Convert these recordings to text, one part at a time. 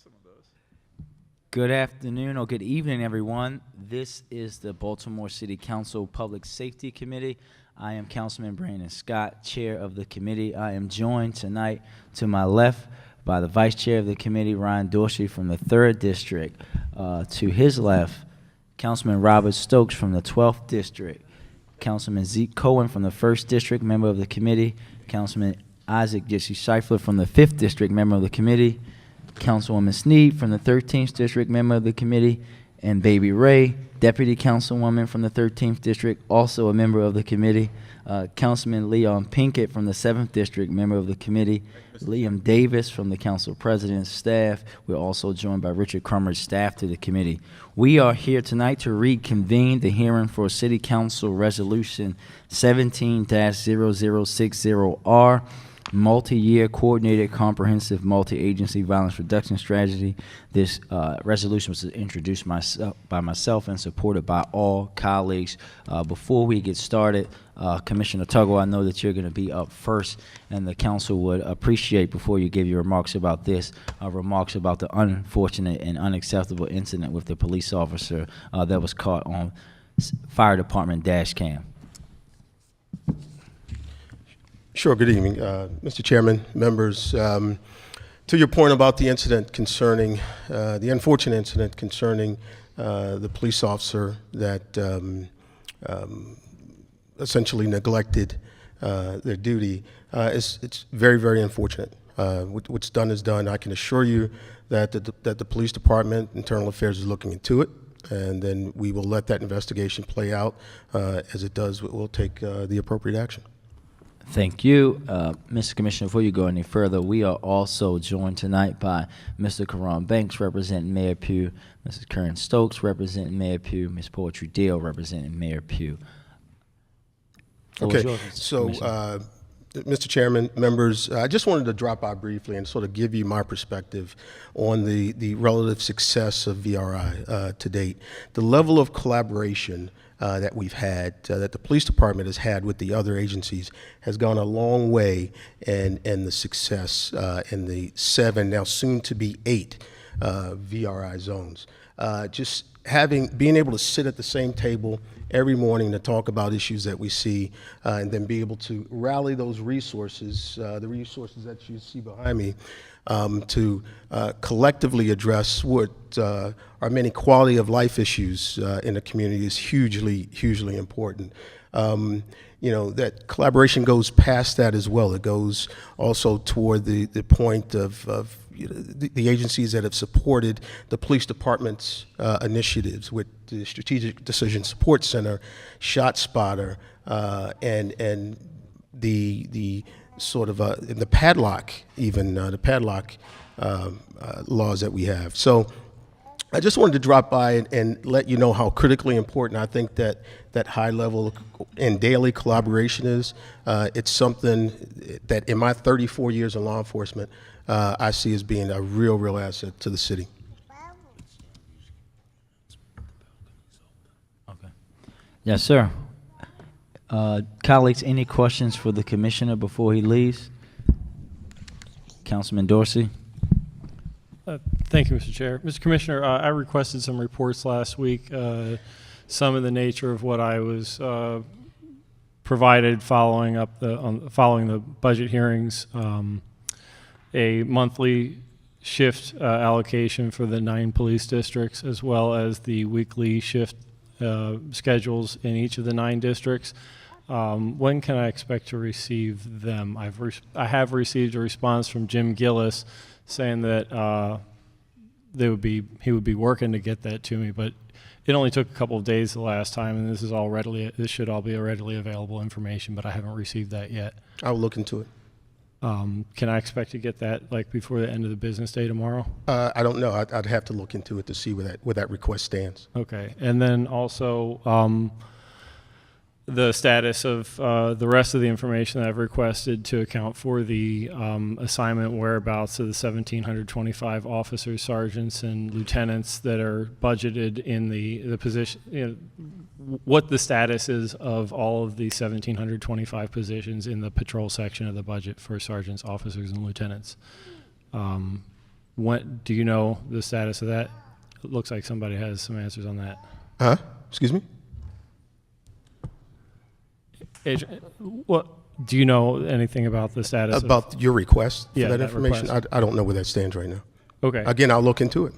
some of those. Good afternoon or good evening, everyone. This is the Baltimore City Council Public Safety Committee. I am Councilman Brandon Scott, chair of the committee. I am joined tonight to my left by the vice chair of the committee, Ryan Dorsey from the 3rd District. To his left, Councilman Robert Stokes from the 12th District. Councilman Zeke Cohen from the 1st District, member of the committee. Councilman Isaac Jesse Scheifler from the 5th District, member of the committee. Councilwoman Sneed from the 13th District, member of the committee. And Baby Ray, Deputy Councilwoman from the 13th District, also a member of the committee. Councilman Leon Pinkett from the 7th District, member of the committee. Liam Davis from the Council President's staff. We're also joined by Richard Crummer's staff to the committee. We are here tonight to reconvene the hearing for City Council Resolution 17-0060R, multi-year coordinated comprehensive multi-agency violence reduction strategy. This resolution was introduced by myself and supported by all colleagues. Before we get started, Commissioner Tuggle, I know that you're going to be up first, and the council would appreciate, before you give your remarks about this, remarks about the unfortunate and unacceptable incident with the police officer that was caught on fire department dash cam. Sure. Good evening, Mr. Chairman, members. To your point about the incident concerning, the unfortunate incident concerning the police officer that essentially neglected their duty, it's very, very unfortunate. What's done is done. I can assure you that the police department, internal affairs, is looking into it, and then we will let that investigation play out. As it does, we'll take the appropriate action. Thank you. Mr. Commissioner, before you go any further, we are also joined tonight by Mr. Karan Banks, representing Mayor Pugh, Mrs. Karen Stokes, representing Mayor Pugh, Ms. Poetry Dale, representing Mayor Pugh. Okay, so, Mr. Chairman, members, I just wanted to drop by briefly and sort of give you my perspective on the relative success of VRI to date. The level of collaboration that we've had, that the police department has had with the other agencies, has gone a long way in the success in the 7, now soon to be 8 VRI zones. Just being able to sit at the same table every morning to talk about issues that we see, and then be able to rally those resources, the resources that you see behind me, to collectively address what are many quality of life issues in the community is hugely, hugely important. You know, that collaboration goes past that as well. It goes also toward the point of you know, the agencies that have supported the police department's initiatives with the Strategic Decision Support Center, ShotSpotter, and the sort of the padlock, even the padlock laws that we have. So I just wanted to drop by and let you know how critically important I think that high level and daily collaboration is. It's something that in my 34 years in law enforcement, I see as being a real asset to the city. Okay. Yes, sir. Colleagues, any questions for the commissioner before he leaves? Councilman Dorsey. Thank you, Mr. Chair. Mr. Commissioner, I requested some reports last week, some of the nature of what I was provided following the budget hearings, a monthly shift allocation for the 9 police districts, as well as the weekly shift schedules in each of the 9 districts. When can I expect to receive them? I have received a response from Jim Gillis saying that he would be working to get that to me, but it only took a couple of days the last time, and this should all be readily available information, but I haven't received that yet. I'll look into it. Can I expect to get that like before the end of the business day tomorrow? I don't know. I'd have to look into it to see where that request stands. Okay, and then also the status of the rest of the information that I've requested to account for the assignment whereabouts of the 1,725 officers, sergeants, and lieutenants that are budgeted in the position, you know, what the status is of all of the 1,725 positions in the patrol section of the budget for sergeants, officers, and lieutenants. What do you know the status of that? It looks like somebody has some answers on that. Excuse me? What do you know anything about the status About your request for Yeah, that that information? request. I don't know where that stands right now. Okay. Again, I'll look into it.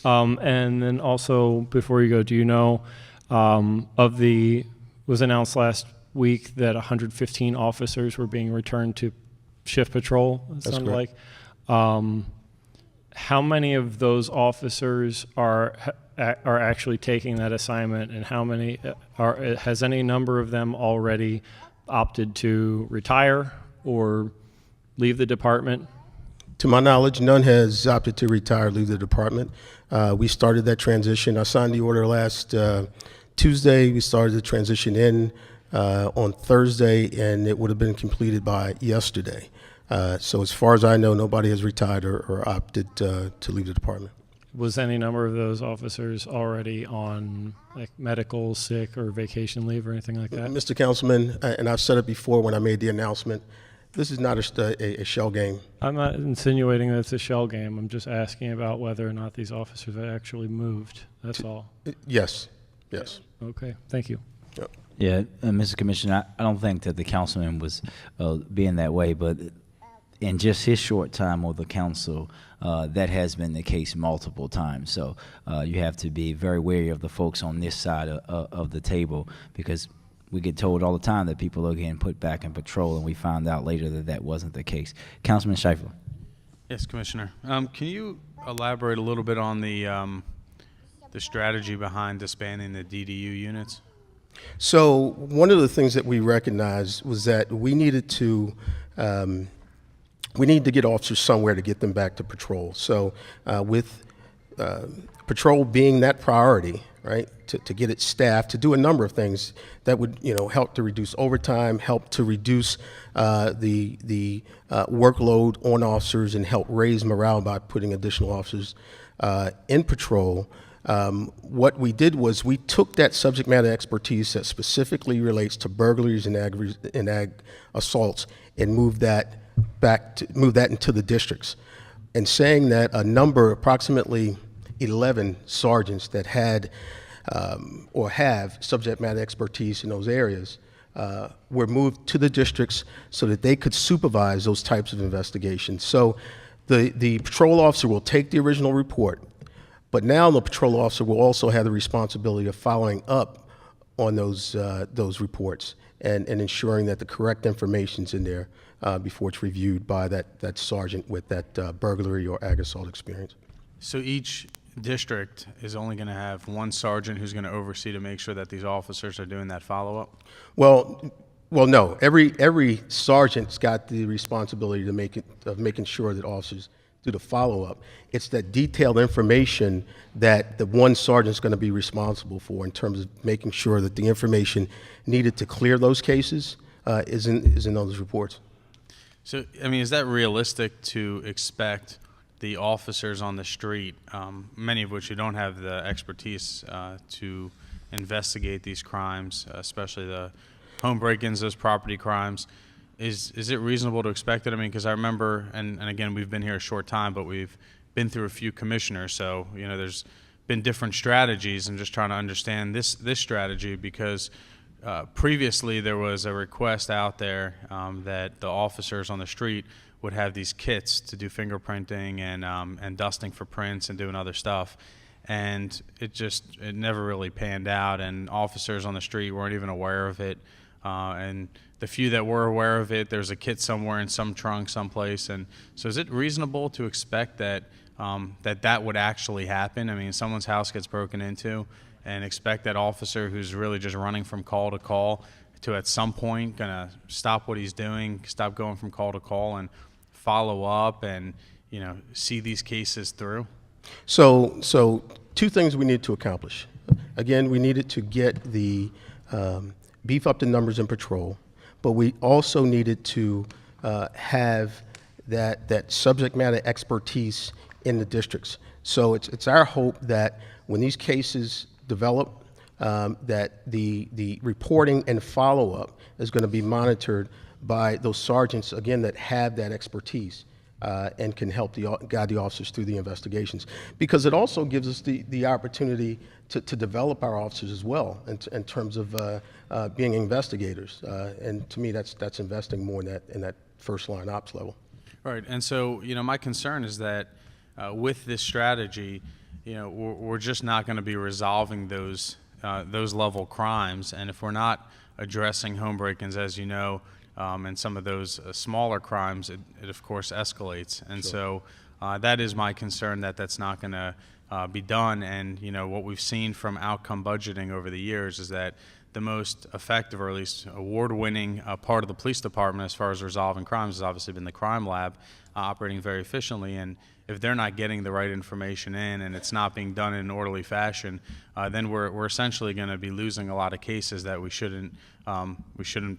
And then also, before you go, do you know was announced last week that 115 officers were being returned to shift patrol, it That's sounded correct. like. How many of those officers are actually taking that assignment, and how many has any number of them already opted to retire or leave the department? To my knowledge, none has opted to retire, leave the department. We started that transition. I signed the order last Tuesday. We started the transition in on Thursday, and it would have been completed by yesterday. So as far as I know, nobody has retired or opted to leave the department. Was any number of those officers already on like medical, sick, or vacation leave or anything like that? Mr. Councilman, and I've said it before when I made the announcement, this is not a shell game. I'm not insinuating that it's a shell game. I'm just asking about whether or not these officers have actually moved. That's all. Yes, yes. Okay, thank you. Yep. Yeah, Mr. Commissioner, I don't think that the councilman was being that way, but in just his short time on the council, that has been the case multiple times. So you have to be very wary of the folks on this side of the table, because we get told all the time that people are getting put back in patrol, and we found out later that that wasn't the case. Councilman Scheifler. Yes, Commissioner. Can you elaborate a little bit on the strategy behind disbanding the DDU units? So one of the things that we recognized was that we needed to get officers somewhere to get them back to patrol. So with patrol being that priority, right, to get it staffed, to do a number of things that would, help to reduce overtime, help to reduce the workload on officers, and help raise morale by putting additional officers in patrol. What we did was we took that subject matter expertise that specifically relates to burglaries and ag assaults and moved that into the districts, and saying that approximately 11 sergeants that had or have subject matter expertise in those areas were moved to the districts so that they could supervise those types of investigations. So the patrol officer will take the original report, but now the patrol officer will also have the responsibility of following up on those reports and ensuring that the correct information's in there before it's reviewed by that sergeant with that burglary or ag assault experience. So each district is only going to have one sergeant who's going to oversee to make sure that these officers are doing that follow-up? Well, no. Every sergeant's got the responsibility of making sure that officers do the follow-up. It's that detailed information that the one sergeant's going to be responsible for in terms of making sure that the information needed to clear those cases is in those reports. So, is that realistic to expect the officers on the street, many of which who don't have the expertise to investigate these crimes, especially the home break-ins, those property crimes, is it reasonable to expect it? Because I remember, and again, we've been here a short time, but we've been through a few commissioners, so there's been different strategies. I'm just trying to understand this strategy, because previously there was a request out there that the officers on the street would have these kits to do fingerprinting and dusting for prints and doing other stuff, and it never really panned out, and officers on the street weren't even aware of it, and the few that were aware of it, there's a kit somewhere in some trunk someplace. And so is it reasonable to expect that that would actually happen? Someone's house gets broken into, and expect that officer who's really just running from call to call to at some point gonna stop what he's doing, stop going from call to call, and follow up and see these cases through? So two things we need to accomplish. Again, we needed to get the beef up the numbers in patrol, but we also needed to have that subject matter expertise in the districts. So it's our hope that when these cases develop, that the reporting and follow-up is going to be monitored by those sergeants, again, that have that expertise. and can help guide the officers through the investigations. Because it also gives us the opportunity to develop our officers as well in terms of being investigators. And to me, that's investing more in that first line ops level. Right, and so, my concern is that with this strategy, we're just not going to be resolving those level crimes, and if we're not addressing home break-ins, as you know, and some of those smaller crimes, it of course escalates, and Sure. so that is my concern that that's not going to be done. And what we've seen from outcome budgeting over the years is that the most effective, or at least award-winning part of the police department as far as resolving crimes has obviously been the crime lab, operating very efficiently. And if they're not getting the right information in and it's not being done in an orderly fashion, then we're essentially going to be losing a lot of cases that we shouldn't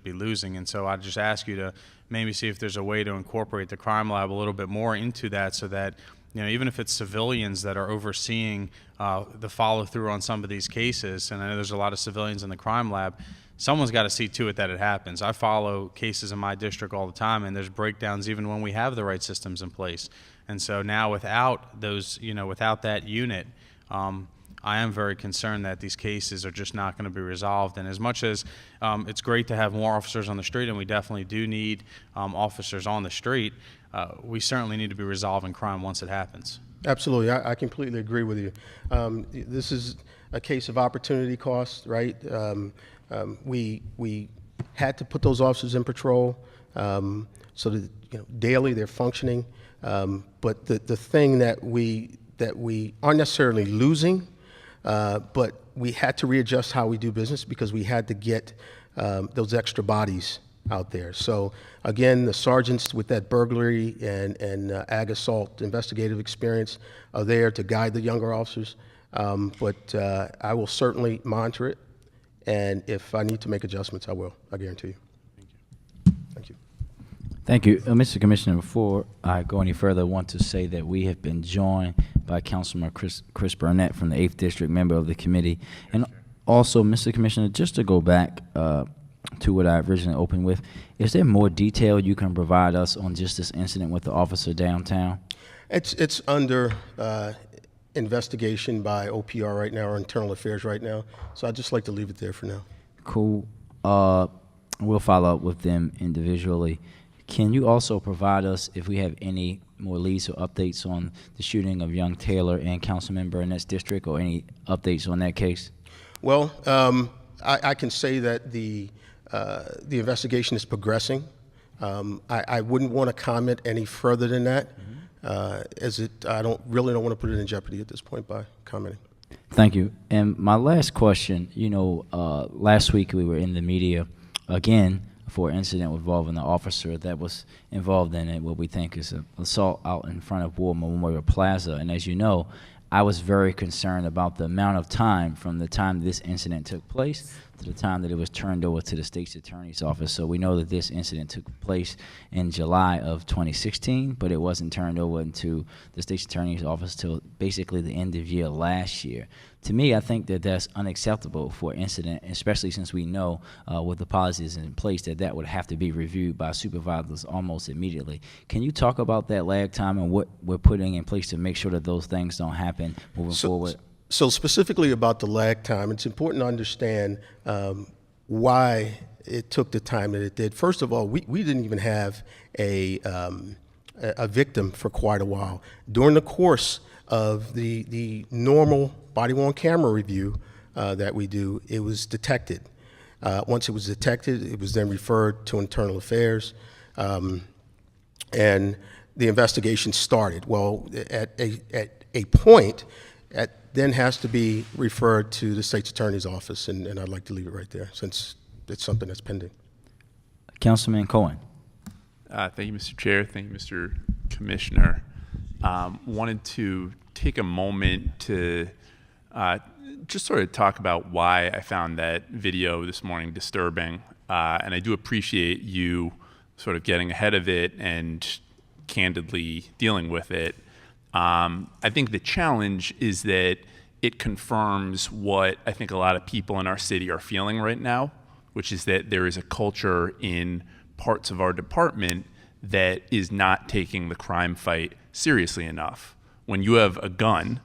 be losing. And so I just ask you to maybe see if there's a way to incorporate the crime lab a little bit more into that, so that even if it's civilians that are overseeing the follow-through on some of these cases, and I know there's a lot of civilians in the crime lab, someone's got to see to it that it happens. I follow cases in my district all the time, and there's breakdowns even when we have the right systems in place. And so now without those, without that unit, I am very concerned that these cases are just not going to be resolved. And as much as it's great to have more officers on the street, and we definitely do need officers on the street, we certainly need to be resolving crime once it happens. Absolutely, I completely agree with you. This is a case of opportunity cost, right? We had to put those officers in patrol so that daily they're functioning. But the thing that we aren't necessarily losing, but we had to readjust how we do business because we had to get those extra bodies out there. So again, the sergeants with that burglary and ag assault investigative experience are there to guide the younger officers. But I will certainly monitor it, and if I need to make adjustments, I will. I guarantee you. Thank you. Thank you. Mr. Commissioner, before I go any further, I want to say that we have been joined by Councilman Chris Burnett from the 8th District, member of the committee. And also, Mr. Commissioner, just to go back to what I originally opened with, is there more detail you can provide us on just this incident with the officer downtown? It's under investigation by OPR right now, or Internal Affairs right now, so I'd just like to leave it there for now. Cool. We'll follow up with them individually. Can you also provide us, if we have any more leads or updates on the shooting of young Taylor and Councilman Burnett's district, or any updates on that case? Well, I can say that the investigation is progressing. I wouldn't want to comment any further than that, as I don't want to put it in jeopardy at this point by commenting. Thank you. And my last question, last week we were in the media again for an incident involving the officer that was involved in it, what we think is an assault out in front of War Memorial Plaza. And as you know, I was very concerned about the amount of time from the time this incident took place to the time that it was turned over to the state's attorney's office. So we know that this incident took place in July of 2016, but it wasn't turned over into the state's attorney's office till basically the end of year last year. To me, I think that that's unacceptable for an incident, especially since we know with the policies in place that would have to be reviewed by supervisors almost immediately. Can you talk about that lag time and what we're putting in place to make sure that those things don't happen moving forward? So specifically about the lag time, it's important to understand why it took the time that it did. First of all, we didn't even have a victim for quite a while. During the course of the normal body-worn camera review that we do, it was detected. Once it was detected, it was then referred to Internal Affairs, and the investigation started. Well, at a point, then has to be referred to the state's attorney's office, and I'd like to leave it right there since it's something that's pending. Councilman Cohen. Thank you, Mr. Chair. Thank you, Mr. Commissioner. Wanted to take a moment to just sort of talk about why I found that video this morning disturbing. And I do appreciate you sort of getting ahead of it and candidly dealing with it. I think the challenge is that it confirms what I think a lot of people in our city are feeling right now, which is that there is a culture in parts of our department that is not taking the crime fight seriously enough. When you have a gun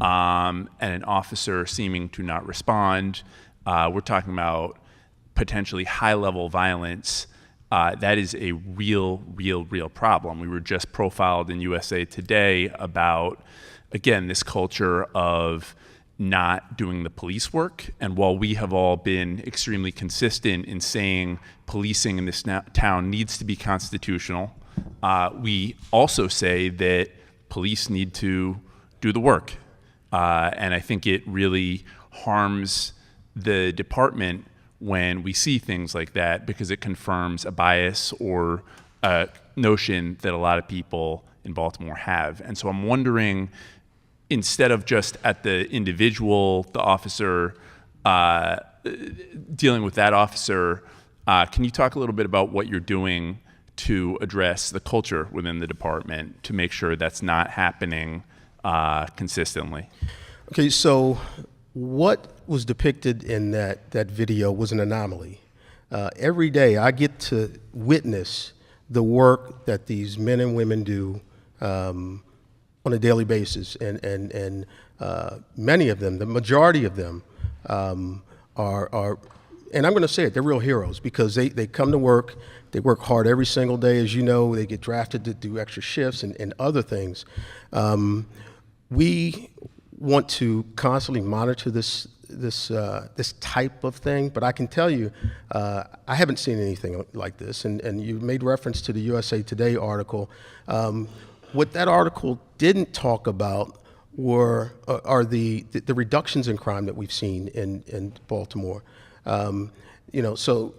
and an officer seeming to not respond, we're talking about potentially high-level violence. That is a real problem. We were just profiled in USA Today about, again, this culture of not doing the police work. And while we have all been extremely consistent in saying policing in this town needs to be constitutional, we also say that police need to do the work. And I think it really harms the department when we see things like that, because it confirms a bias or a notion that a lot of people in Baltimore have. And so I'm wondering, instead of just at the individual, the officer, dealing with that officer, can you talk a little bit about what you're doing to address the culture within the department to make sure that's not happening consistently? Okay, so what was depicted in that video was an anomaly. Every day I get to witness the work that these men and women do on a daily basis, and many of them, the majority of them, are, and I'm going to say it, they're real heroes, because they come to work, they work hard every single day. As you know, they get drafted to do extra shifts and other things. We want to constantly monitor this type of thing, but I can tell you, I haven't seen anything like this. And you made reference to the USA Today article. What that article didn't talk about are the reductions in crime that we've seen in Baltimore. So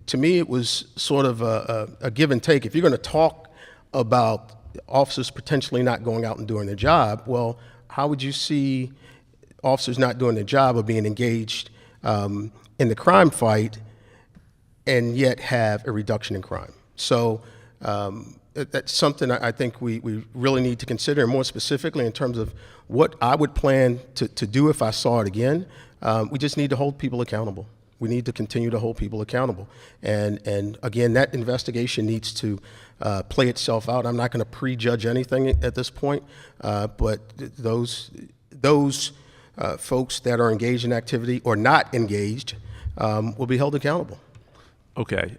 to me, it was sort of a give and take. If you're going to talk about officers potentially not going out and doing their job, well, how would you see officers not doing their job or being engaged in the crime fight and yet have a reduction in crime? So that's something I think we really need to consider, and more specifically in terms of what I would plan to do if I saw it again. We just need to hold people accountable. We need to continue to hold people accountable. And again, that investigation needs to play itself out. I'm not going to prejudge anything at this point, but those folks that are engaged in activity or not engaged will be held accountable. Okay.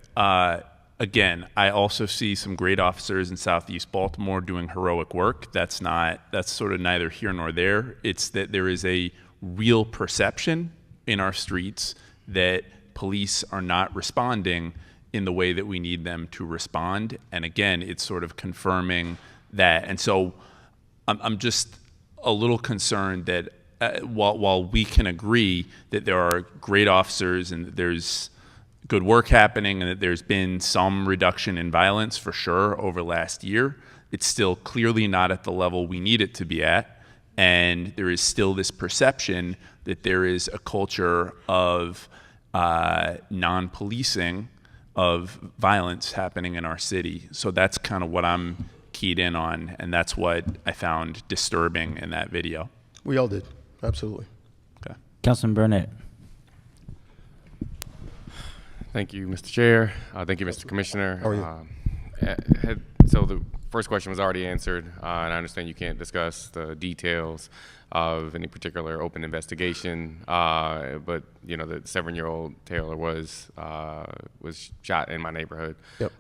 Again, I also see some great officers in Southeast Baltimore doing heroic work. That's sort of neither here nor there. It's that there is a real perception in our streets that police are not responding in the way that we need them to respond. And again, it's sort of confirming that. And so I'm just a little concerned that while we can agree that there are great officers and that there's good work happening and that there's been some reduction in violence for sure over last year, it's still clearly not at the level we need it to be at. And there is still this perception that there is a culture of non-policing of violence happening in our city. So that's kind of what I'm keyed in on, and that's what I found disturbing in that video. We all did, absolutely. Okay. Councilman Burnett. Thank you, Mr. Chair. Thank you, Mr. Commissioner. How are you? So the first question was already answered, and I understand you can't discuss the details of any particular open investigation, but the 7-year-old Taylor was shot in my neighborhood. Yep.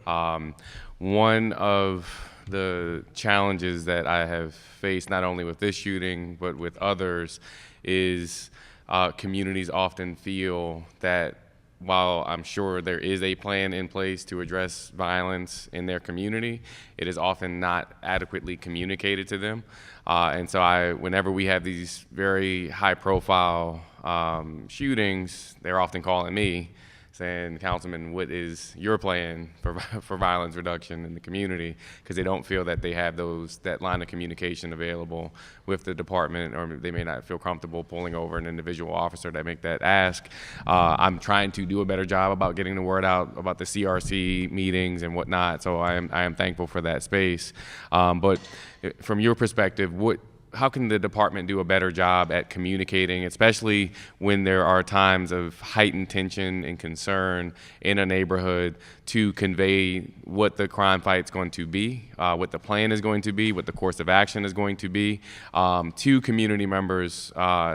One of the challenges that I have faced, not only with this shooting but with others, is communities often feel that while I'm sure there is a plan in place to address violence in their community, it is often not adequately communicated to them. And so whenever we have these very high-profile shootings, they're often calling me saying, Councilman, what is your plan for violence reduction in the community? Because they don't feel that they have that line of communication available with the department, or they may not feel comfortable pulling over an individual officer to make that ask. I'm trying to do a better job about getting the word out about the CRC meetings and whatnot, so I am thankful for that space. But from your perspective, how can the department do a better job at communicating, especially when there are times of heightened tension and concern in a neighborhood, to convey what the crime fight's going to be, what the plan is going to be, what the course of action is going to be, to community members,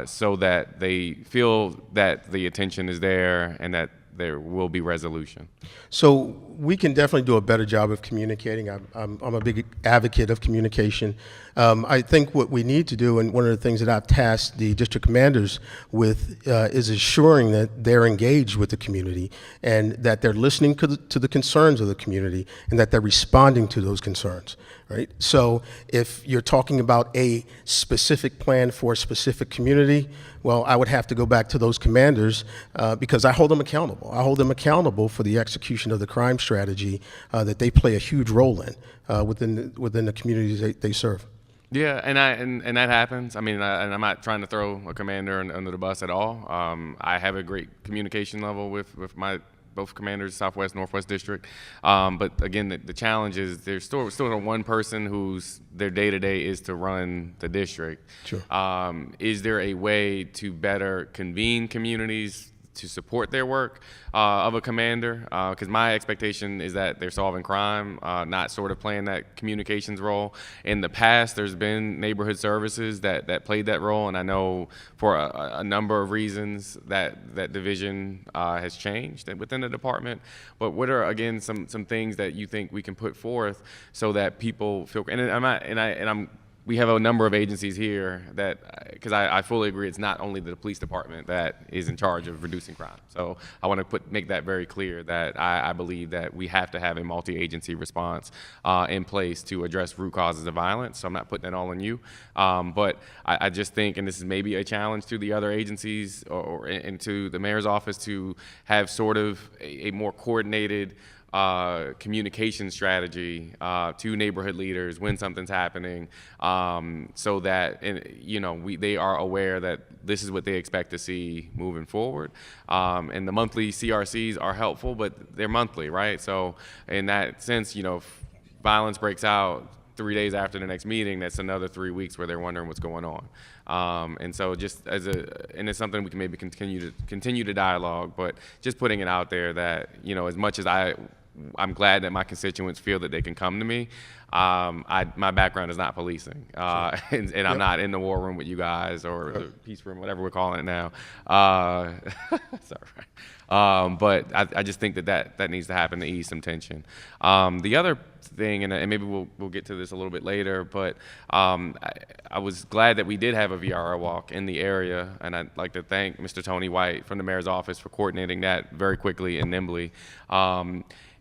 so that they feel that the attention is there and that there will be resolution? So we can definitely do a better job of communicating. I'm a big advocate of communication. I think what we need to do, and one of the things that I've tasked the district commanders with, is assuring that they're engaged with the community and that they're listening to the concerns of the community and that they're responding to those concerns, right? So if you're talking about a specific plan for a specific community, well, I would have to go back to those commanders because I hold them accountable. I hold them accountable for the execution of the crime strategy that they play a huge role in within the communities they serve. Yeah, and that happens. I mean, and I'm not trying to throw a commander under the bus at all. I have a great communication level with my both commanders, Southwest, Northwest District. But again, the challenge is there's still one person whose their day-to-day is to run the district. Sure. Is there a way to better convene communities to support their work of a commander? Because my expectation is that they're solving crime, not sort of playing that communications role. In the past, there's been neighborhood services that played that role, and I know for a number of reasons that division has changed within the department. But what are, again, some things that you think we can put forth so that people feel, we have a number of agencies here that, because I fully agree, it's not only the police department that is in charge of reducing crime. So I want to make that very clear that I believe that we have to have a multi-agency response in place to address root causes of violence. So I'm not putting that all on you. But I just think, and this is maybe a challenge to the other agencies and to the mayor's office, to have sort of a more coordinated communication strategy to neighborhood leaders when something's happening, so that they are aware that this is what they expect to see moving forward. And the monthly CRCs are helpful, but they're monthly, right? So in that sense, if violence breaks out 3 days after the next meeting, that's another 3 weeks where they're wondering what's going on. And so just and it's something we can maybe continue to dialogue, but just putting it out there that, as much as I'm glad that my constituents feel that they can come to me. My background is not policing, and I'm not in the war room with you guys or the peace room, whatever we're calling it now. Sorry. But I just think that needs to happen to ease some tension. The other thing, and maybe we'll get to this a little bit later, but I was glad that we did have a VRR walk in the area, and I'd like to thank Mr. Tony White from the mayor's office for coordinating that very quickly and nimbly.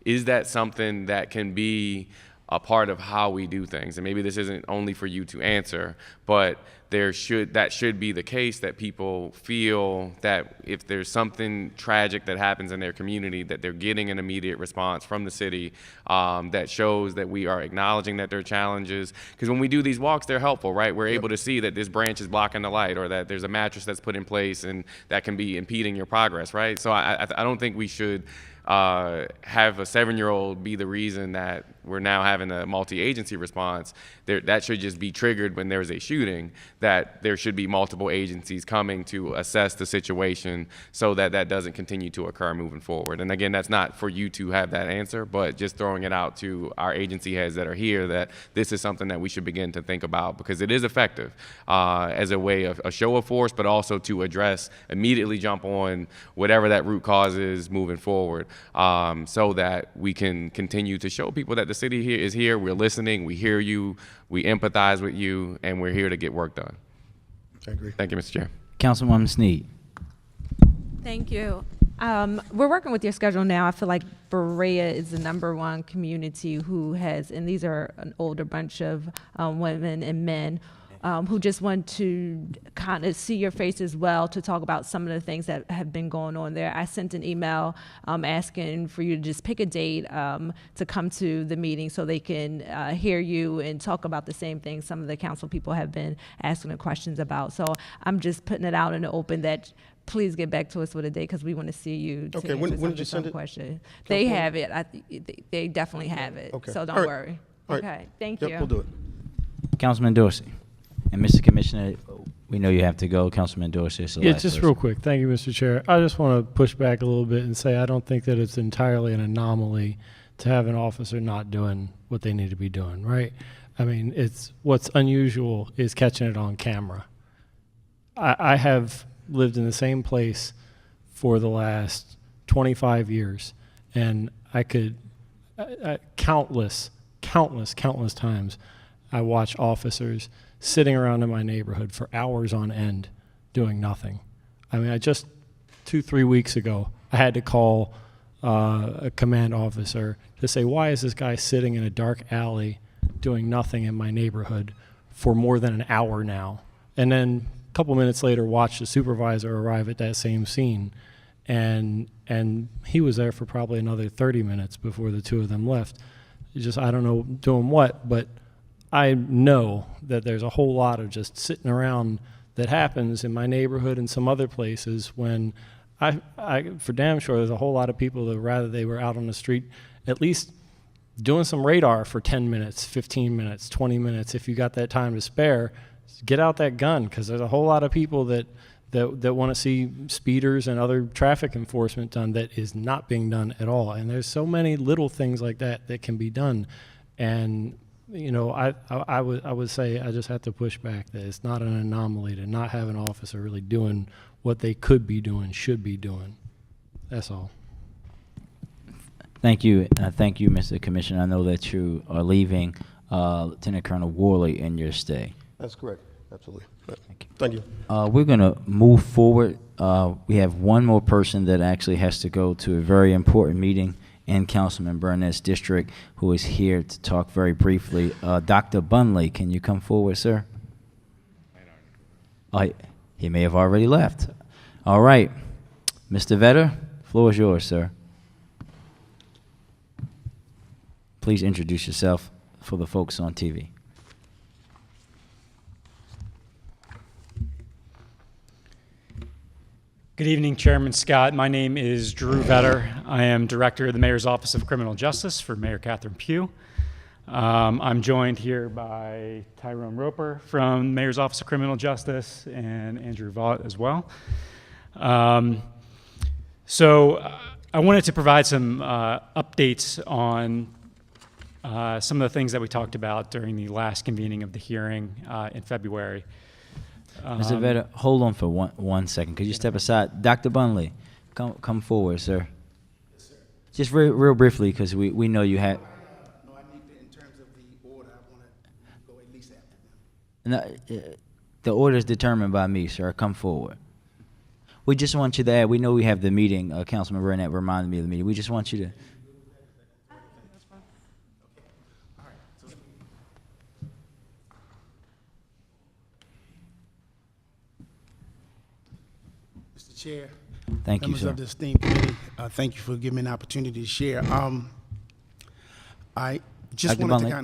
Is that something that can be a part of how we do things? And maybe this isn't only for you to answer, but that should be the case, that people feel that if there's something tragic that happens in their community, that they're getting an immediate response from the city that shows that we are acknowledging that there are challenges. Because when we do these walks, they're helpful, right? We're able to see that this branch is blocking the light, or that there's a mattress that's put in place and that can be impeding your progress, right? So I don't think we should have a 7-year-old be the reason that we're now having a multi-agency response. That should just be triggered when there's a shooting, that there should be multiple agencies coming to assess the situation so that that doesn't continue to occur moving forward. And again, that's not for you to have that answer, but just throwing it out to our agency heads that are here, that this is something that we should begin to think about, because it is effective as a way of a show of force, but also to immediately jump on whatever that root cause is moving forward. So that we can continue to show people that the city here is here, we're listening, we hear you, we empathize with you, and we're here to get work done. I agree. Thank you, Mr. Chair. Councilwoman Snead. Thank you. We're working with your schedule now. I feel like Berea is the #1 community who has, and these are an older bunch of women and men who just want to kind of see your face as well, to talk about some of the things that have been going on there. I sent an email asking for you to just pick a date to come to the meeting so they can hear you and talk about the same things some of the council people have been asking the questions about. So I'm just putting it out in the open that please get back to us with a date, because we want to see you. Okay, when did you send it? Question. They have it. They definitely have it. Okay. So don't All right. worry. All right. Okay, thank you. Yep, we'll do it. Councilman Dorsey. And Mr. Commissioner, we know you have to go. Councilman Dorsey is the Yeah, last just person. real quick. Thank you, Mr. Chair. I just want to push back a little bit and say I don't think that it's entirely an anomaly to have an officer not doing what they need to be doing, right? I mean, it's what's unusual is catching it on camera. I have lived in the same place for the last 25 years, and I could countless times I watch officers sitting around in my neighborhood for hours on end doing nothing. I mean, I just 2-3 weeks ago, I had to call a command officer to say, why is this guy sitting in a dark alley doing nothing in my neighborhood for more than an hour now? And then a couple minutes later, watch the supervisor arrive at that same scene. And he was there for probably another 30 minutes before the two of them left. I don't know doing what, but I know that there's a whole lot of just sitting around that happens in my neighborhood and some other places when I for damn sure there's a whole lot of people that rather they were out on the street at least doing some radar for 10 minutes, 15 minutes, 20 minutes. If you got that time to spare, get out that gun, because there's a whole lot of people that want to see speeders and other traffic enforcement done that is not being done at all. And there's so many little things like that that can be done. And you know, I would say I just have to push back that it's not an anomaly to not have an officer really doing what they could be doing, should be doing. That's all. Thank you, Mr. Commissioner. I know that you are leaving Lieutenant Colonel Worley in your stay. That's correct. Absolutely. Thank you. We're going to move forward. We have one more person that actually has to go to a very important meeting in Councilman Burnett's district, who is here to talk very briefly. Dr. Bunley, can you come forward, sir? He may have already left. All right. Mr. Vetter, floor is yours, sir. Please introduce yourself for the folks on TV. Good evening, Chairman Scott. My name is Drew Vetter. I am Director of the Mayor's Office of Criminal Justice for Mayor Catherine Pugh. I'm joined here by Tyrone Roper from Mayor's Office of Criminal Justice and Andrew Vaught as well. So I wanted to provide some updates on some of the things that we talked about during the last convening of the hearing in February. Mr. Vetter, hold on for one second. Could you step aside? Dr. Bunley, come forward, sir. Yes, sir. Just real briefly, because we know you had. No, I need to, in terms of the order, I want to go at least after them. No, the order is determined by me, sir. Come forward. We just want you to add. We know we have the meeting. Councilman Burnett reminded me of the meeting. We just want you to. Chair, Thank you, members sir. of the esteemed committee, thank you for giving me an opportunity to share. I just Dr. wanted Bunley, to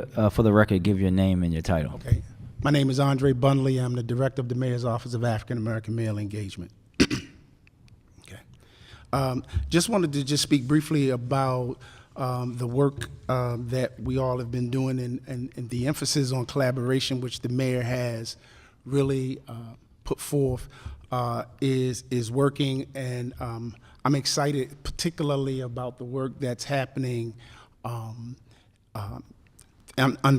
kind of, for the record, give your name and your title. okay. My name is Andre Bunley. I'm the Director of the Mayor's Office of African American Male Engagement. Okay. Just wanted to just speak briefly about the work that we all have been doing and the emphasis on collaboration, which the mayor has really put forth. Is working, and I'm excited particularly about the work that's happening under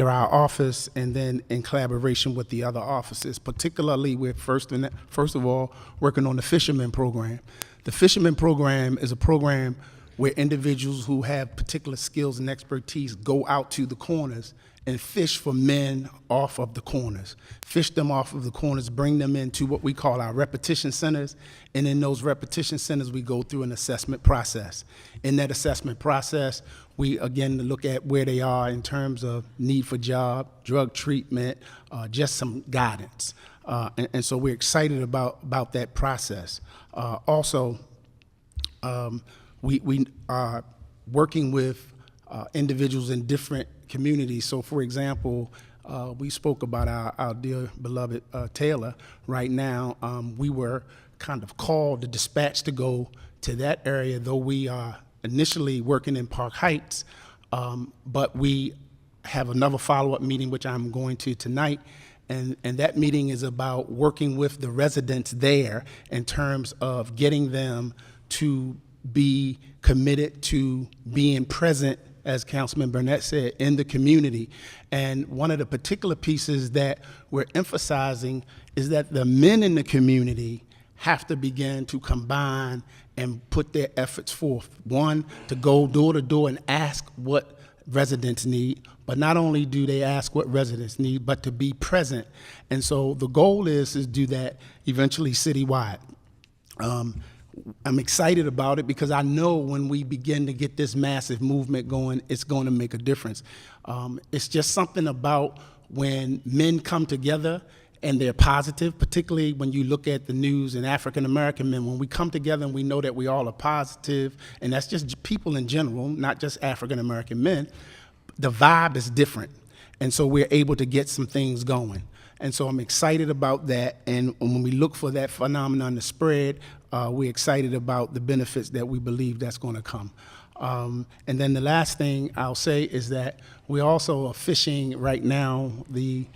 our office and then in collaboration with the other offices, particularly with first of all working on the Fisherman Program. The Fisherman Program is a program where individuals who have particular skills and expertise go out to the corners and fish for men off of the corners. Fish them off of the corners, bring them into what we call our repetition centers, and in those repetition centers, we go through an assessment process. In that assessment process, we again look at where they are in terms of need for job, drug treatment, just some guidance. And so we're excited about that process. Also, we are working with individuals in different communities. So, for example, we spoke about our dear beloved Taylor. Right now, we were kind of called, the dispatch to go to that area, though we are initially working in Park Heights, but we have another follow-up meeting, which I'm going to tonight, and that meeting is about working with the residents there in terms of getting them to be committed to being present, as Councilman Burnett said, in the community. And one of the particular pieces that we're emphasizing is that the men in the community have to begin to combine and put their efforts forth. One, to go door to door and ask what residents need, but not only do they ask what residents need, but to be present. And so the goal is to do that eventually citywide. I'm excited about it because I know when we begin to get this massive movement going, it's going to make a difference. It's just something about when men come together and they're positive, particularly when you look at the news and African-American men. When we come together and we know that we all are positive, and that's just people in general, not just African-American men, the vibe is different. And so we're able to get some things going. And so I'm excited about that. And when we look for that phenomenon to spread, we're excited about the benefits that we believe that's going to come. And then the last thing I'll say is that we also are fishing right now the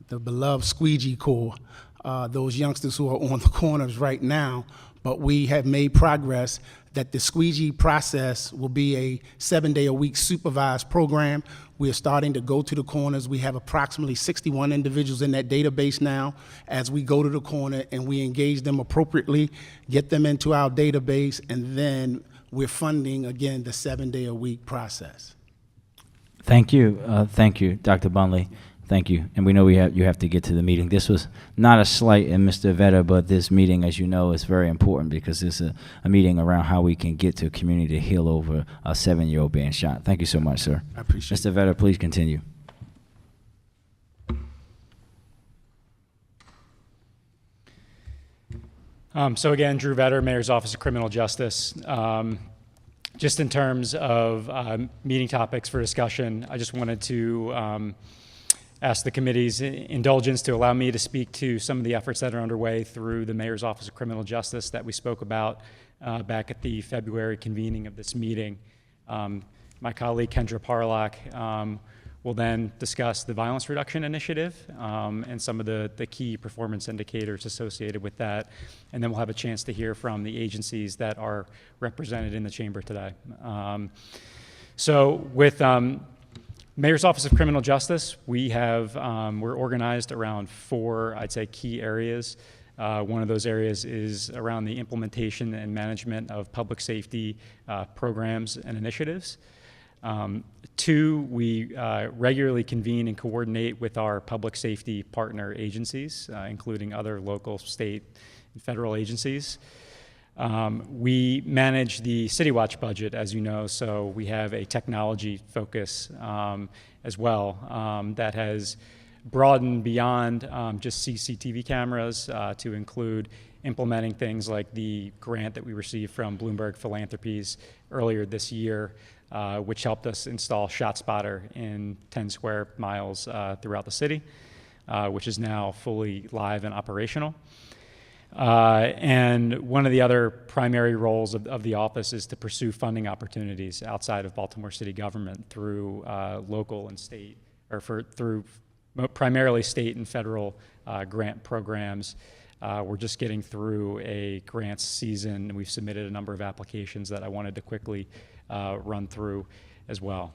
beloved squeegee core, those youngsters who are on the corners right now, but we have made progress that the squeegee process will be a 7-day-a-week supervised program. We are starting to go to the corners. We have approximately 61 individuals in that database now. As we go to the corner and we engage them appropriately, get them into our database, and then we're funding, again, the 7-day-a-week process. Thank you, Dr. Bunley. Thank you. And we know you have to get to the meeting. This was not a slight in Mr. Vedder, but this meeting, as you know, is very important because it's a meeting around how we can get to a community to heal over a 7-year-old being shot. Thank you so much, sir. I appreciate it. Mr. Vedder, please continue. So again, Drew Vedder, Mayor's Office of Criminal Justice. Just in terms of meeting topics for discussion, I just wanted to ask the committee's indulgence to allow me to speak to some of the efforts that are underway through the Mayor's Office of Criminal Justice that we spoke about back at the February convening of this meeting. My colleague Kendra Parlock will then discuss the Violence Reduction Initiative and some of the key performance indicators associated with that. And then we'll have a chance to hear from the agencies that are represented in the chamber today. So with Mayor's Office of Criminal Justice, we're organized around 4, I'd say, key areas. One of those areas is around the implementation and management of public safety programs and initiatives. 2, we regularly convene and coordinate with our public safety partner agencies, including other local, state, and federal agencies. We manage the City Watch budget, as you know, so we have a technology focus as well that has broadened beyond just CCTV cameras to include implementing things like the grant that we received from Bloomberg Philanthropies earlier this year, which helped us install ShotSpotter in 10 square miles throughout the city, which is now fully live and operational. And one of the other primary roles of the office is to pursue funding opportunities outside of Baltimore city government through local and state, or through primarily state and federal grant programs. We're just getting through a grants season, and we've submitted a number of applications that I wanted to quickly run through as well.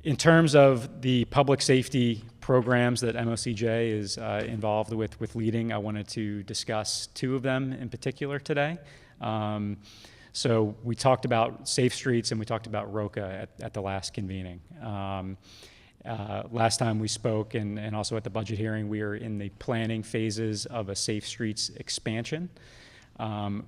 In terms of the public safety programs that MOCJ is involved with leading, I wanted to discuss 2 of them in particular today. So we talked about Safe Streets and we talked about ROCA at the last convening. Last time we spoke and also at the budget hearing, we are in the planning phases of a Safe Streets expansion.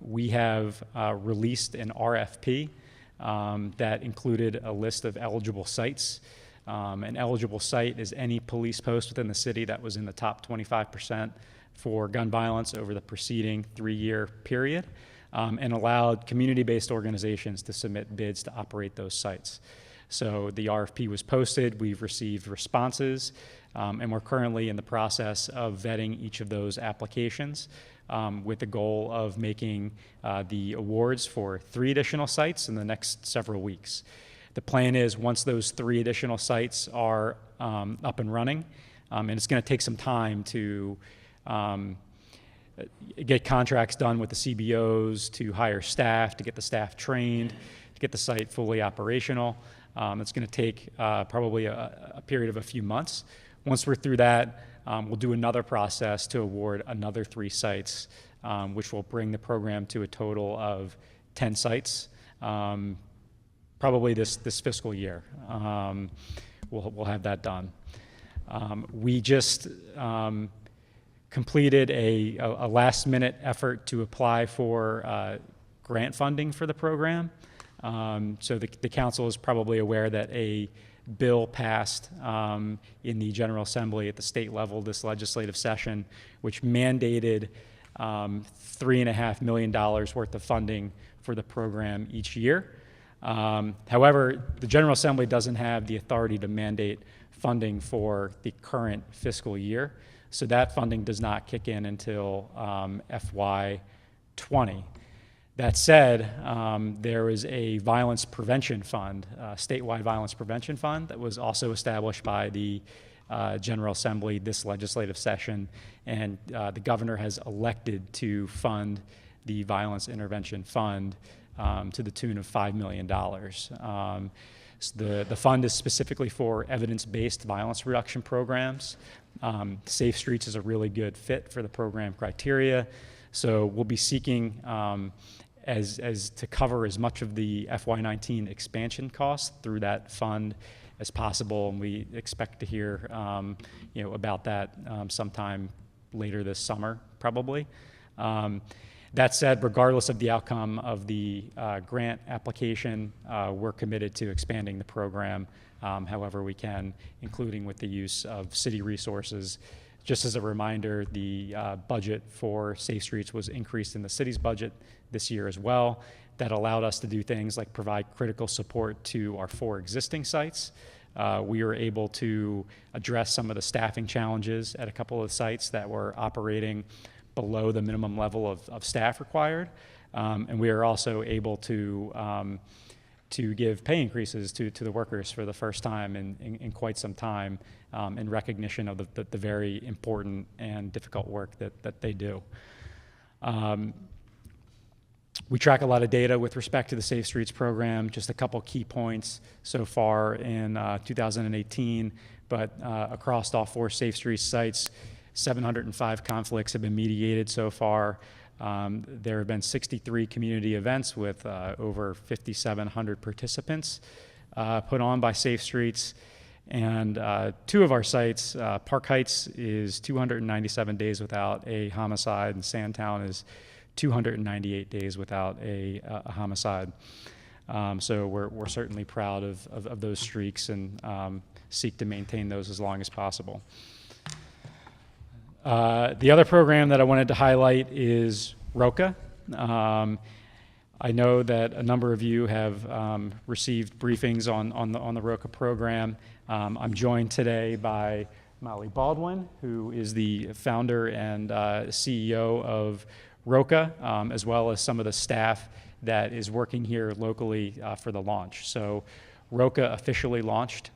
We have released an RFP that included a list of eligible sites. An eligible site is any police post within the city that was in the top 25% for gun violence over the preceding 3-year period, and allowed community-based organizations to submit bids to operate those sites. So the RFP was posted, we've received responses, and we're currently in the process of vetting each of those applications with the goal of making the awards for 3 additional sites in the next several weeks. the plan is once those 3 additional sites are up and running, and it's going to take some time to get contracts done with the CBOs, to hire staff, to get the staff trained, to get the site fully operational. It's going to take probably a period of a few months. Once we're through that, we'll do another process to award another 3 sites, which will bring the program to a total of 10 sites, probably this fiscal year. We'll have that done. We just completed a last-minute effort to apply for grant funding for the program. So the council is probably aware that a bill passed in the General Assembly at the state level this legislative session, which mandated $3.5 million worth of funding for the program each year. However, the General Assembly doesn't have the authority to mandate funding for the current fiscal year, so that funding does not kick in until FY20. That said, there is a violence prevention fund, statewide violence prevention fund, that was also established by the General Assembly this legislative session, and the governor has elected to fund the violence intervention fund to the tune of $5 million. So the fund is specifically for evidence-based violence reduction programs. Safe Streets is a really good fit for the program criteria. So we'll be seeking as to cover as much of the FY19 expansion costs through that fund as possible, and we expect to hear about that sometime later this summer, probably. That said, regardless of the outcome of the grant application, we're committed to expanding the program however we can, including with the use of city resources. Just as a reminder, the budget for Safe Streets was increased in the city's budget this year as well. That allowed us to do things like provide critical support to our 4 existing sites. We were able to address some of the staffing challenges at a couple of sites that were operating below the minimum level of staff required. And we are also able to give pay increases to the workers for the first time in quite some time, in recognition of the very important and difficult work that they do. We track a lot of data with respect to the Safe Streets program. Just a couple key points so far in 2018, but across all 4 Safe Streets sites, 705 conflicts have been mediated so far. There have been 63 community events with over 5,700 participants put on by Safe Streets. And 2 of our sites, Park Heights is 297 days without a homicide, and Sandtown is 298 days without a homicide. So we're certainly proud of those streaks and seek to maintain those as long as possible. The other program that I wanted to highlight is ROCA. I know that a number of you have received briefings on the ROCA program. I'm joined today by Molly Baldwin, who is the founder and CEO of ROCA, as well as some of the staff that is working here locally for the launch. So ROCA officially launched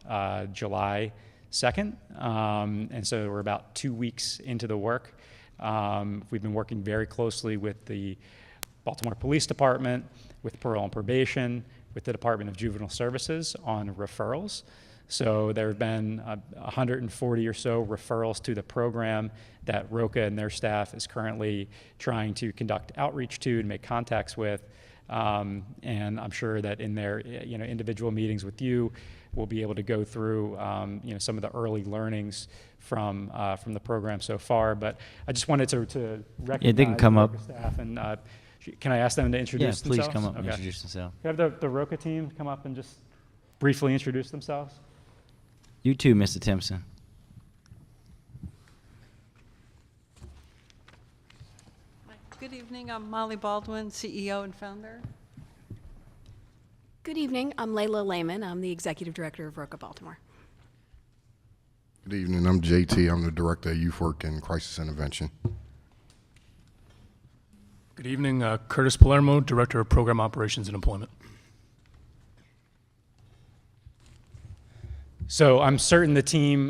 July 2nd, and so we're about 2 weeks into the work. We've been working very closely with the Baltimore Police Department, with Parole and Probation, with the Department of Juvenile Services on referrals. So there have been 140 or so referrals to the program that ROCA and their staff is currently trying to conduct outreach to and make contacts with. And I'm sure that in their individual meetings with you, we'll be able to go through some of the early learnings from the program so far. But I just wanted to recognize they can come the up. ROCA staff. And can I ask them to introduce themselves? Please come up and Okay. introduce themselves. Can I have the ROCA team come up and just briefly introduce themselves? You too, Mr. Timpson. Good evening. I'm Molly Baldwin, CEO and founder. Good evening. I'm Layla Lehman. I'm the Executive Director of ROCA Baltimore. Good evening. I'm JT. I'm the Director of Youth Work and Crisis Intervention. Good evening. Curtis Palermo, Director of Program Operations and Employment. So I'm certain the team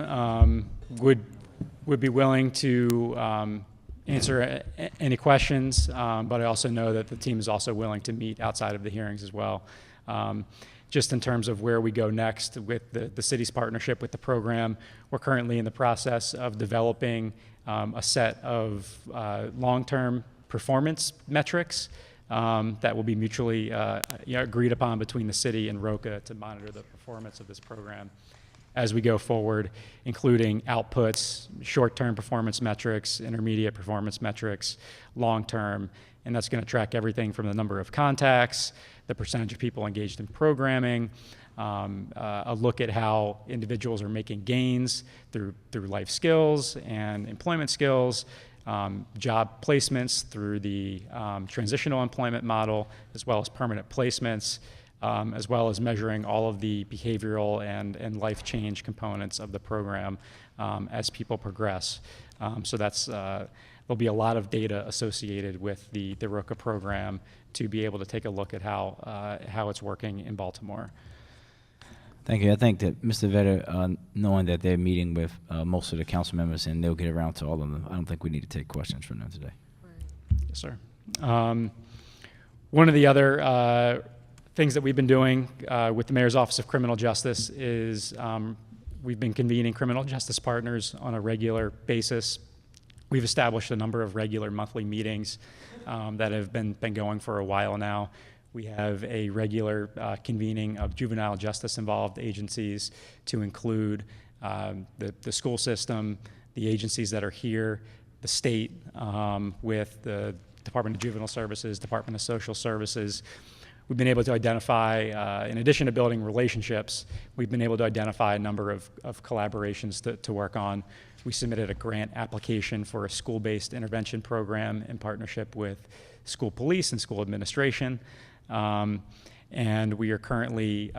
would be willing to answer any questions, but I also know that the team is also willing to meet outside of the hearings as well. Just in terms of where we go next with the city's partnership with the program, we're currently in the process of developing a set of long-term performance metrics that will be mutually agreed upon between the city and ROCA to monitor the performance of this program as we go forward, including outputs, short-term performance metrics, intermediate performance metrics, long-term, and that's going to track everything from the number of contacts, the percentage of people engaged in programming, a look at how individuals are making gains through life skills and employment skills, job placements through the transitional employment model, as well as permanent placements, as well as measuring all of the behavioral and life change components of the program as people progress. So that's there'll be a lot of data associated with the ROCA program to be able to take a look at how it's working in Baltimore. Thank you. I think that Mr. Vetter, knowing that they're meeting with most of the council members and they'll get around to all of them, I don't think we need to take questions from them today. Yes, sir. One of the other things that we've been doing with the Mayor's Office of Criminal Justice is we've been convening criminal justice partners on a regular basis. We've established a number of regular monthly meetings that have been going for a while now. We have a regular convening of juvenile justice involved agencies to include the school system, the agencies that are here, the state with the Department of Juvenile Services, Department of Social Services. We've been able to identify, in addition to building relationships, we've been able to identify a number of collaborations to work on. We submitted a grant application for a school-based intervention program in partnership with school police and school administration. And we are currently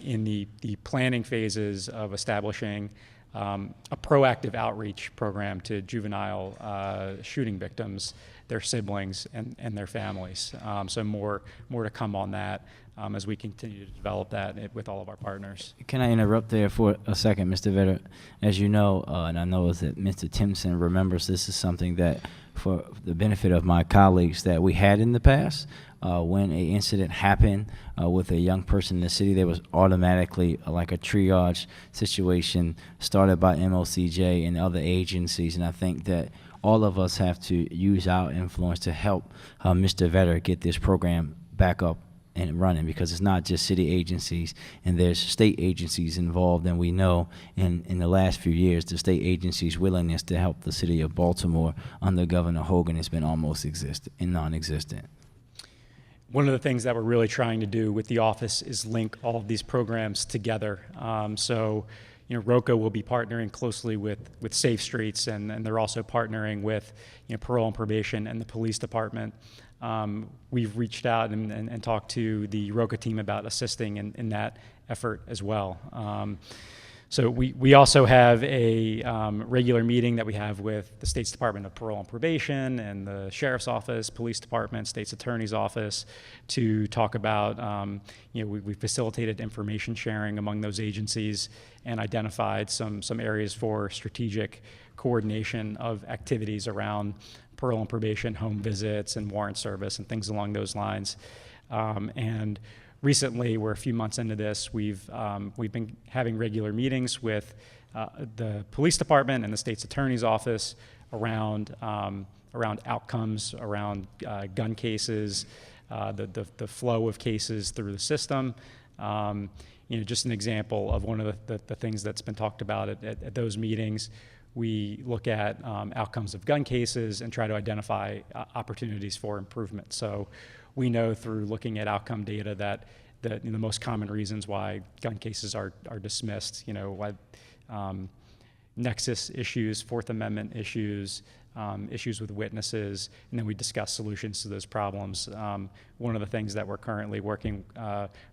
in the planning phases of establishing a proactive outreach program to juvenile shooting victims, their siblings, and their families. So more to come on that as we continue to develop that with all of our partners. Can I interrupt there for a second, Mr. Vetter? As you know, and I know that Mr. Timpson remembers, this is something that, for the benefit of my colleagues, that we had in the past. When an incident happened with a young person in the city, there was automatically like a triage situation started by MOCJ and other agencies, and I think that all of us have to use our influence to help Mr. Vetter get this program back up and running, because it's not just city agencies, and there's state agencies involved, and we know in the last few years the state agencies' willingness to help the city of Baltimore under Governor Hogan has been almost non-existent. One of the things that we're really trying to do with the office is link all of these programs together. So, you know, ROCA will be partnering closely with Safe Streets, and they're also partnering with, you know, parole and probation and the police department. We've reached out and talked to the ROCA team about assisting in that effort as well. So we also have a regular meeting that we have with the State's Department of Parole and Probation and the Sheriff's Office, Police Department, State's Attorney's Office to talk about, you know, we facilitated information sharing among those agencies and identified some areas for strategic coordination of activities around parole and probation, home visits, and warrant service, and things along those lines. And recently, we're a few months into this, we've been having regular meetings with the police department and the state's attorney's office around outcomes, around gun cases, the flow of cases through the system. You know, just an example of one of the things that's been talked about at those meetings. We look at outcomes of gun cases and try to identify opportunities for improvement. So we know through looking at outcome data that the most common reasons why gun cases are dismissed, you know, why nexus issues, Fourth Amendment issues, issues with witnesses, and then we discuss solutions to those problems. One of the things that we're currently working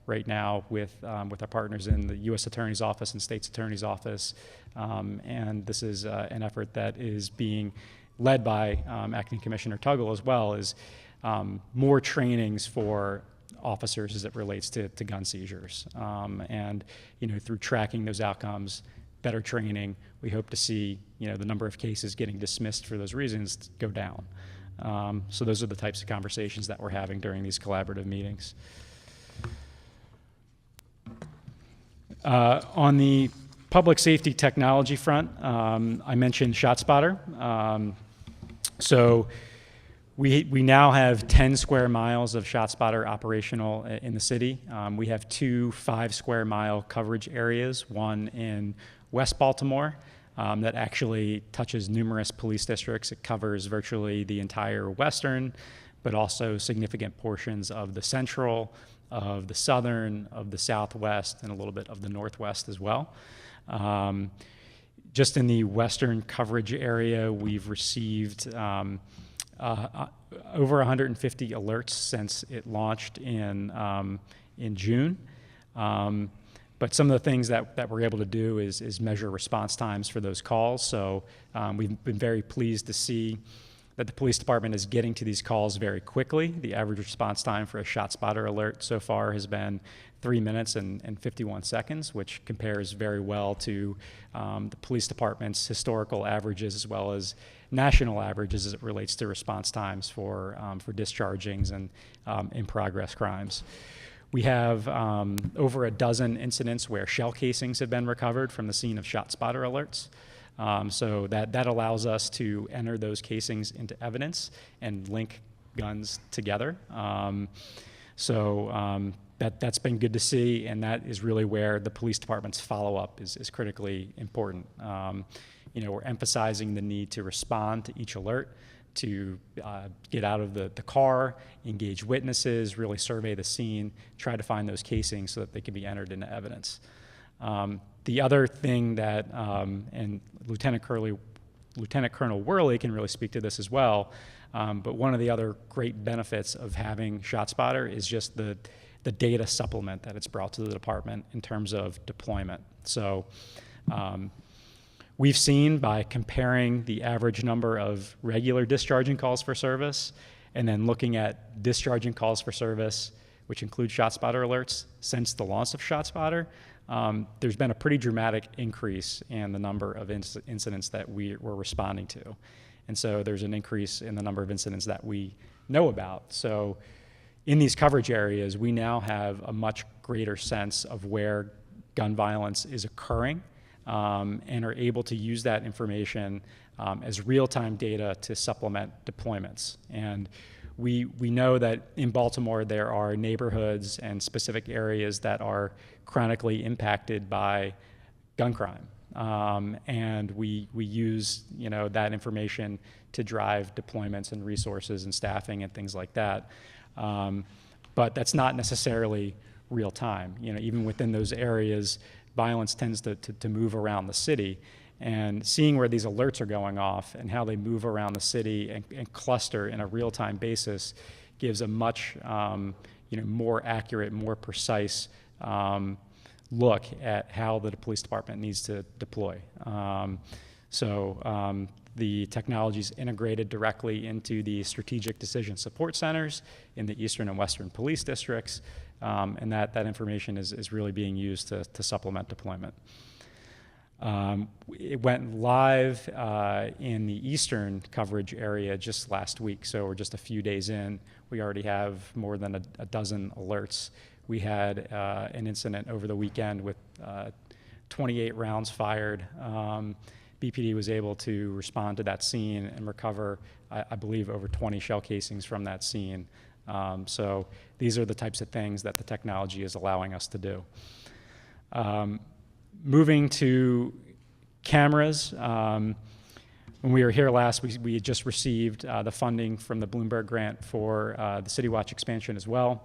right now with our partners in the U.S. Attorney's Office and State's Attorney's Office, and this is an effort that is being led by Acting Commissioner Tuggle as well, is more trainings for officers as it relates to gun seizures. And, through tracking those outcomes, better training, we hope to see, the number of cases getting dismissed for those reasons go down. So those are the types of conversations that we're having during these collaborative meetings. On the public safety technology front, I mentioned ShotSpotter. So we now have 10 square miles of ShotSpotter operational in the city. We have 2 5-square-mile coverage areas, one in West Baltimore that actually touches numerous police districts. It covers virtually the entire western, but also significant portions of the central, of the southern, of the southwest, and a little bit of the northwest as well. Just in the western coverage area, we've received over 150 alerts since it launched in June. But some of the things that we're able to do is measure response times for those calls. So we've been very pleased to see that the police department is getting to these calls very quickly. The average response time for a ShotSpotter alert so far has been 3 minutes and 51 seconds, which compares very well to the police department's historical averages as well as national averages as it relates to response times for dischargings and in-progress crimes. We have over a dozen incidents where shell casings have been recovered from the scene of ShotSpotter alerts. So that allows us to enter those casings into evidence and link guns together. That's been good to see, and that is really where the police department's follow-up is critically important. We're emphasizing the need to respond to each alert, to get out of the car, engage witnesses, really survey the scene, try to find those casings so that they can be entered into evidence. The other thing that, and Lieutenant Colonel Worley can really speak to this as well, but one of the other great benefits of having ShotSpotter is just the data supplement that it's brought to the department in terms of deployment. So we've seen by comparing the average number of regular discharging calls for service and then looking at discharging calls for service, which include ShotSpotter alerts, since the launch of ShotSpotter, there's been a pretty dramatic increase in the number of incidents that we're responding to. And so there's an increase in the number of incidents that we know about. So in these coverage areas, we now have a much greater sense of where gun violence is occurring and are able to use that information as real-time data to supplement deployments. And we know that in Baltimore there are neighborhoods and specific areas that are chronically impacted by gun crime. And we use that information to drive deployments and resources and staffing and things like that. But that's not necessarily real time. Even within those areas, violence tends to move around the city. And seeing where these alerts are going off and how they move around the city and cluster in a real-time basis gives a much more accurate, more precise look at how the police department needs to deploy. The technology is integrated directly into the strategic decision support centers in the eastern and western police districts, and that information is really being used to supplement deployment. It went live in the eastern coverage area just last week, so we're just a few days in. We already have more than a dozen alerts. We had an incident over the weekend with 28 rounds fired. BPD was able to respond to that scene and recover, I believe, over 20 shell casings from that scene. So these are the types of things that the technology is allowing us to do. Moving to cameras, when we were here last, we had just received the funding from the Bloomberg grant for the City Watch expansion as well.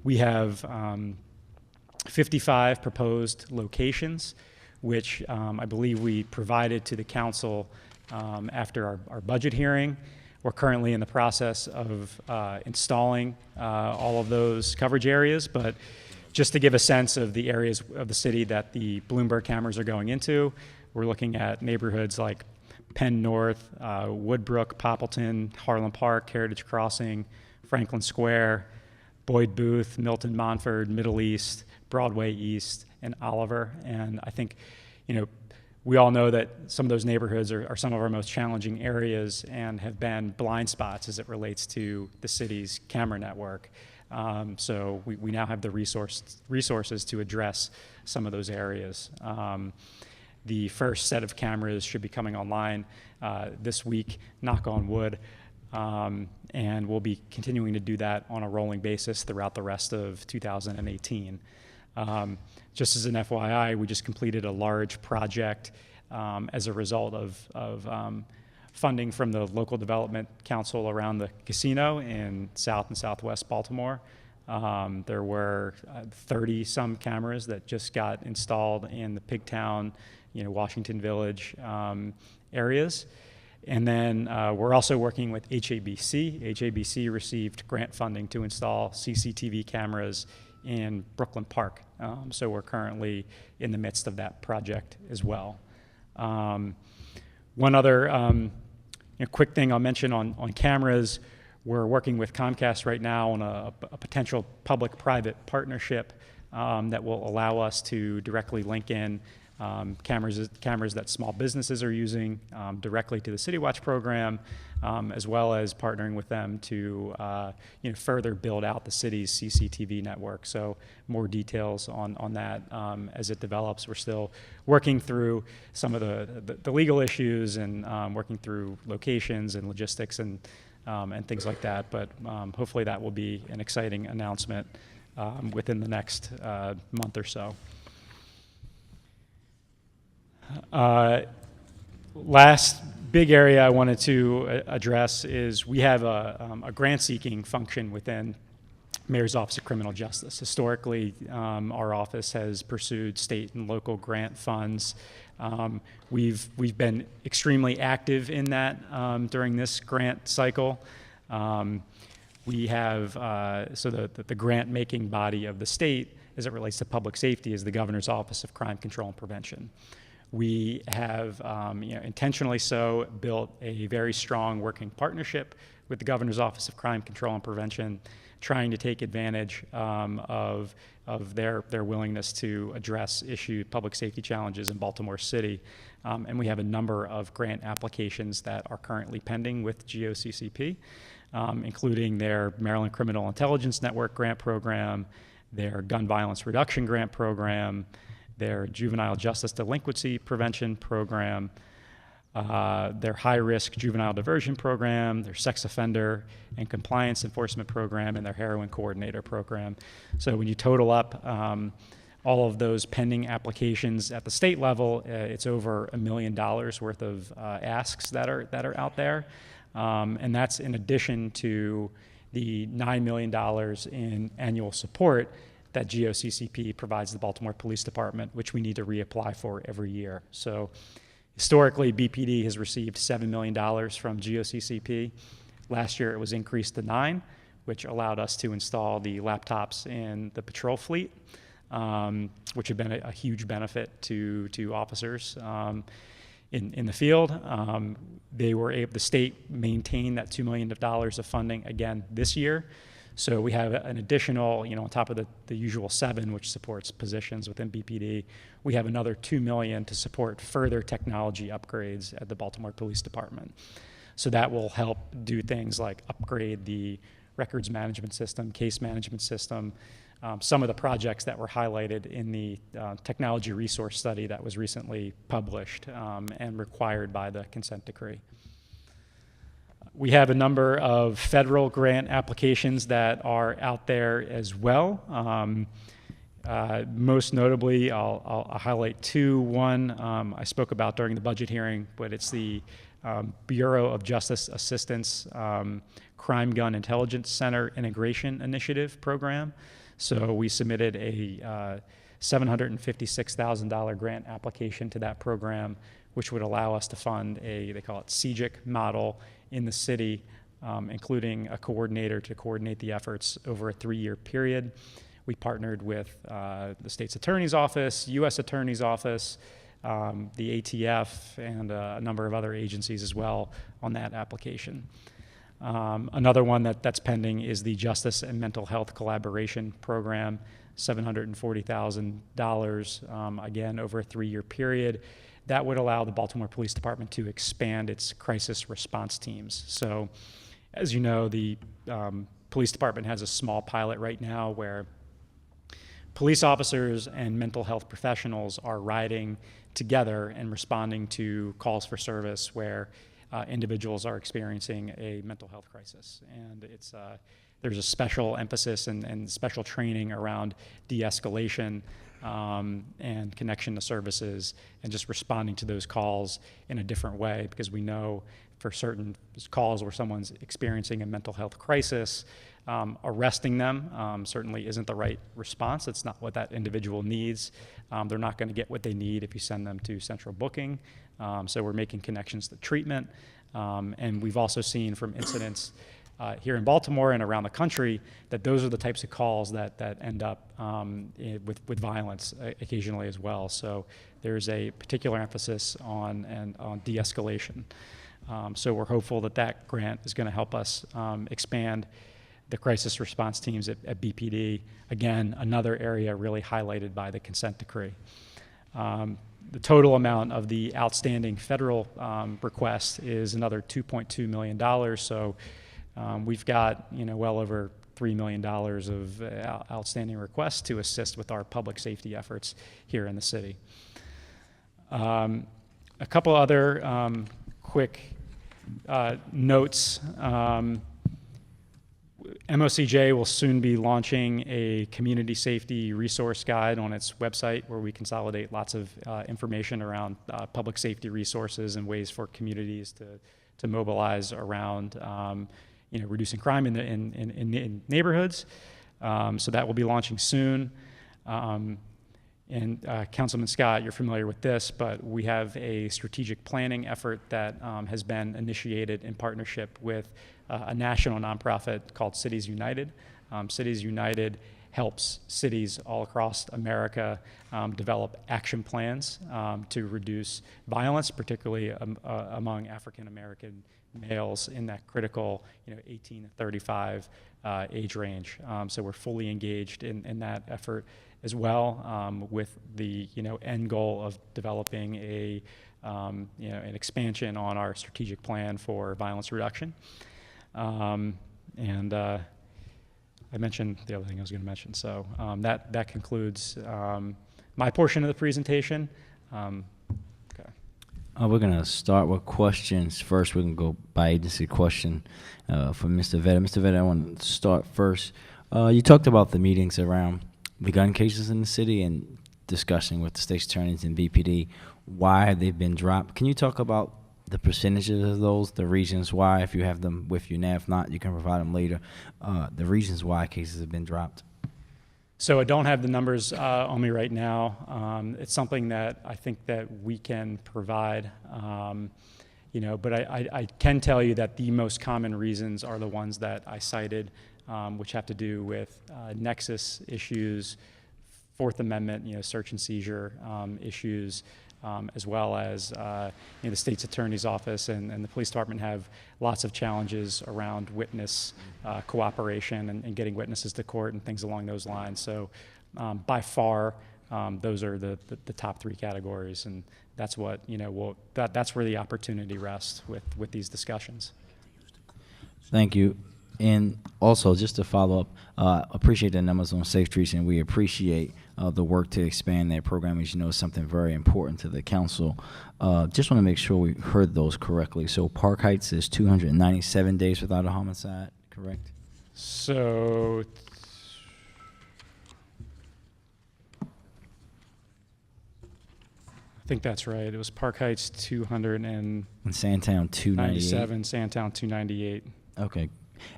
We have 55 proposed locations, which I believe we provided to the council after our budget hearing. We're currently in the process of installing all of those coverage areas, but just to give a sense of the areas of the city that the Bloomberg cameras are going into, we're looking at neighborhoods like Penn North, Woodbrook, Poppleton, Harlem Park, Heritage Crossing, Franklin Square, Boyd Booth, Milton Montford, Middle East, Broadway East, and Oliver. And I think, we all know that some of those neighborhoods are some of our most challenging areas and have been blind spots as it relates to the city's camera network. So we now have the resources to address some of those areas. The first set of cameras should be coming online this week, knock on wood, and we'll be continuing to do that on a rolling basis throughout the rest of 2018. Just as an FYI, we just completed a large project as a result of funding from the local development council around the casino in South and Southwest Baltimore. There were 30-some cameras that just got installed in the Pigtown, Washington Village areas. And then we're also working with HABC. HABC received grant funding to install CCTV cameras in Brooklyn Park. So we're currently in the midst of that project as well. One other quick thing I'll mention on cameras, we're working with Comcast right now on a potential public-private partnership that will allow us to directly link in cameras that small businesses are using directly to the City Watch program, as well as partnering with them to further build out the city's CCTV network. So more details on that as it develops. We're still working through some of the legal issues and working through locations and logistics and things like that. But hopefully that will be an exciting announcement within the next month or so. Last big area I wanted to address is we have a grant-seeking function within Mayor's Office of Criminal Justice. Historically, our office has pursued state and local grant funds. We've been extremely active in that during this grant cycle. We have, so the grant-making body of the state as it relates to public safety is the Governor's Office of Crime Control and Prevention. We have, intentionally so, built a very strong working partnership with the Governor's Office of Crime Control and Prevention, trying to take advantage of their willingness to address public safety challenges in Baltimore City. And we have a number of grant applications that are currently pending with GOCCP, including their Maryland Criminal Intelligence Network grant program, their Gun Violence Reduction grant program, their Juvenile Justice Delinquency Prevention program, their high-risk juvenile diversion program, their sex offender and compliance enforcement program, and their heroin coordinator program. So when you total up all of those pending applications at the state level, it's over $1 million worth of asks that are out there. And that's in addition to the $9 million in annual support that GOCCP provides the Baltimore Police Department, which we need to reapply for every year. So historically, BPD has received $7 million from GOCCP. Last year, it was increased to $9 million, which allowed us to install the laptops in the patrol fleet, which have been a huge benefit to officers in the field. The state maintained that $2 million of funding again this year. So we have an additional, on top of the usual 7, which supports positions within BPD, we have another $2 million to support further technology upgrades at the Baltimore Police Department. So that will help do things like upgrade the records management system, case management system, some of the projects that were highlighted in the technology resource study that was recently published and required by the consent decree. We have a number of federal grant applications that are out there as well. Most notably, I'll highlight 2. One I spoke about during the budget hearing, but it's the Bureau of Justice Assistance Crime Gun Intelligence Center Integration Initiative program. So we submitted a $756,000 grant application to that program, which would allow us to fund they call it CJIC model in the city, including a coordinator to coordinate the efforts over a 3-year period. We partnered with the state's attorney's office, U.S. Attorney's Office, the ATF, and a number of other agencies as well on that application. Another one that's pending is the Justice and Mental Health Collaboration Program, $740,000, again, over a 3-year period. That would allow the Baltimore Police Department to expand its crisis response teams. So, as you know, the police department has a small pilot right now where police officers and mental health professionals are riding together and responding to calls for service where individuals are experiencing a mental health crisis. And there's a special emphasis and special training around de-escalation and connection to services and just responding to those calls in a different way, because we know for certain calls where someone's experiencing a mental health crisis, arresting them certainly isn't the right response. It's not what that individual needs. They're not going to get what they need if you send them to central booking. So we're making connections to treatment. And we've also seen from incidents here in Baltimore and around the country that those are the types of calls that end up with violence occasionally as well. So there's a particular emphasis on de-escalation. So we're hopeful that that grant is going to help us expand the crisis response teams at BPD. Again, another area really highlighted by the consent decree. The total amount of the outstanding federal request is another $2.2 million. So we've got well over $3 million of outstanding requests to assist with our public safety efforts here in the city. A couple other quick notes. MOCJ will soon be launching a community safety resource guide on its website where we consolidate lots of information around public safety resources and ways for communities to mobilize around reducing crime in neighborhoods. So that will be launching soon. And Councilman Scott, you're familiar with this, but we have a strategic planning effort that has been initiated in partnership with a national nonprofit called Cities United. Cities United helps cities all across America develop action plans to reduce violence, particularly among African American males in that critical 18 to 35 age range. So we're fully engaged in that effort as well, with the end goal of developing an expansion on our strategic plan for violence reduction. And I mentioned the other thing I was going to mention. So that concludes my portion of the presentation. Okay. We're going to start with questions first. We can go by agency question for Mr. Vedder. Mr. Vedder, I want to start first. You talked about the meetings around the gun cases in the city and discussing with the state's attorneys and BPD why they've been dropped. Can you talk about the percentages of those, the reasons why, if you have them with you now? If not, you can provide them later. The reasons why cases have been dropped. So I don't have the numbers on me right now. It's something that I think that we can provide, but I can tell you that the most common reasons are the ones that I cited, which have to do with nexus issues, Fourth Amendment, search and seizure issues, as well as the state's attorney's office and the police department have lots of challenges around witness cooperation and getting witnesses to court and things along those lines. So by far, those are the top three categories, and that's what that's where the opportunity rests with these discussions. Thank you. And also, just to follow up, appreciate the numbers on Safe Streets, and we appreciate the work to expand that program. As you know, is something very important to the council. Just want to make sure we heard those correctly. So Park Heights is 297 days without a homicide, correct? So I think that's right. It was Park Heights 200 and Sandtown 297, Sandtown 298. Okay.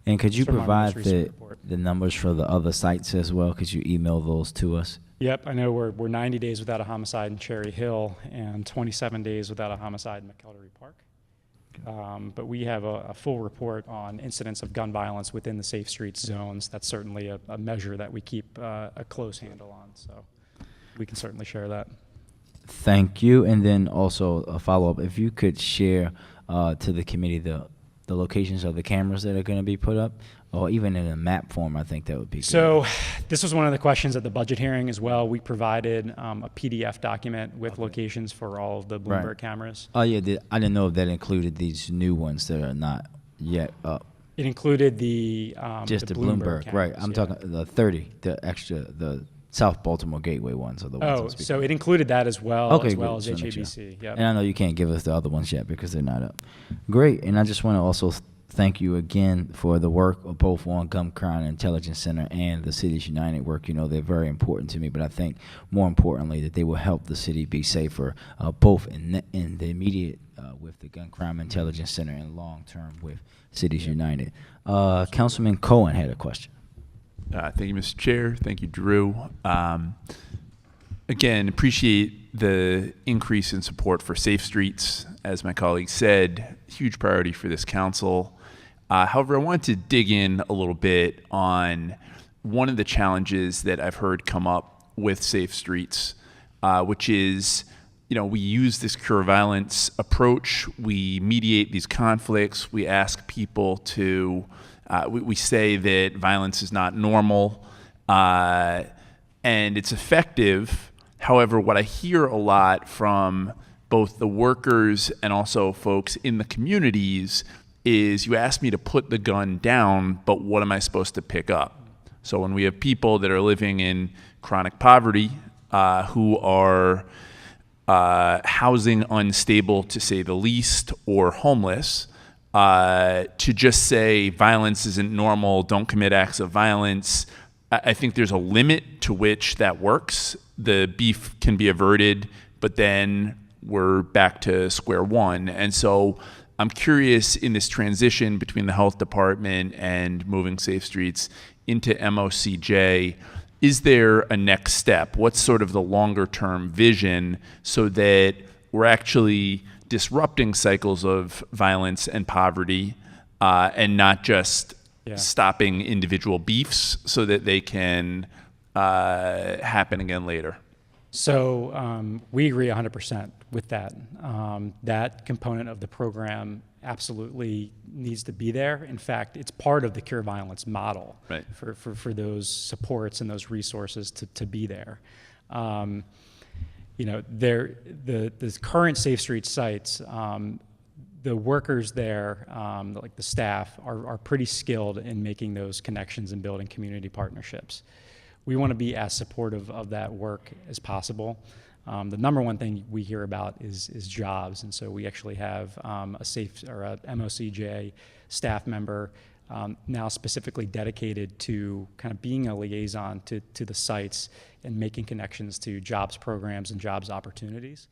And could you From my provide most recent report. the numbers for the other sites as well? Could you email those to us? Yep, I know we're 90 days without a homicide in Cherry Hill and 27 days without a homicide in McElderry Park. But we have a full report on incidents of gun violence within the Safe Streets zones. That's certainly a measure that we keep a close handle on. So we can certainly share that. Thank you. And then also a follow-up, if you could share to the committee the the locations of the cameras that are going to be put up, or even in a map form? I think that would be good. So this was one of the questions at the budget hearing as well. We provided a PDF document with locations for all of the Bloomberg Right. cameras. Oh yeah, I didn't know if that included these new ones that are not yet up. It included the Just the Bloomberg Bloomberg, right? cameras, I'm yeah. talking the 30, the extra, the South Baltimore Gateway ones are the ones. Oh, I'm speaking so of. it included that as well, Okay, as well great. as Just wanna make sure. HABC. Yep. And I know you can't give us the other ones yet because they're not up. Great, and I just want to also thank you again for the work of both on Gun Crime Intelligence Center and the Cities United work. You know, they're very important to me, but I think more importantly that they will help the city be safer, both in the immediate with the Gun Crime Intelligence Center and long term with Cities United. Councilman Cohen had a question. Thank you, Mr. Chair. Thank you, Drew. Again, appreciate the increase in support for safe streets. As my colleague said, huge priority for this council. However, I wanted to dig in a little bit on one of the challenges that I've heard come up with safe streets, which is, we use this cure violence approach. We mediate these conflicts. We ask people to, we say that violence is not normal, and it's effective. However, what I hear a lot from both the workers and also folks in the communities is, you ask me to put the gun down, but what am I supposed to pick up? So when we have people that are living in chronic poverty, who are housing unstable, to say the least, or homeless, to just say violence isn't normal, don't commit acts of violence, I think there's a limit to which that works. The beef can be averted, but then we're back to square one. And so I'm curious, in this transition between the health department and moving Safe Streets into MOCJ, is there a next step? What's sort of the longer term vision so that we're actually disrupting cycles of violence and poverty, and not just stopping individual beefs so that they can happen again later? So we agree 100% with that. That component of the program absolutely needs to be there. In fact, it's part of the cure violence model, right, for those supports and those resources to be there. The current Safe Streets sites, the workers there, like the staff, are pretty skilled in making those connections and building community partnerships. We want to be as supportive of that work as possible. The number one thing we hear about is jobs, and so we actually have a MOCJ staff member now specifically dedicated to kind of being a liaison to the sites and making connections to jobs programs and jobs opportunities.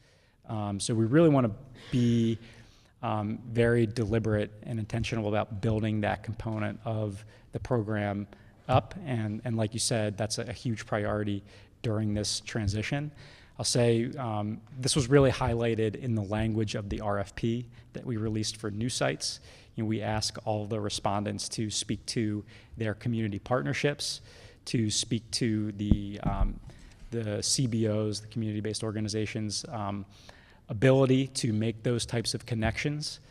So we really want to be very deliberate and intentional about building that component of the program up, and like you said, that's a huge priority during this transition. I'll say this was really highlighted in the language of the RFP that we released for new sites. We ask all of the respondents to speak to their community partnerships, to speak to the CBOs, the community-based organizations, ability to make those types of connections.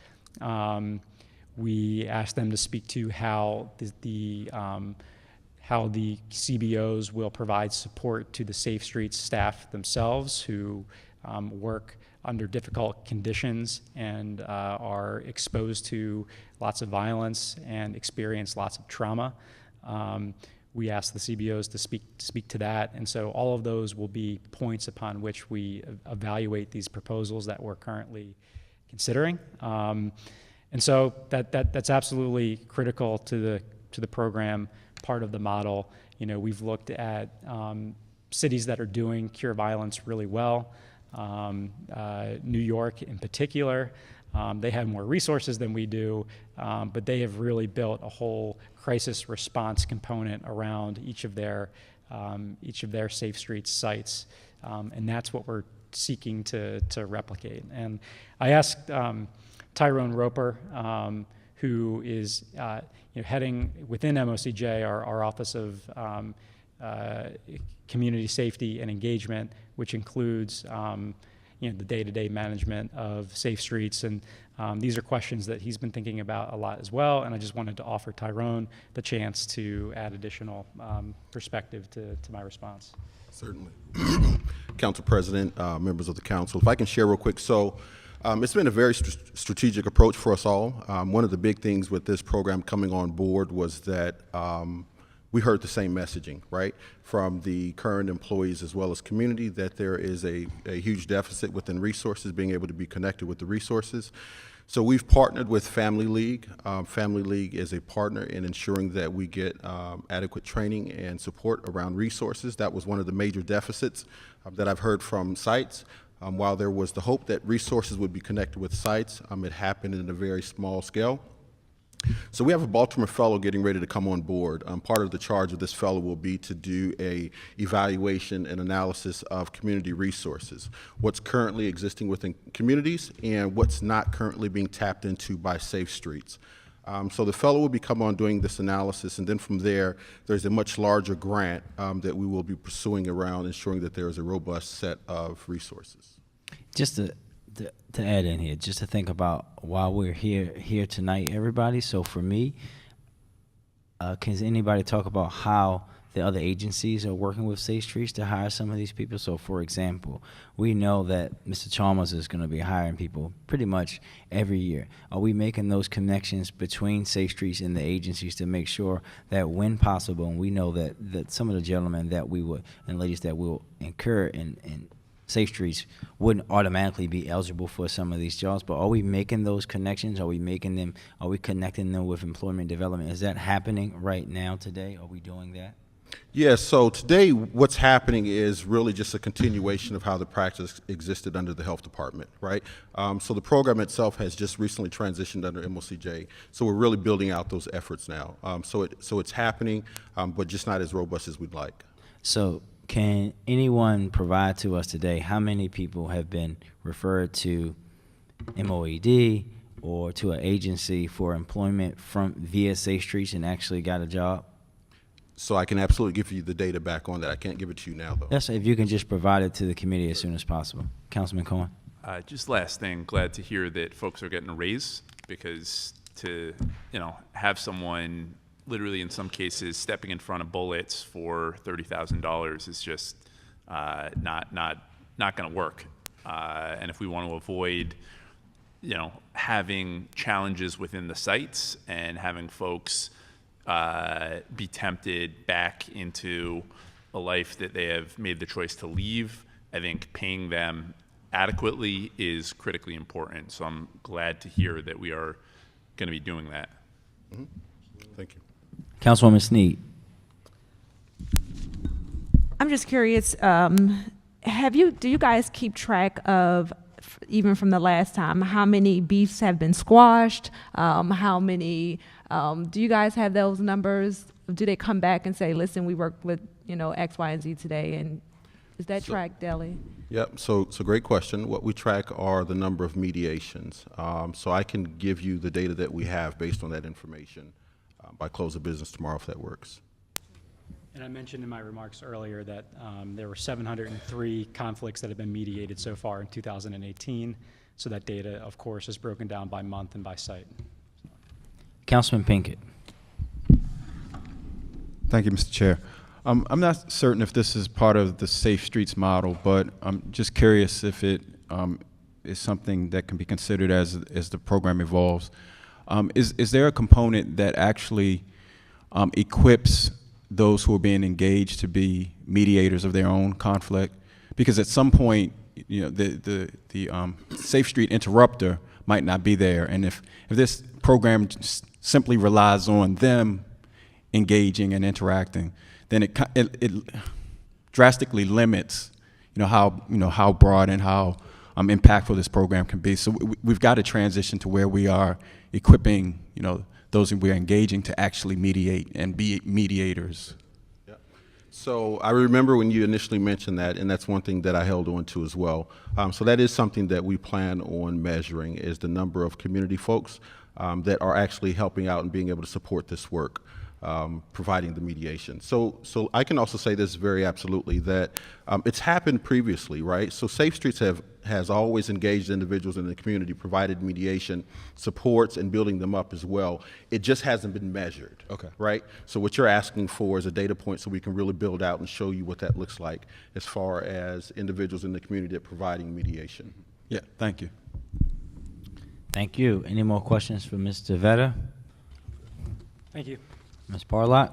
We ask them to speak to how how the CBOs will provide support to the Safe Streets staff themselves, who work under difficult conditions and are exposed to lots of violence and experience lots of trauma. We ask the CBOs to speak to that, and so all of those will be points upon which we evaluate these proposals that we're currently considering. And so that's absolutely critical to the program, part of the model. We've looked at cities that are doing cure violence really well. New York in particular, they have more resources than we do, but they have really built a whole crisis response component around each of their Safe Streets sites, and that's what we're seeking to replicate. And I asked Tyrone Roper, who is heading within MOCJ, our Office of Community Safety and Engagement, which includes the day-to-day management of safe streets. And these are questions that he's been thinking about a lot as well. And I just wanted to offer Tyrone the chance to add additional perspective to my response. Certainly. Council President, members of the council, if I can share real quick. So it's been a very strategic approach for us all. One of the big things with this program coming on board was that we heard the same messaging, right, from the current employees as well as community, that there is a huge deficit within resources, being able to be connected with the resources. So we've partnered with Family League. Family League is a partner in ensuring that we get adequate training and support around resources. That was one of the major deficits that I've heard from sites. While there was the hope that resources would be connected with sites, it happened in a very small scale. So we have a Baltimore fellow getting ready to come on board. Part of the charge of this fellow will be to do a evaluation and analysis of community resources, what's currently existing within communities and what's not currently being tapped into by Safe Streets. So the fellow will be come on doing this analysis, and then from there, there's a much larger grant that we will be pursuing around ensuring that there is a robust set of resources. Just to add in here, just to think about while we're here tonight, everybody. So for me, can anybody talk about how the other agencies are working with Safe Streets to hire some of these people? So for example, we know that Mr. Chalmers is going to be hiring people pretty much every year. Are we making those connections between Safe Streets and the agencies to make sure that when possible, and we know that some of the gentlemen that we would and ladies that will incur in Safe Streets wouldn't automatically be eligible for some of these jobs, but are we making those connections? Are we connecting them with employment development? Is that happening right now today? Are we doing that? Yeah, so today what's happening is really just a continuation of how the practice existed under the health department, right? So the program itself has just recently transitioned under MOCJ, so we're really building out those efforts now. So it's happening, but just not as robust as we'd like. So can anyone provide to us today how many people have been referred to MOED or to an agency for employment via Safe Streets and actually got a job? So I can absolutely give you the data back on that. I can't give it to you now, though. Yes, if you can just provide it to the committee as soon as possible. Councilman Cohen. Just last thing, glad to hear that folks are getting a raise, because to have someone literally in some cases stepping in front of bullets for $30,000 is just not going to work. And if we want to avoid having challenges within the sites and having folks be tempted back into a life that they have made the choice to leave, I think paying them adequately is critically important. So I'm glad to hear that we are going to be doing that. Mm-hmm. Thank you. Councilwoman Snead. I'm just curious, do you guys keep track of, even from the last time, how many beefs have been squashed? How many, do you guys have those numbers? Do they come back and say, listen, we worked with, X, Y, and Z today, and is that tracked daily? Yep, so great question. What we track are the number of mediations. So I can give you the data that we have based on that information by close of business tomorrow, if that works. And I mentioned in my remarks earlier that there were 703 conflicts that have been mediated so far in 2018. So that data, of course, is broken down by month and by site. Councilman Pinkett. Thank you, Mr. Chair. I'm not certain if this is part of the Safe Streets model, but I'm just curious if it is something that can be considered as the program evolves. Is there a component that actually equips those who are being engaged to be mediators of their own conflict? Because at some point, the Safe Street interrupter might not be there, and if this program simply relies on them engaging and interacting, then it drastically limits how broad and how impactful this program can be. So we've got to transition to where we are equipping those who we're engaging to actually mediate and be mediators. Yeah. So I remember when you initially mentioned that, and that's one thing that I held on to as well. So that is something that we plan on measuring, is the number of community folks that are actually helping out and being able to support this work. providing the mediation. So I can also say this very absolutely, that it's happened previously, right? So Safe Streets has always engaged individuals in the community, provided mediation, supports, and building them up as well. It just hasn't been measured, Okay. right? So what you're asking for is a data point so we can really build out and show you what that looks like as far as individuals in the community that are providing mediation. Yeah, thank you. Thank you. Any more questions for Mr. Vedder? Thank you. Ms. Barlott?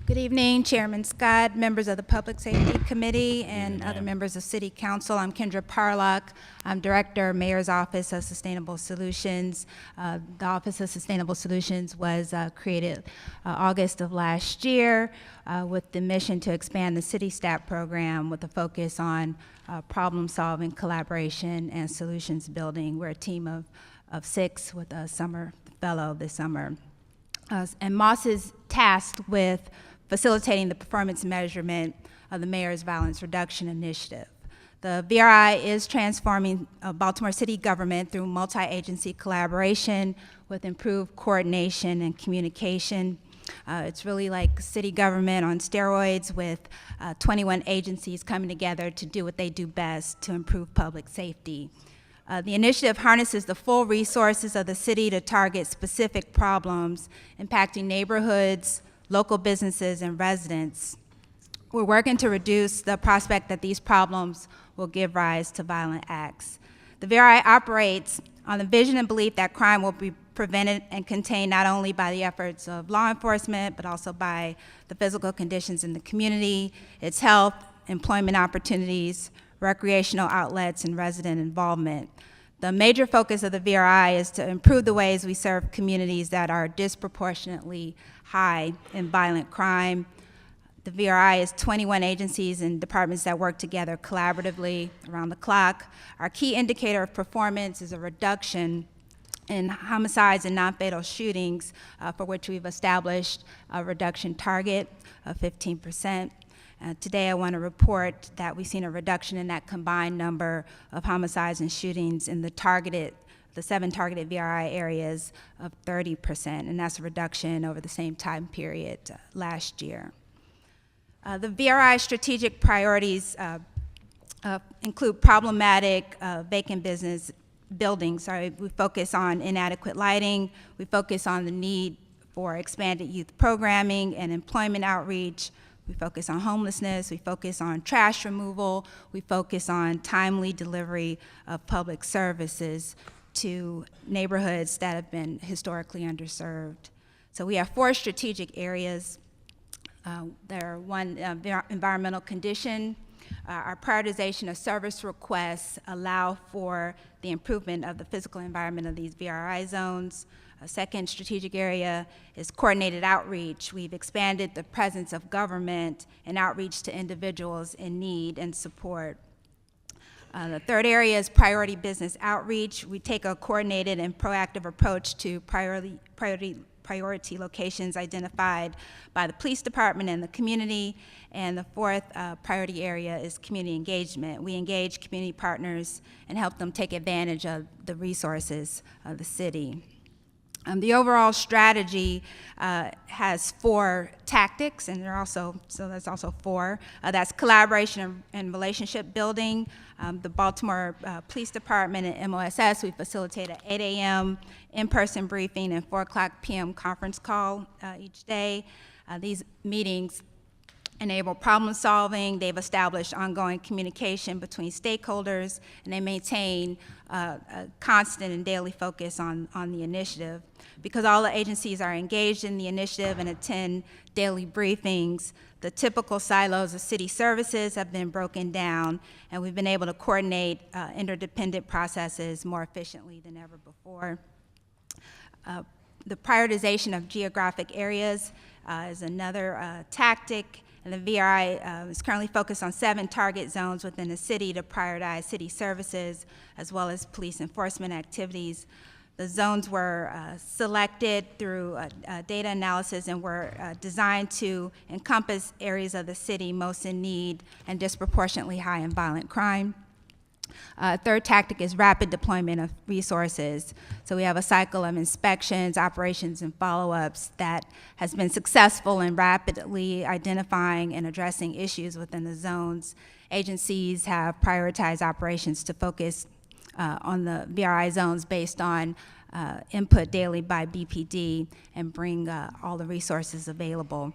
Good evening, Chairman Scott, members of the Public Safety Committee, and other members of City Council. I'm Kendra Parlock. I'm Director, Mayor's Office of Sustainable Solutions. The Office of Sustainable Solutions was created August of last year with the mission to expand the City STAT program with a focus on problem solving, collaboration, and solutions building. We're a team of 6 with a summer fellow this summer. And Moss is tasked with facilitating the performance measurement of the Mayor's Violence Reduction Initiative. The VRI is transforming Baltimore City government through multi-agency collaboration with improved coordination and communication. It's really like city government on steroids with 21 agencies coming together to do what they do best to improve public safety. The initiative harnesses the full resources of the city to target specific problems impacting neighborhoods, local businesses, and residents. We're working to reduce the prospect that these problems will give rise to violent acts. The VRI operates on the vision and belief that crime will be prevented and contained not only by the efforts of law enforcement, but also by the physical conditions in the community, its health, employment opportunities, recreational outlets, and resident involvement. The major focus of the VRI is to improve the ways we serve communities that are disproportionately high in violent crime. The VRI is 21 agencies and departments that work together collaboratively around the clock. Our key indicator of performance is a reduction in homicides and non-fatal shootings, for which we've established a reduction target of 15%. Today I want to report that we've seen a reduction in that combined number of homicides and shootings in the 7 targeted VRI areas of 30%, and that's a reduction over the same time period last year. The VRI strategic priorities include problematic vacant business buildings. We focus on inadequate lighting, we focus on the need for expanded youth programming and employment outreach. We focus on homelessness, we focus on trash removal, we focus on timely delivery of public services to neighborhoods that have been historically underserved. So we have 4 strategic areas. There are 1, environmental condition. Our prioritization of service requests allow for the improvement of the physical environment of these VRI zones. A second strategic area is coordinated outreach. We've expanded the presence of government and outreach to individuals in need and support. The third area is priority business outreach. We take a coordinated and proactive approach to priority locations identified by the police department and the community. And the fourth priority area is community engagement. We engage community partners and help them take advantage of the resources of the city. The overall strategy has 4 tactics, and that's also 4. That's collaboration and relationship building. The Baltimore Police Department and MOSS, we facilitate an 8 a.m. in-person briefing and 4 o'clock p.m. conference call each day. These meetings enable problem solving. They've established ongoing communication between stakeholders, and they maintain a constant and daily focus on the initiative. Because all the agencies are engaged in the initiative and attend daily briefings, the typical silos of city services have been broken down, and we've been able to coordinate interdependent processes more efficiently than ever before. The prioritization of geographic areas is another tactic. And the VRI is currently focused on 7 target zones within the city to prioritize city services as well as police enforcement activities. The zones were selected through data analysis and were designed to encompass areas of the city most in need and disproportionately high in violent crime. Third tactic is rapid deployment of resources. So we have a cycle of inspections, operations, and follow-ups that has been successful in rapidly identifying and addressing issues within the zones. Agencies have prioritized operations to focus on the VRI zones based on input daily by BPD and bring all the resources available.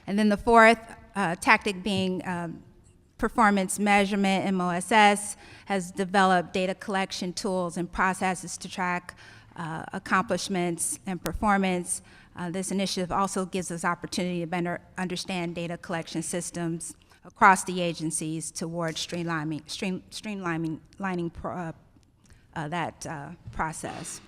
And then the fourth tactic being performance measurement. MOSS has developed data collection tools and processes to track accomplishments and performance. This initiative also gives us opportunity to better understand data collection systems across the agencies towards streamlining that process.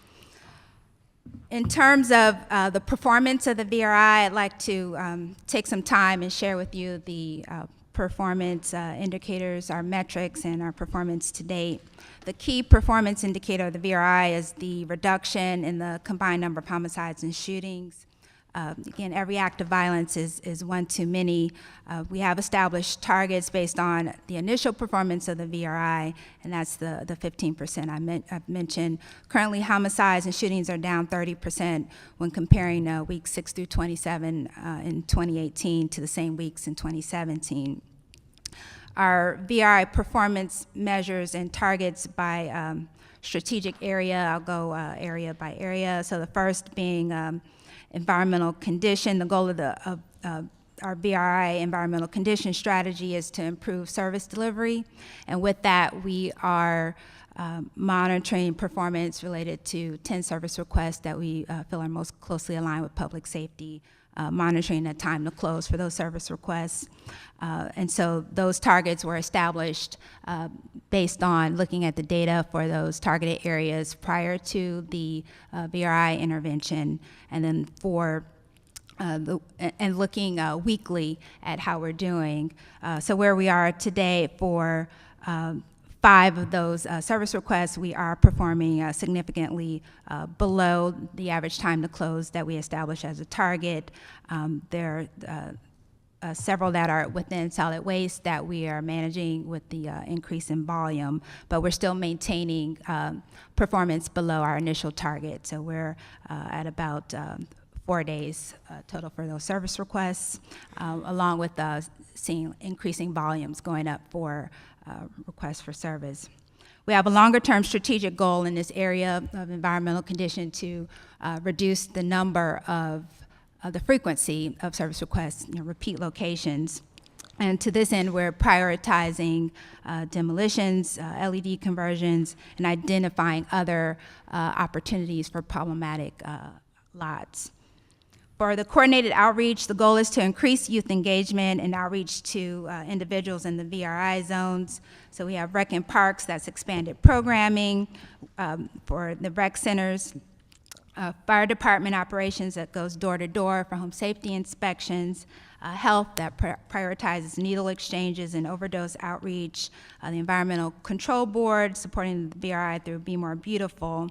In terms of the performance of the VRI, I'd like to take some time and share with you the performance indicators, our metrics, and our performance to date. The key performance indicator of the VRI is the reduction in the combined number of homicides and shootings. Again, every act of violence is one too many. We have established targets based on the initial performance of the VRI, and that's the 15% I've mentioned. Currently, homicides and shootings are down 30% when comparing weeks 6 through 27 in 2018 to the same weeks in 2017. Our VRI performance measures and targets by strategic area. I'll go area by area. So the first being environmental condition. The goal of our VRI environmental condition strategy is to improve service delivery. And with that, we are monitoring performance related to 10 service requests that we feel are most closely aligned with public safety, monitoring the time to close for those service requests. And so those targets were established based on looking at the data for those targeted areas prior to the VRI intervention, and then looking weekly at how we're doing. So where we are today for 5 of those service requests, we are performing significantly below the average time to close that we established as a target. There are several that are within solid waste that we are managing with the increase in volume, but we're still maintaining performance below our initial target. So we're at about 4 days total for those service requests, along with seeing increasing volumes going up for requests for service. We have a longer-term strategic goal in this area of environmental condition to reduce the number of the frequency of service requests, repeat locations. And to this end, we're prioritizing demolitions, LED conversions, and identifying other opportunities for problematic lots. For the coordinated outreach, the goal is to increase youth engagement and outreach to individuals in the VRI zones. So we have Rec and Parks, that's expanded programming for the rec centers. Fire department operations that goes door to door for home safety inspections, health that prioritizes needle exchanges and overdose outreach, the Environmental Control Board supporting the VRI through Be More Beautiful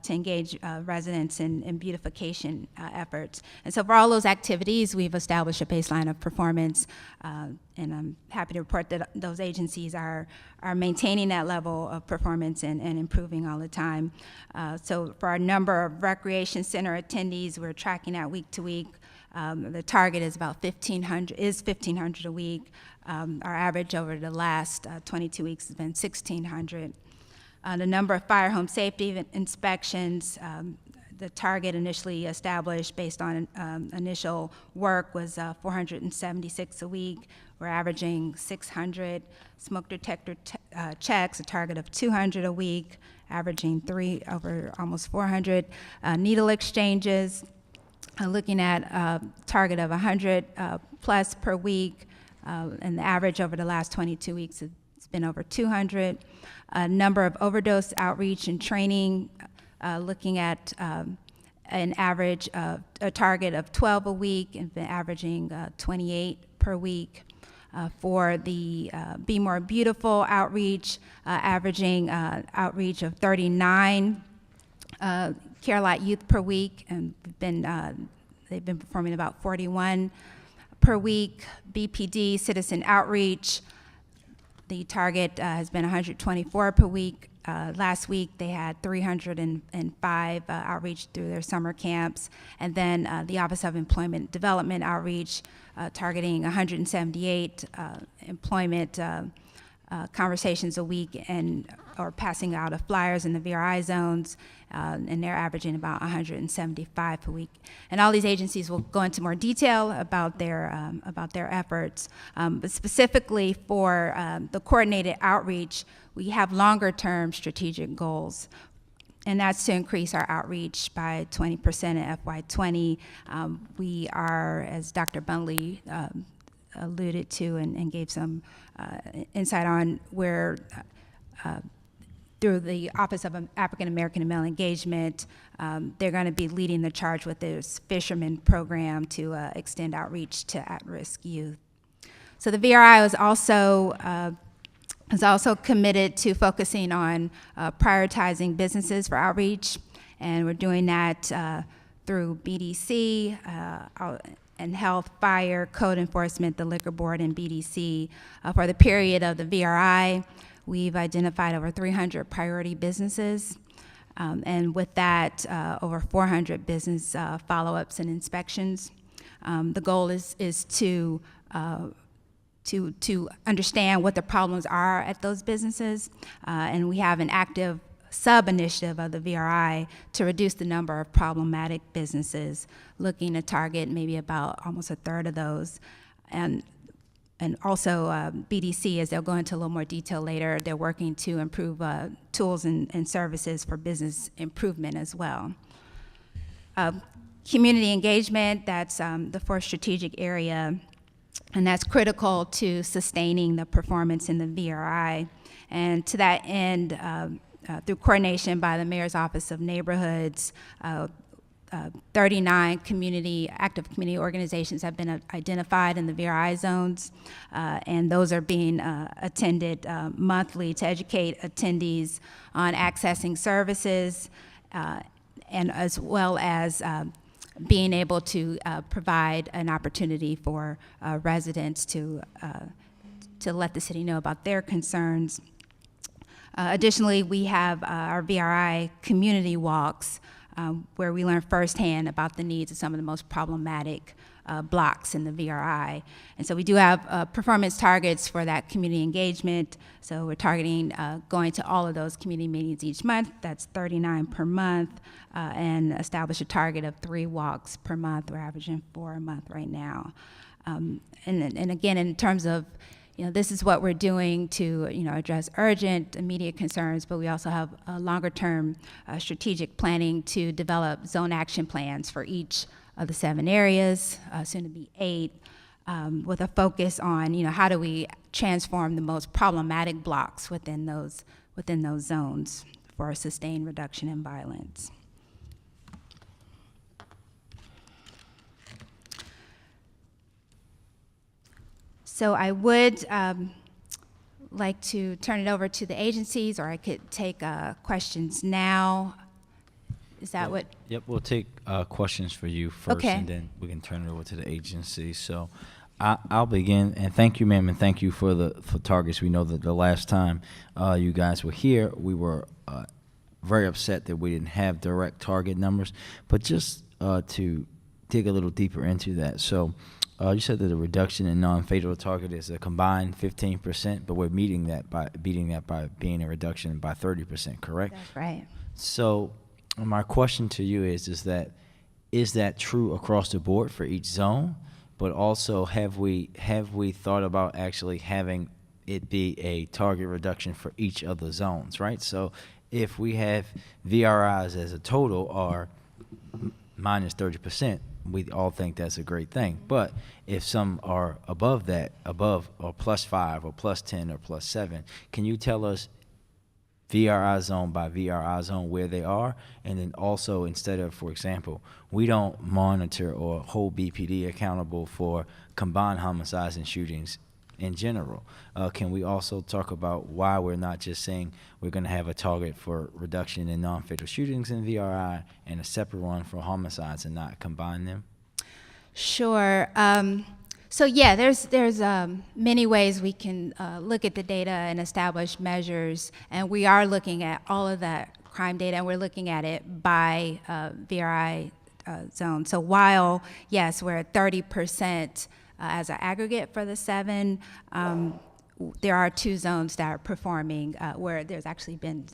to engage residents in beautification efforts. And so for all those activities, we've established a baseline of performance, and I'm happy to report that those agencies are maintaining that level of performance and improving all the time. So for our number of recreation center attendees, we're tracking that week to week. The target is about 1,500 a week. Our average over the last 22 weeks has been 1,600. The number of fire home safety inspections, the target initially established based on initial work was 476 a week. We're averaging 600 smoke detector checks, a target of 200 a week, averaging 3 over almost 400. Needle exchanges, looking at a target of 100 plus per week, and the average over the last 22 weeks has been over 200. Number of overdose outreach and training, looking at an average of a target of 12 a week and been averaging 28 per week. For the Be More Beautiful outreach, averaging outreach of 39 care lot youth per week, and they've been performing about 41 per week. BPD citizen outreach, The target has been 124 per week. Last week, they had 305 outreach through their summer camps. And then the Office of Employment Development outreach targeting 178 employment conversations a week or passing out of flyers in the VRI zones, and they're averaging about 175 per week. And all these agencies will go into more detail about their efforts. But specifically for the coordinated outreach, we have longer-term strategic goals, and that's to increase our outreach by 20% in FY20. We are, as Dr. Buntley alluded to and gave some insight on, where through the Office of African American and Male Engagement, they're going to be leading the charge with this fisherman program to extend outreach to at-risk youth. So the VRI is also committed to focusing on prioritizing businesses for outreach, and we're doing that through BDC, and health, fire, code enforcement, the liquor board, and BDC. For the period of the VRI, we've identified over 300 priority businesses, and with that, over 400 business follow-ups and inspections. The goal is to understand what the problems are at those businesses, and we have an active sub-initiative of the VRI to reduce the number of problematic businesses, looking to target maybe about almost a third of those. And also BDC, as they'll go into a little more detail later, they're working to improve tools and services for business improvement as well. Community engagement, that's the fourth strategic area, and that's critical to sustaining the performance in the VRI. And to that end, through coordination by the Mayor's Office of Neighborhoods, 39 active community organizations have been identified in the VRI zones, and those are being attended monthly to educate attendees on accessing services, and as well as being able to provide an opportunity for residents to let the city know about their concerns. Additionally, we have our VRI community walks, where we learn firsthand about the needs of some of the most problematic blocks in the VRI. And so we do have performance targets for that community engagement. So we're targeting going to all of those community meetings each month. That's 39 per month, and establish a target of 3 walks per month. We're averaging 4 a month right now. And again, in terms of, this is what we're doing to, address urgent, immediate concerns, but we also have a longer-term strategic planning to develop zone action plans for each of the 7 areas, soon to be 8, with a focus on, how do we transform the most problematic blocks within those zones for a sustained reduction in violence. So I would like to turn it over to the agencies, or I could take questions now. Is that what? Yep, we'll take questions for you first, Okay. and then we can turn it over to the agency. So I'll begin, and thank you, ma'am, and thank you for targets. We know that the last time you guys were here, we were very upset that we didn't have direct target numbers, but just to dig a little deeper into that. So you said that the reduction in non-fatal target is a combined 15%, but we're beating that by being a reduction by 30%, correct? That's right. So my question to you is that true across the board for each zone? But also, have we thought about actually having it be a target reduction for each of the zones, right? So if we have VRIs as a total are minus 30%, we all think that's a great thing. But if some are above that, or plus 5 or plus 10 or plus 7, can you tell us VRI zone by VRI zone where they are? And then also, instead of, for example, we don't monitor or hold BPD accountable for combined homicides and shootings in general, can we also talk about why we're not just saying we're going to have a target for reduction in non-fatal shootings in VRI and a separate one for homicides and not combine them? Sure. So yeah, there's many ways we can look at the data and establish measures, and we are looking at all of that crime data, and we're looking at it by VRI zone. So while yes, we're at 30% as an aggregate for the 7, there are 2 zones that are performing where there's actually been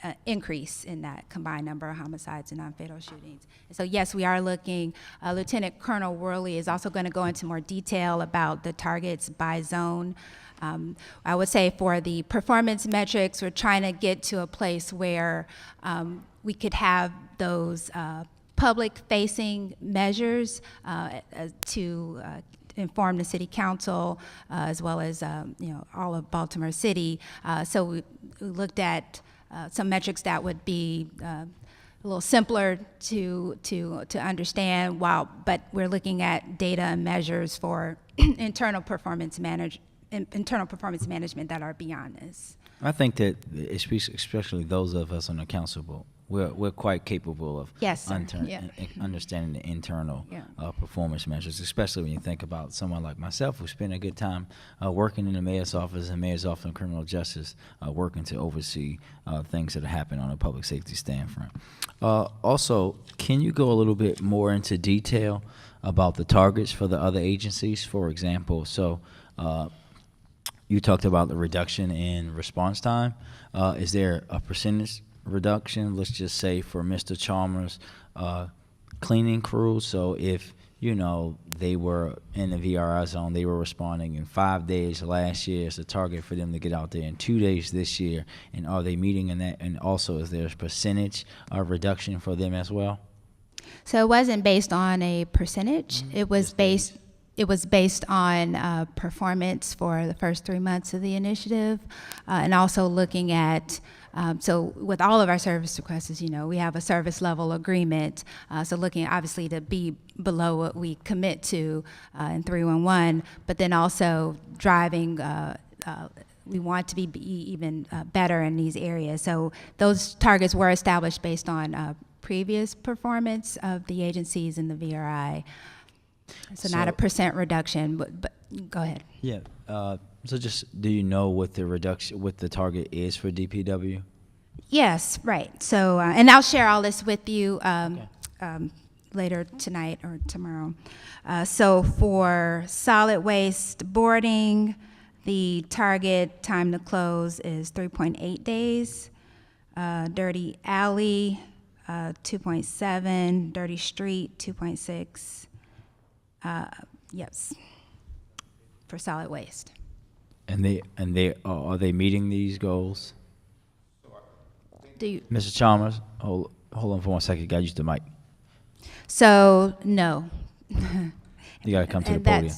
an increase in that combined number of homicides and non-fatal shootings. So yes, we are looking. Lieutenant Colonel Worley is also going to go into more detail about the targets by zone. I would say for the performance metrics, we're trying to get to a place where we could have those public-facing measures to inform the city council as well as all of Baltimore City. So we looked at some metrics that would be a little simpler to understand, but we're looking at data and measures for internal performance management that are beyond this. I think that especially those of us on the council, we're quite capable of Yes, sir. Yeah. understanding the internal performance measures, especially when you think about someone like myself who spent a good time working in the mayor's office and mayor's office of criminal justice, working to oversee things that happen on a public safety standpoint. Also, can you go a little bit more into detail about the targets for the other agencies? For example, you talked about the reduction in response time. Is there a percentage reduction, let's just say, for Mr. Chalmers' cleaning crew? So if, they were in the VRI zone, they were responding in 5 days last year, it's a target for them to get out there in 2 days this year. And are they meeting in that? And also, is there a percentage reduction for them as well? So it wasn't based on a percentage. It was based on performance for the first 3 months of the initiative, and also looking at, so with all of our service requests, we have a service level agreement, so looking obviously to be below what we commit to in 311, but then also driving, we want to be even better in these areas. So those targets were established based on previous performance of the agencies in the VRI. So not a percent reduction, but go ahead. Yeah. So just, do you know what the target is for DPW? Yes, right. So, and I'll share all this with you later tonight or tomorrow. So for solid waste boarding, the target time to close is 3.8 days. Dirty alley, 2.7. Dirty street, 2.6. Yes, for solid waste. And are they meeting these goals? Do you, Mr. Chalmers, hold on for 1 second. Got to use the mic. So no. You got to come to the podium.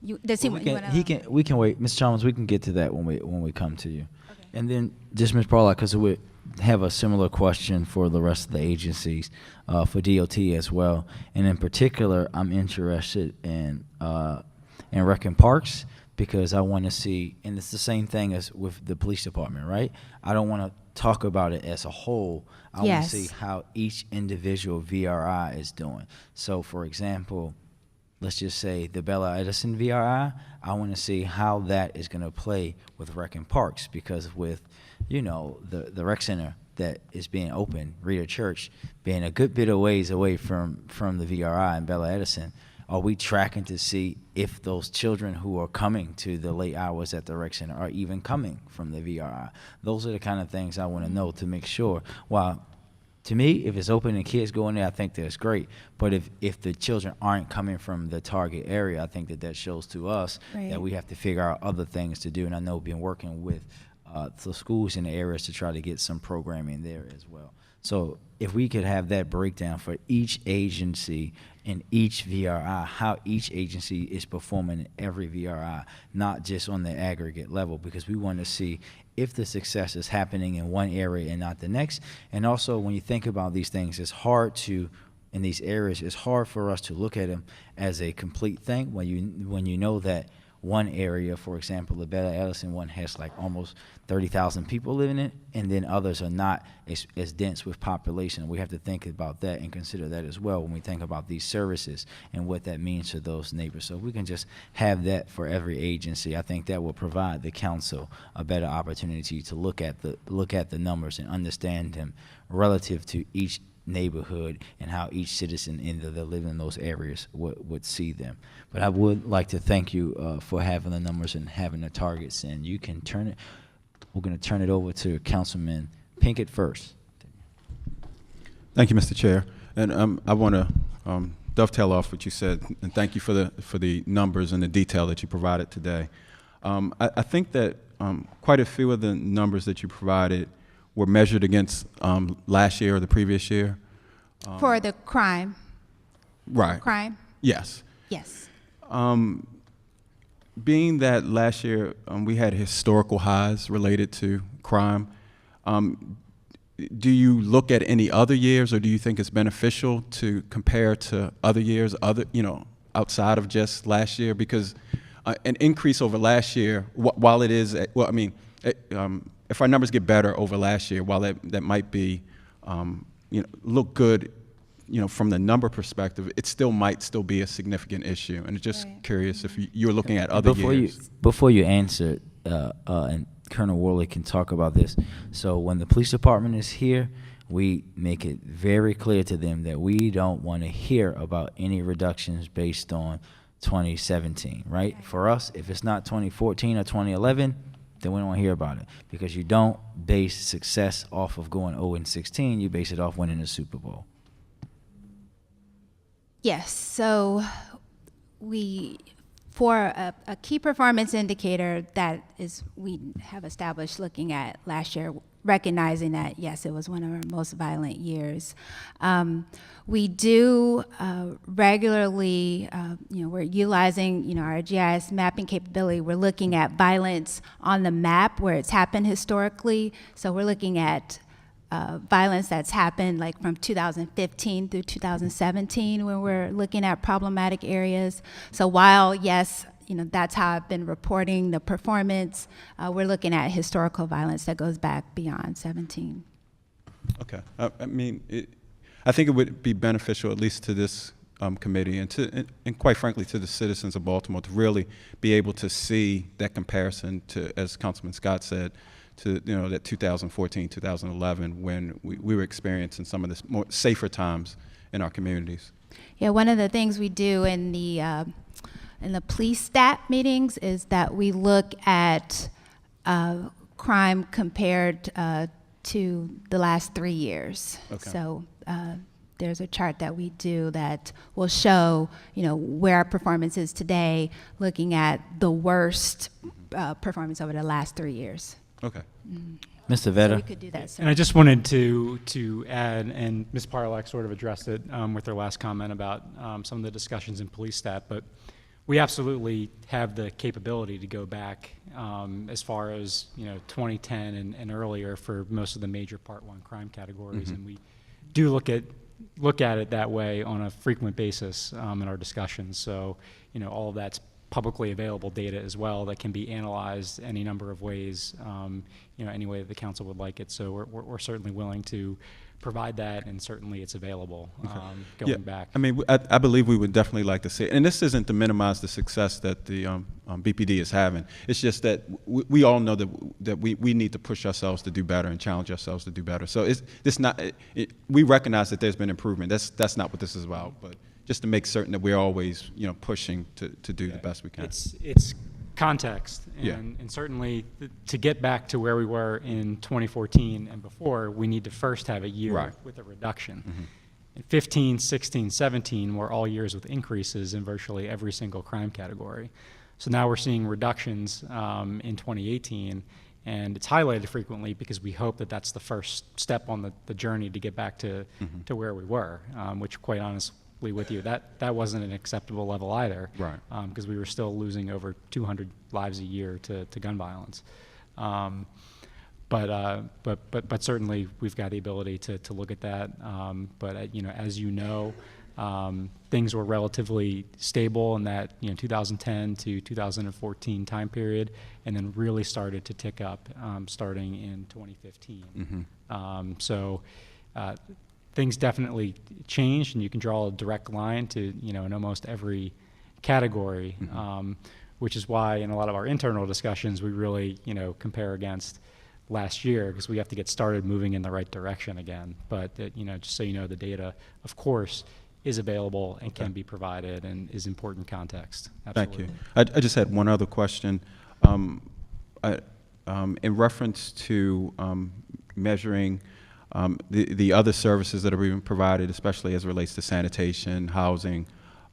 We can wait, Mr. Chalmers. We can get to that when we come to you. Okay. And then just Ms. Parlock, because we have a similar question for the rest of the agencies, for DOT as well. And in particular, I'm interested in rec and parks, because I want to see, and it's the same thing as with the police department, right? I don't want to talk about it as a whole. I want to see how each individual VRI is doing. So, for example, let's just say the Bella Edison VRI, I want to see how that is going to play with rec and parks, because with, the rec center that is being open, Rita Church, being a good bit of ways away from the VRI and Bella Edison, are we tracking to see if those children who are coming to the late hours at the rec center are even coming from the VRI? Those are the kind of things I want to know to make sure. While to me, if it's open and kids go in there, I think that's great. But if the children aren't coming from the target area, I think that shows to us that we have to figure out other things to do. And I know we've been working with the schools in the areas to try to get some programming there as well. So if we could have that breakdown for each agency in each VRI, how each agency is performing in every VRI, not just on the aggregate level, because we want to see if the success is happening in one area and not the next. And also, when you think about these things, it's hard to, in these areas, it's hard for us to look at them as a complete thing when you know that one area, for example, the Bella Ellison one has like almost 30,000 people living in it, and then others are not as dense with population. We have to think about that and consider that as well when we think about these services and what that means to those neighbors. So if we can just have that for every agency, I think that will provide the council a better opportunity to look at the numbers and understand them relative to each neighborhood and how each citizen that live in those areas would see them. But I would like to thank you for having the numbers and having the targets, and you can turn it. We're going to turn it over to Councilman Pinkett first. Thank you, Mr. Chair. And I want to dovetail off what you said, and thank you for the numbers and the detail that you provided today. I think that quite a few of the numbers that you provided were measured against last year or the previous year. For the crime. Right. Crime? Yes. Yes. Being that last year we had historical highs related to crime, do you look at any other years, or do you think it's beneficial to compare to other years, outside of just last year? Because an increase over last year, while it is, if our numbers get better over last year, while that might be, look good, from the number perspective, it might still be a significant issue. And just curious if you're looking at other years. Before you answer, and Colonel Worley can talk about this. So when the police department is here, we make it very clear to them that we don't want to hear about any reductions based on 2017, right? For us, if it's not 2014 or 2011, then we don't want to hear about it, because you don't base success off of going 0-16. You base it off winning the Super Bowl. Yes. So for a key performance indicator that is we have established looking at last year, recognizing that, yes, it was one of our most violent years. We do regularly, we're utilizing, our GIS mapping capability. We're looking at violence on the map where it's happened historically. So we're looking at violence that's happened like from 2015 through 2017 when we're looking at problematic areas. So while, yes, that's how I've been reporting the performance, we're looking at historical violence that goes back beyond 17. Okay. I think it would be beneficial, at least to this committee and quite frankly to the citizens of Baltimore, to really be able to see that comparison to, as Councilman Scott said, to that 2014, 2011, when we were experiencing some of the more safer times in our communities. Yeah, one of the things we do in the police stat meetings is that we look at crime compared to the last 3 years. Okay. So there's a chart that we do that will show, where our performance is today, looking at the worst performance over the last 3 years. Okay. Mr. Vedder. So we could do that. And I just wanted to add, and Ms. Parlak sort of addressed it with her last comment about some of the discussions in police stat, but we absolutely have the capability to go back as far as 2010 and earlier for most of the major Part 1 crime categories, and we do look at it that way on a frequent basis in our discussions. So all of that's publicly available data as well that can be analyzed any number of ways, any way that the council would like it. So we're certainly willing to provide that, and certainly it's available going back. I believe we would definitely like to see it. And this isn't to minimize the success that the BPD is having. It's just that we all know that we need to push ourselves to do better and challenge ourselves to do better. So we recognize that there's been improvement. That's not what this is about, but just to make certain that we're always pushing to do the best we can. It's context, and certainly to get back to where we were in 2014 and before, we need to first have a year with a reduction. And 15, 16, 17 were all years with increases in virtually every single crime category. So now we're seeing reductions in 2018, and it's highlighted frequently because we hope that that's the first step on the journey to get back to where we were, which quite honestly with you, that wasn't an acceptable level either, right? Because we were still losing over 200 lives a year to gun violence. But certainly we've got the ability to look at that. But as things were relatively stable in that 2010 to 2014 time period, and then really started to tick up starting in 2015. So things definitely changed, and you can draw a direct line to in almost every category, which is why in a lot of our internal discussions we really compare against last year, because we have to get started moving in the right direction again. But just so you know, the data, of course, is available and can be provided and is important context. Absolutely. Thank you. I just had one other question. In reference to measuring the other services that are being provided, especially as it relates to sanitation, housing,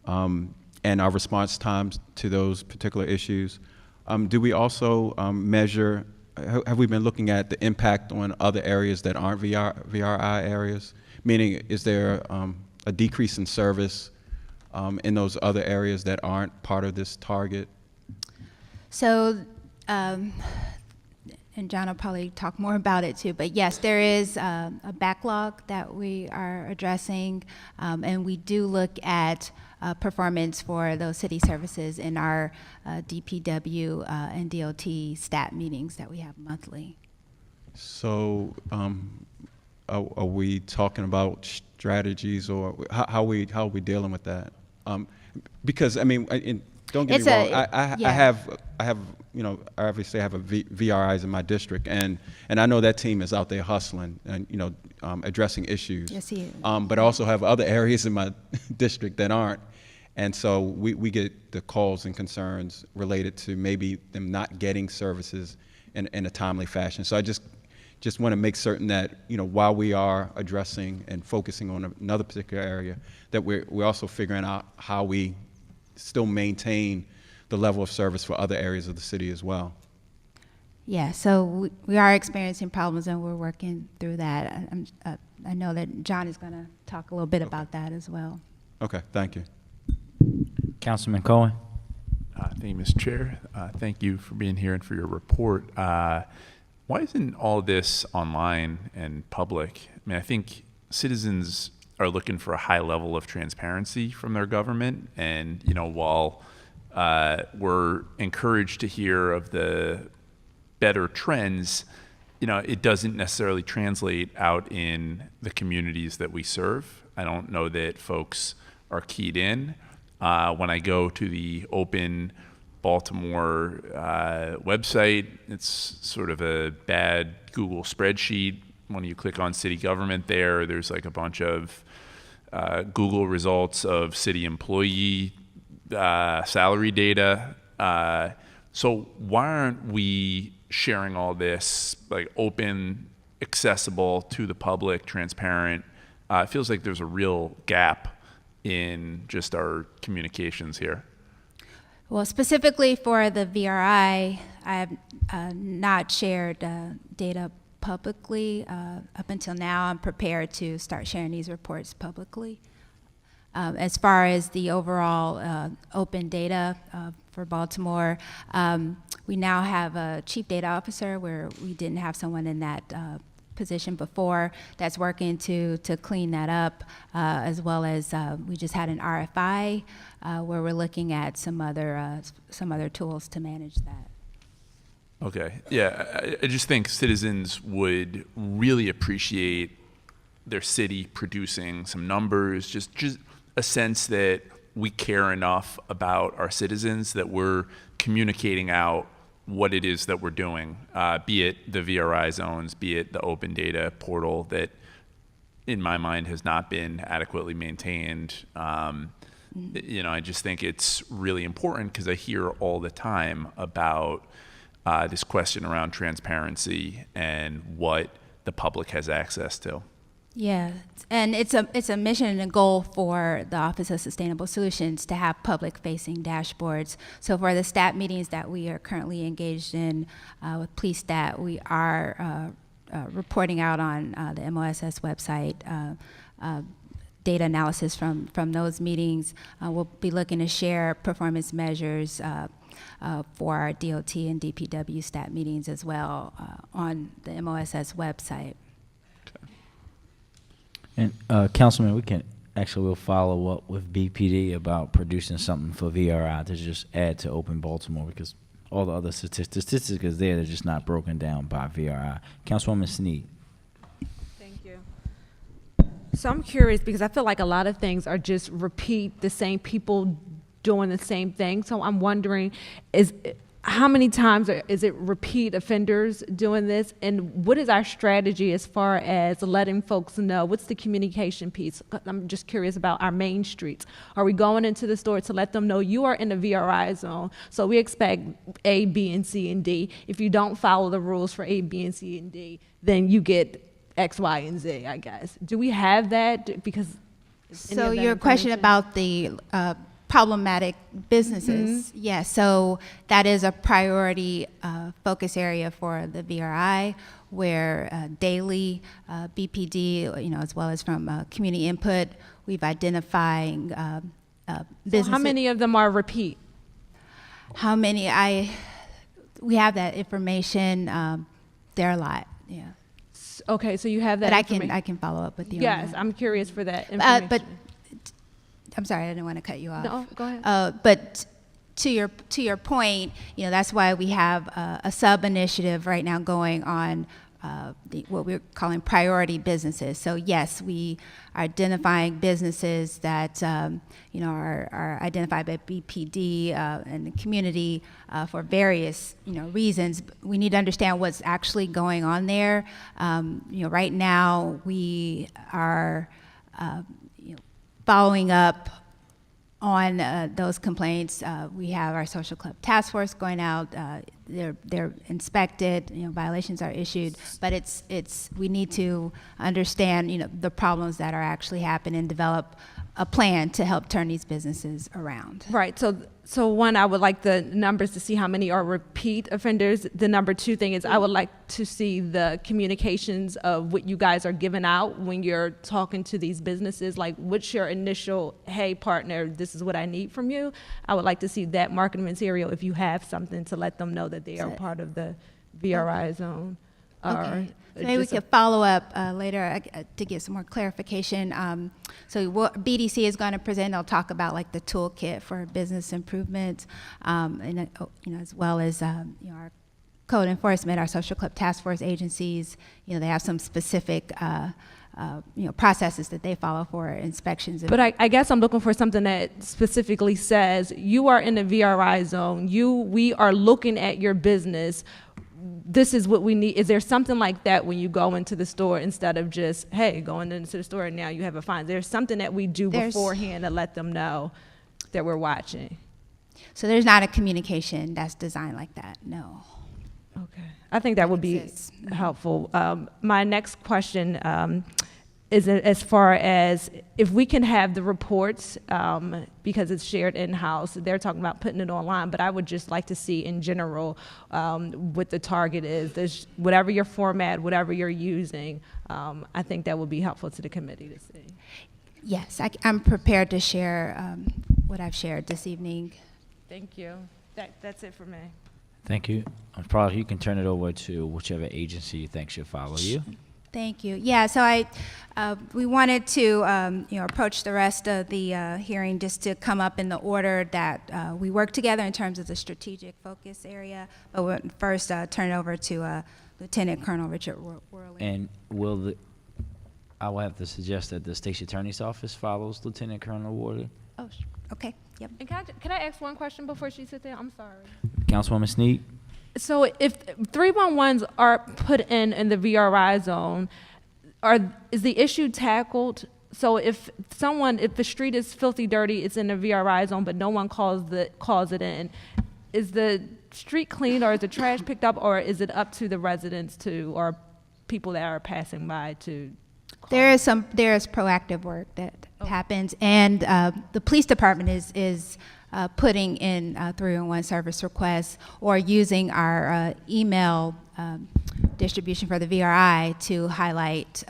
and our response times to those particular issues, do we also measure, have we been looking at the impact on other areas that aren't VRI areas? Meaning, is there a decrease in service in those other areas that aren't part of this target? So, and John will probably talk more about it too, but yes, there is a backlog that we are addressing, and we do look at performance for those city services in our DPW and DOT stat meetings that we have monthly. So are we talking about strategies, or how are we dealing with that? Because I mean, don't get me wrong. I have obviously I have a VRIs in my district, and I know that team is out there hustling and addressing issues. Yes, he is. But I also have other areas in my district that aren't, and so we get the calls and concerns related to maybe them not getting services in a timely fashion. So I just want to make certain that while we are addressing and focusing on another particular area, that we're also figuring out how we still maintain the level of service for other areas of the city as well. Yeah, so we are experiencing problems, and we're working through that. I know that John is going to talk a little bit about that as well. Okay, thank you. Councilman Cohen. Thank you, Mr. Chair. Thank you for being here and for your report. Why isn't all this online and public? I mean, I think citizens are looking for a high level of transparency from their government, and while we're encouraged to hear of the better trends, it doesn't necessarily translate out in the communities that we serve. I don't know that folks are keyed in. When I go to the Open Baltimore website, it's sort of a bad Google spreadsheet. When you click on city government there's like a bunch of Google results of city employee salary data. So why aren't we sharing all this like open, accessible to the public, transparent? It feels like there's a real gap in just our communications here. Well, specifically for the VRI, I have not shared data publicly. Up until now, I'm prepared to start sharing these reports publicly. As far as the overall open data for Baltimore, we now have a chief data officer, where we didn't have someone in that position before, that's working to clean that up, as well as we just had an RFI where we're looking at some other tools to manage that. Okay, yeah, I just think citizens would really appreciate their city producing some numbers, just a sense that we care enough about our citizens that we're communicating out what it is that we're doing, be it the VRI zones, be it the open data portal that, in my mind, has not been adequately maintained. I just think it's really important, because I hear all the time about this question around transparency and what the public has access to. Yeah, and it's a mission and a goal for the Office of Sustainable Solutions to have public-facing dashboards. So for the stat meetings that we are currently engaged in with Police Stat, we are reporting out on the MOSS website data analysis from those meetings. We'll be looking to share performance measures for our DOT and DPW stat meetings as well on the MOSS website. And Councilman, we can Actually, we'll follow up with BPD about producing something for VRI to just add to Open Baltimore, because all the other statistics is there, they're just not broken down by VRI. Councilwoman Sneed. Thank you. So I'm curious because I feel like a lot of things are just repeat the same people doing the same thing. So I'm wondering, how many times is it repeat offenders doing this? And what is our strategy as far as letting folks know? What's the communication piece? I'm just curious about our main streets. Are we going into the store to let them know you are in the VRI zone? So we expect A, B, and C, and D. If you don't follow the rules for A, B, and C, and D, then you get X, Y, and Z, I guess. Do we have that? Because so your question about the problematic businesses, yes. So that is a priority focus area for the VRI, where daily BPD, as well as from community input, we've identified businesses. So how many of them are repeat? How many? We have that information. There are a lot. Yeah. Okay, so you have that. But I can follow up with you. Yes, I'm curious for that information. But I'm sorry, I didn't want to cut you off. No, go ahead. But to your point, that's why we have a sub initiative right now going on what we're calling priority businesses. So yes, we are identifying businesses that are identified by BPD and the community for various reasons. We need to understand what's actually going on there. Right now we are following up on those complaints. We have our social club task force going out. They're inspected. Violations are issued. But we need to understand the problems that are actually happening and develop a plan to help turn these businesses around. Right. So one, I would like the numbers to see how many are repeat offenders. The number two thing is I would like to see the communications of what you guys are giving out when you're talking to these businesses. Like, what's your initial, hey, partner, this is what I need from you? I would like to see that marketing material if you have something to let them know that they are part of the VRI zone. Okay. So maybe we could follow up later to get some more clarification. So what BDC is going to present, they'll talk about like the toolkit for business improvement, and as well as our code enforcement, our social club task force agencies. They have some specific processes that they follow for inspections. But I guess I'm looking for something that specifically says you are in the VRI zone. We are looking at your business. This is what we need. Is there something like that when you go into the store instead of just, hey, going into the store and now you have a fine? There's something that we do beforehand to let them know that we're watching. So there's not a communication that's designed like that, no. Okay. I think that would be helpful. My next question is as far as if we can have the reports, because it's shared in-house. They're talking about putting it online, but I would just like to see in general what the target is. There's whatever your format, whatever you're using, I think that would be helpful to the committee to see. Yes, I'm prepared to share what I've shared this evening. Thank you. That's it for me. Thank you. Probably you can turn it over to whichever agency you think should follow you. Thank you. Yeah, so we wanted to approach the rest of the hearing just to come up in the order that we work together in terms of the strategic focus area. But we'll first turn it over to Lieutenant Colonel Richard Worley. And I will have to suggest that the State Attorney's Office follows Lieutenant Colonel Worley. Oh, okay. Yep. And can I ask one question before she sits there? I'm sorry. Councilwoman Snead. So if 311s are put in the VRI zone, is the issue tackled? So if the street is filthy dirty, it's in the VRI zone, but no one calls it in, is the street cleaned or is the trash picked up, or is it up to the residents or people that are passing by to call? There is proactive work that happens, and the police department is putting in 311 service requests or using our email distribution for the VRI to highlight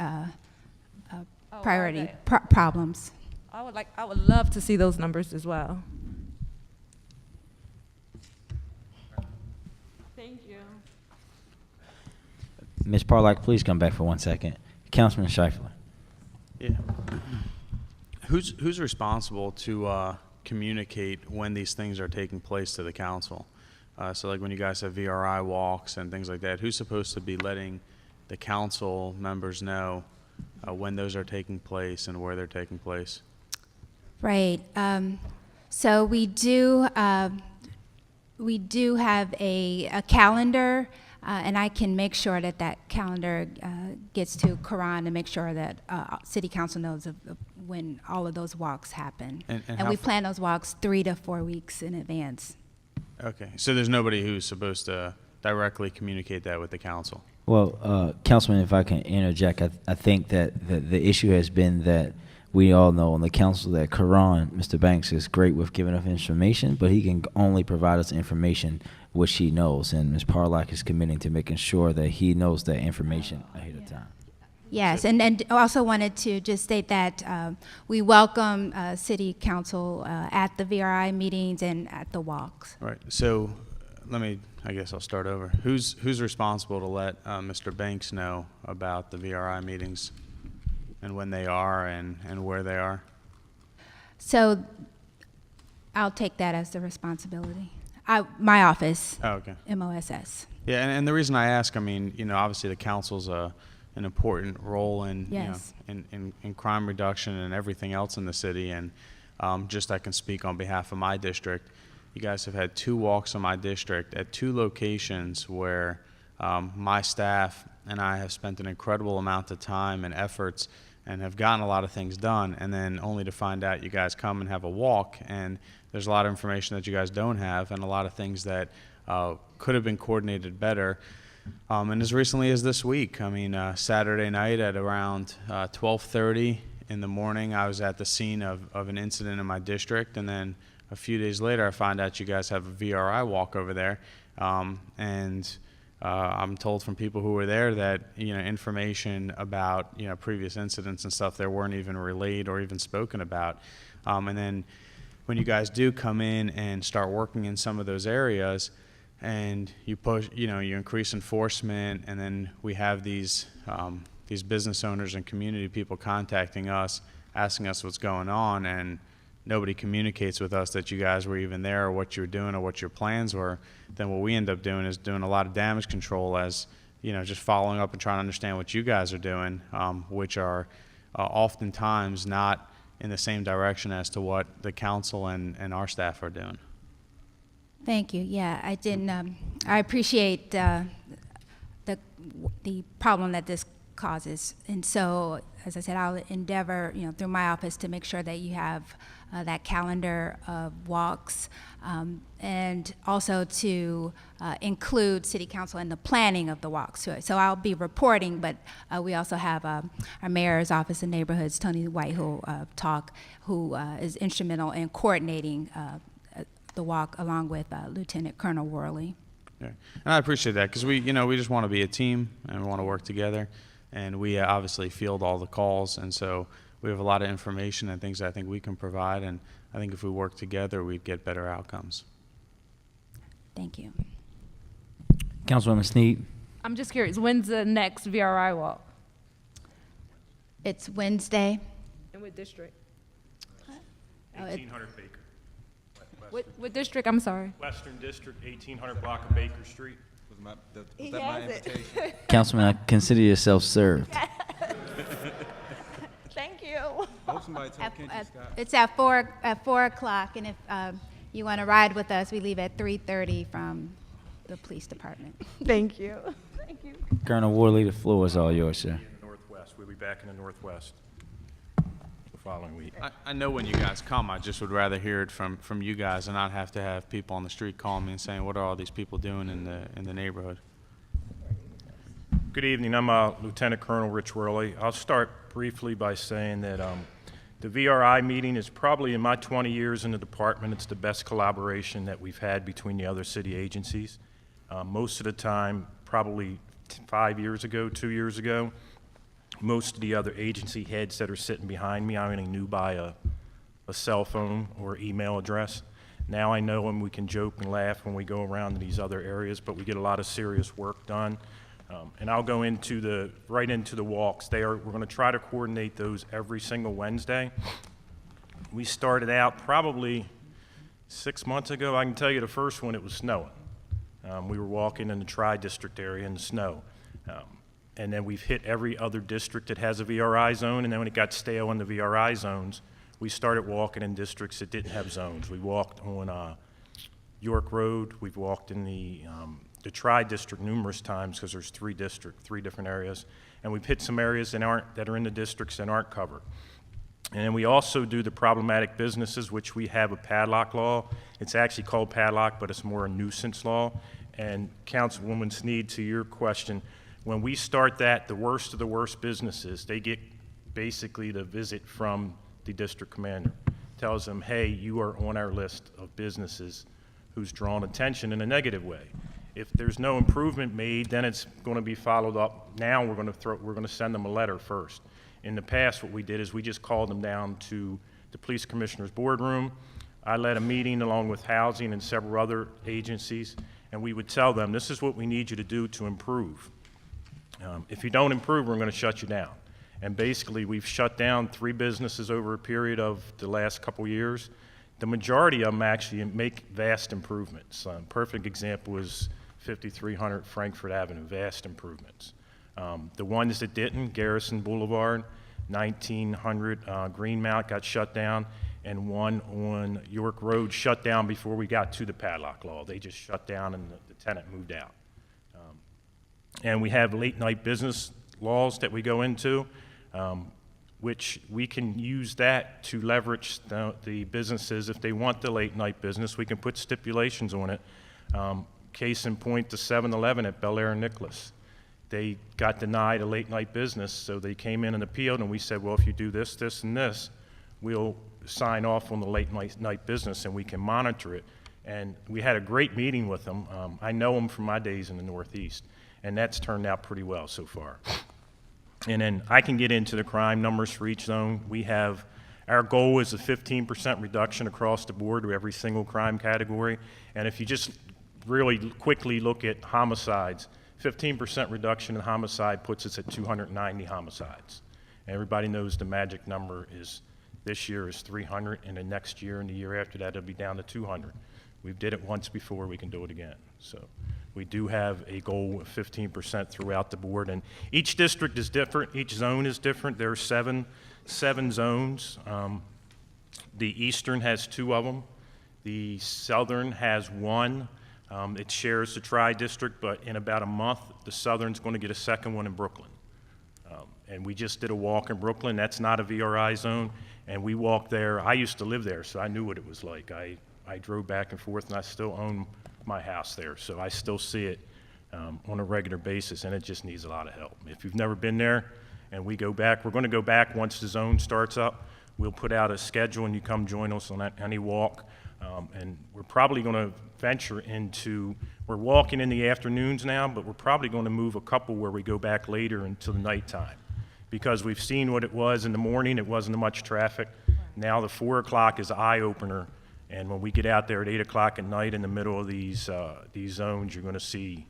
priority problems. I would love to see those numbers as well. Thank you. Ms. Parlock, please come back for 1 second. Councilman Scheifler. Yeah. Who's responsible to communicate when these things are taking place to the council? So like when you guys have VRI walks and things like that, who's supposed to be letting the council members know when those are taking place and where they're taking place? Right. So we do have a calendar, and I can make sure that that calendar gets to Karan to make sure that City Council knows of when all of those walks happen. And we plan those walks 3 to 4 weeks in advance. Okay, so there's nobody who's supposed to directly communicate that with the council? Well, Councilman, if I can interject, I think that the issue has been that we all know on the council that Karan, Mr. Banks, is great with giving us information, but he can only provide us information which he knows, and Ms. Parlock is committing to making sure that he knows that information ahead of time. Yes, and also wanted to just state that we welcome City Council at the VRI meetings and at the walks. All right, so I guess I'll start over. Who's responsible to let Mr. Banks know about the VRI meetings and when they are and where they are? So I'll take that as the responsibility. My office, Oh, okay. MOSS. Yeah, and the reason I ask, I mean, obviously the council's an important role in, Yes. in crime reduction and everything else in the city. And just I can speak on behalf of my district. You guys have had 2 walks in my district at 2 locations where my staff and I have spent an incredible amount of time and efforts and have gotten a lot of things done, and then only to find out you guys come and have a walk, and there's a lot of information that you guys don't have and a lot of things that could have been coordinated better. And as recently as this week, I mean, Saturday night at around 12:30 in the morning, I was at the scene of an incident in my district, and then a few days later, I find out you guys have a VRI walk over there, and I'm told from people who were there that information about previous incidents and stuff there weren't even relayed or even spoken about. And then when you guys do come in and start working in some of those areas, and you push, you increase enforcement, and then we have these business owners and community people contacting us, asking us what's going on, and nobody communicates with us that you guys were even there or what you were doing or what your plans were, then what we end up doing is doing a lot of damage control as, just following up and trying to understand what you guys are doing, which are oftentimes not in the same direction as to what the council and our staff are doing. Thank you. Yeah, I didn't. I appreciate the problem that this causes, and so as I said, I'll endeavor, through my office, to make sure that you have that calendar of walks, and also to include City Council in the planning of the walks. So I'll be reporting, but we also have our Mayor's Office of Neighborhoods, Tony White, who is instrumental in coordinating the walk along with Lieutenant Colonel Worley. Yeah. And I appreciate that because we just want to be a team and we want to work together, and we obviously field all the calls, and so we have a lot of information and things I think we can provide, and I think if we work together, we'd get better outcomes. Thank you. Councilwoman Snead. I'm just curious, when's the next VRI walk? It's Wednesday. In what district? 1800 Baker. What district? I'm sorry. Western District, 1800 block of Baker Street. Was that my invitation? Councilman, I consider yourself served. Thank you. It's at 4 o'clock, and if you want to ride with us, we leave at 3:30 from the police department. Thank you. Thank you. Colonel Worley, the floor is all yours, sir. In the Northwest. We'll be back in the Northwest the following week. I know when you guys come, I just would rather hear it from you guys and not have to have people on the street calling me and saying, what are all these people doing in the neighborhood? Good evening. I'm Lieutenant Colonel Rich Worley. I'll start briefly by saying that the VRI meeting is probably, in my 20 years in the department, it's the best collaboration that we've had between the other city agencies. Most of the time, probably 5 years ago, 2 years ago, most of the other agency heads that are sitting behind me, I only knew by a cell phone or email address. Now I know them. We can joke and laugh when we go around to these other areas, but we get a lot of serious work done. And I'll go right into the walks. We're going to try to coordinate those every single Wednesday. We started out probably 6 months ago. I can tell you the first one, it was snowing. We were walking in the Tri-District area in the snow. And then we've hit every other district that has a VRI zone, and then when it got stale in the VRI zones, we started walking in districts that didn't have zones. We walked on York Road. We've walked in the Tri-District numerous times because there's three different areas. And we've hit some areas that are in the districts that aren't covered. And then we also do the problematic businesses, which we have a padlock law. It's actually called padlock, but it's more a nuisance law. And Councilwoman Sneed, to your question, when we start that, the worst of the worst businesses, they get basically the visit from the district commander. Tells them, hey, you are on our list of businesses who's drawn attention in a negative way. If there's no improvement made, then it's going to be followed up. Now we're going to send them a letter first. In the past, what we did is we just called them down to the police commissioner's boardroom. I led a meeting along with housing and several other agencies, and we would tell them, this is what we need you to do to improve. If you don't improve, we're going to shut you down. And basically, we've shut down 3 businesses over a period of the last couple years. The majority of them actually make vast improvements. Perfect example is 5300 Frankfurt Avenue, vast improvements. The ones that didn't, Garrison Boulevard, 1900 Greenmount got shut down, and one on York Road shut down before we got to the padlock law. They just shut down and the tenant moved out. And we have late night business laws that we go into, which we can use that to leverage the businesses. If they want the late night business, we can put stipulations on it. Case in point, the 7-Eleven at Bel Air and Nicholas. They got denied a late night business, so they came in and appealed, and we said, well, if you do this, this, and this, we'll sign off on the late night business and we can monitor it. And we had a great meeting with them. I know them from my days in the Northeast, and that's turned out pretty well so far. And then I can get into the crime numbers for each zone. Our goal is a 15% reduction across the board to every single crime category. And if you just really quickly look at homicides, 15% reduction in homicide puts us at 290 homicides. And everybody knows the magic number is this year is 300, and the next year and the year after that it'll be down to 200. We've did it once before, we can do it again. So we do have a goal of 15% throughout the board, and each district is different, each zone is different. There are seven zones. The eastern has 2 of them. The southern has 1. It shares the Tri-District, but in about a month, the southern's going to get a second one in Brooklyn. And we just did a walk in Brooklyn. That's not a VRI zone, and we walked there. I used to live there, so I knew what it was like. I drove back and forth, and I still own my house there, so I still see it on a regular basis, and it just needs a lot of help. If you've never been there, and we go back, we're going to go back once the zone starts up. We'll put out a schedule, and you come join us on any walk. And we're probably going to venture into, we're walking in the afternoons now, but we're probably going to move a couple where we go back later into the nighttime. Because we've seen what it was in the morning, it wasn't much traffic. Now the 4 o'clock is an eye-opener, and when we get out there at 8 o'clock at night in the middle of these zones, you're going to see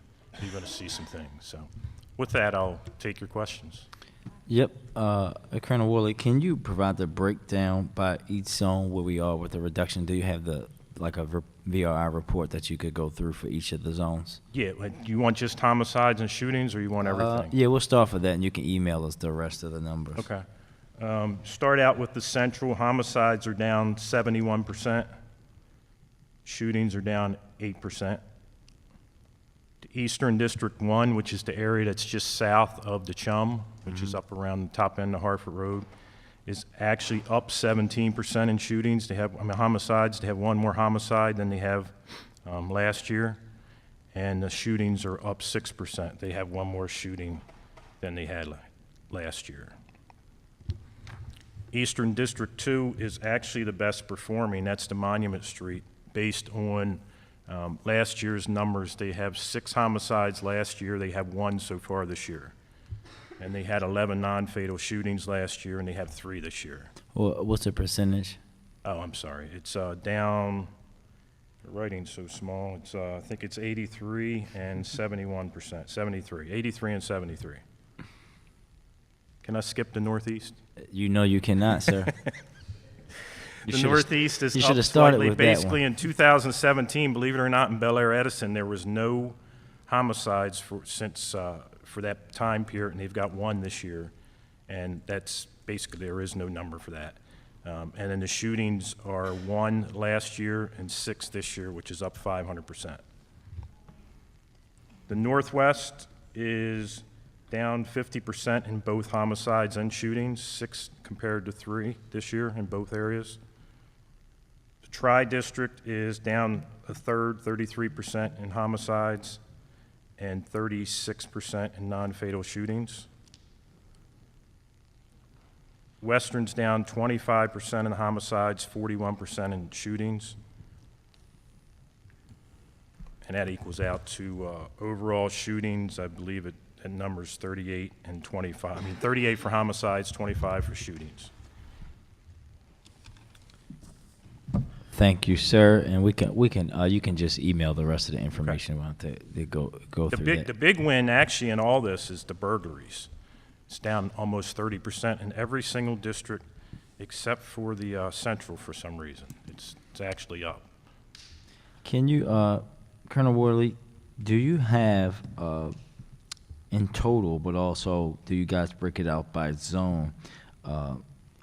some things. So with that, I'll take your questions. Yep. Colonel Worley, can you provide the breakdown by each zone where we are with the reduction? Do you have a VRI report that you could go through for each of the zones? Yeah, do you want just homicides and shootings, or you want everything? Yeah, we'll start for that, and you can email us the rest of the numbers. Okay. Start out with the central. Homicides are down 71%. Shootings are down 8%. The Eastern District 1, which is the area that's just south of the Chum, which is up around the top end of Hartford Road, is actually up 17% in shootings. Homicides. They have 1 more homicide than they have last year, and the shootings are up 6%. They have 1 more shooting than they had last year. Eastern District 2 is actually the best performing. That's the Monument Street. Based on last year's numbers, they have 6 homicides last year. They have 1 so far this year. And they had 11 non-fatal shootings last year, and they have 3 this year. Well, what's the percentage? Oh, I'm sorry. It's down, the writing's so small. It's I think it's 83 and 71%, 73, 83 and 73. Can I skip the Northeast? You know you cannot, sir. The Northeast is you up should have started slightly. with that one. Basically, in 2017, believe it or not, in Bel Air Edison, there was no homicides for that time period, and they've got one this year, and that's basically there is no number for that. And then the shootings are 1 last year and 6 this year, which is up 500%. The Northwest is down 50% in both homicides and shootings, 6 compared to 3 this year in both areas. The Tri-District is down a third, 33% in homicides and 36% in non-fatal shootings. Western's down 25% in homicides, 41% in shootings. And that equals out to overall shootings, I believe that number's 38 and 25. I mean, 38 for homicides, 25 for shootings. Thank you, sir. And you can just email the rest of the information. We want to go through that. The big win actually in all this is the burglaries. It's down almost 30% in every single district except for the central for some reason. It's actually up. Can you, Colonel Worley, do you have in total, but also do you guys break it out by zone,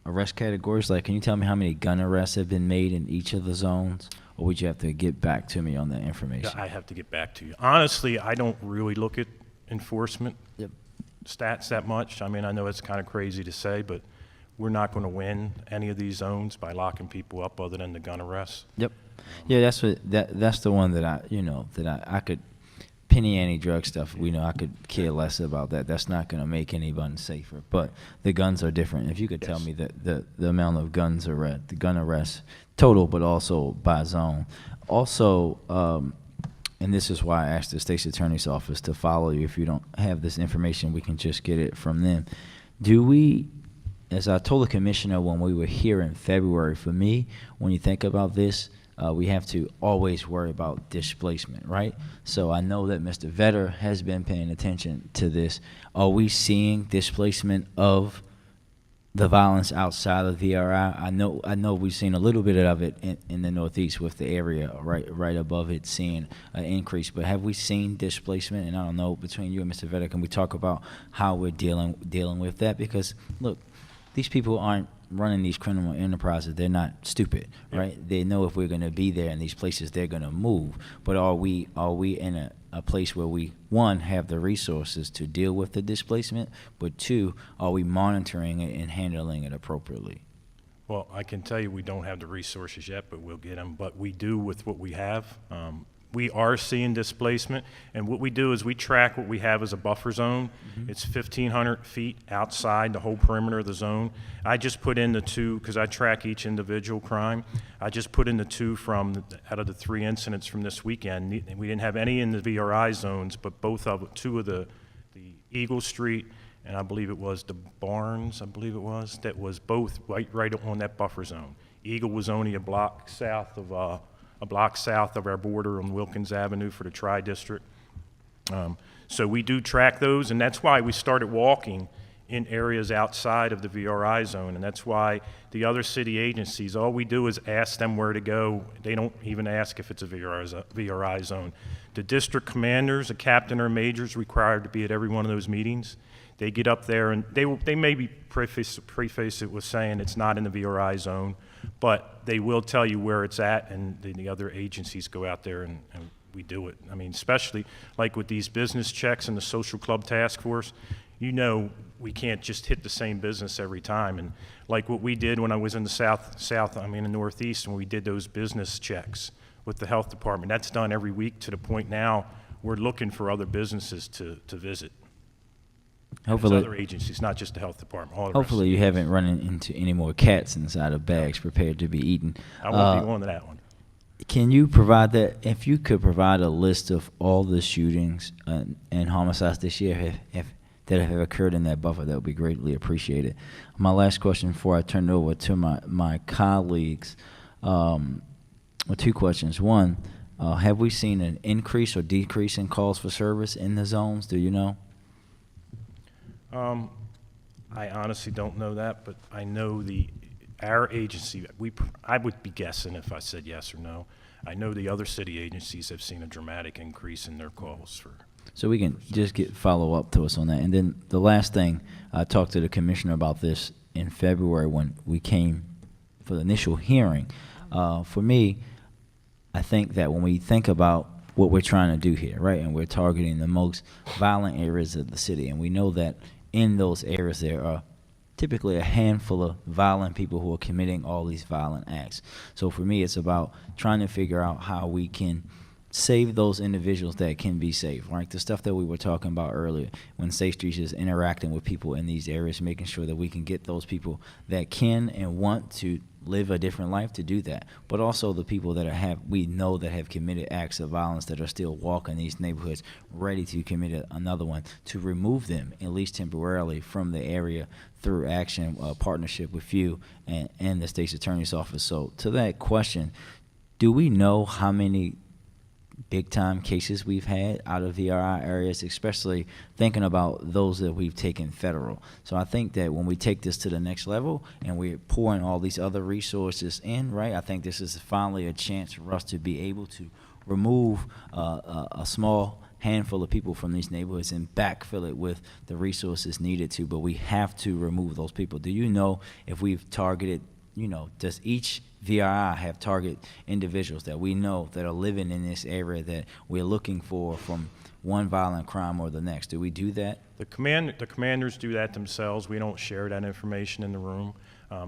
arrest categories? Like, can you tell me how many gun arrests have been made in each of the zones? Or would you have to get back to me on that information? Yeah, I have to get back to you. Honestly, I don't really look at enforcement stats that much. I mean, I know it's kind of crazy to say, but we're not going to win any of these zones by locking people up other than the gun arrests. Yep. Yeah, that's the one that I could penny ante drug stuff. I could care less about that. That's not going to make anyone safer. But the guns are different. If you could tell me the amount of guns the gun arrests total, but also by zone. Also, and this is why I asked the State's Attorney's Office to follow you. If you don't have this information, we can just get it from them. Do we, as I told the commissioner when we were here in February, for me, when you think about this, we have to always worry about displacement, right? So I know that Mr. Vetter has been paying attention to this. Are we seeing displacement of the violence outside of VRI? I know we've seen a little bit of it in the Northeast with the area right above it seeing an increase. But have we seen displacement? And I don't know, between you and Mr. Vetter, can we talk about how we're dealing with that? Because look, these people aren't running these criminal enterprises. They're not stupid, right? They know if we're going to be there in these places, they're going to move. But are we in a place where we, one, have the resources to deal with the displacement, but two, are we monitoring it and handling it appropriately? Well, I can tell you we don't have the resources yet, but we'll get them. But we do with what we have. We are seeing displacement, and what we do is we track what we have as a buffer zone. Mm-hmm. It's 1,500 feet outside the whole perimeter of the zone. I just put in the 2, because I track each individual crime. I just put in the 2 out of the 3 incidents from this weekend. We didn't have any in the VRI zones, but 2 of the Eagle Street, and I believe it was the Barnes, that was both right on that buffer zone. Eagle was only a block south of our border on Wilkins Avenue for the Tri-District. So we do track those, and that's why we started walking in areas outside of the VRI zone, and that's why the other city agencies, all we do is ask them where to go. They don't even ask if it's a VRI zone. The district commanders, a captain or majors, required to be at every one of those meetings. They get up there, and they maybe preface it with saying it's not in the VRI zone, but they will tell you where it's at, and the other agencies go out there and we do it. I mean, especially like with these business checks and the social club task force, we can't just hit the same business every time. And like what we did when I was in the Northeast, when we did those business checks with the health department, that's done every week to the point now we're looking for other businesses to visit. Hopefully, other agencies, not just the health department. Hopefully, you haven't run into any more cats inside of bags prepared to be eaten. I won't be going to that one. Can you provide that? If you could provide a list of all the shootings and homicides this year that have occurred in that buffer, that would be greatly appreciated. My last question before I turn it over to my colleagues, 2 questions. One, have we seen an increase or decrease in calls for service in the zones? Do you know? I honestly don't know that, but I know our agency, I would be guessing if I said yes or no. I know the other city agencies have seen a dramatic increase in their calls for. So we can just follow up to us on that. And then the last thing, I talked to the commissioner about this in February when we came for the initial hearing. For me, I think that when we think about what we're trying to do here, right, and we're targeting the most violent areas of the city, and we know that in those areas there are typically a handful of violent people who are committing all these violent acts. So for me, it's about trying to figure out how we can save those individuals that can be saved, right? The stuff that we were talking about earlier, when Safe Streets is interacting with people in these areas, making sure that we can get those people that can and want to live a different life to do that, but also the people that we know that have committed acts of violence that are still walking these neighborhoods ready to commit another one, to remove them, at least temporarily, from the area through action, partnership with you and the state's attorney's office. So to that question, do we know how many big-time cases we've had out of VRI areas, especially thinking about those that we've taken federal? So I think that when we take this to the next level and we're pouring all these other resources in, right, I think this is finally a chance for us to be able to remove a small handful of people from these neighborhoods and backfill it with the resources needed to, but we have to remove those people. Do you know if we've targeted, does each VRI have target individuals that we know that are living in this area that we're looking for from one violent crime or the next? Do we do that? The commanders do that themselves. We don't share that information in the room.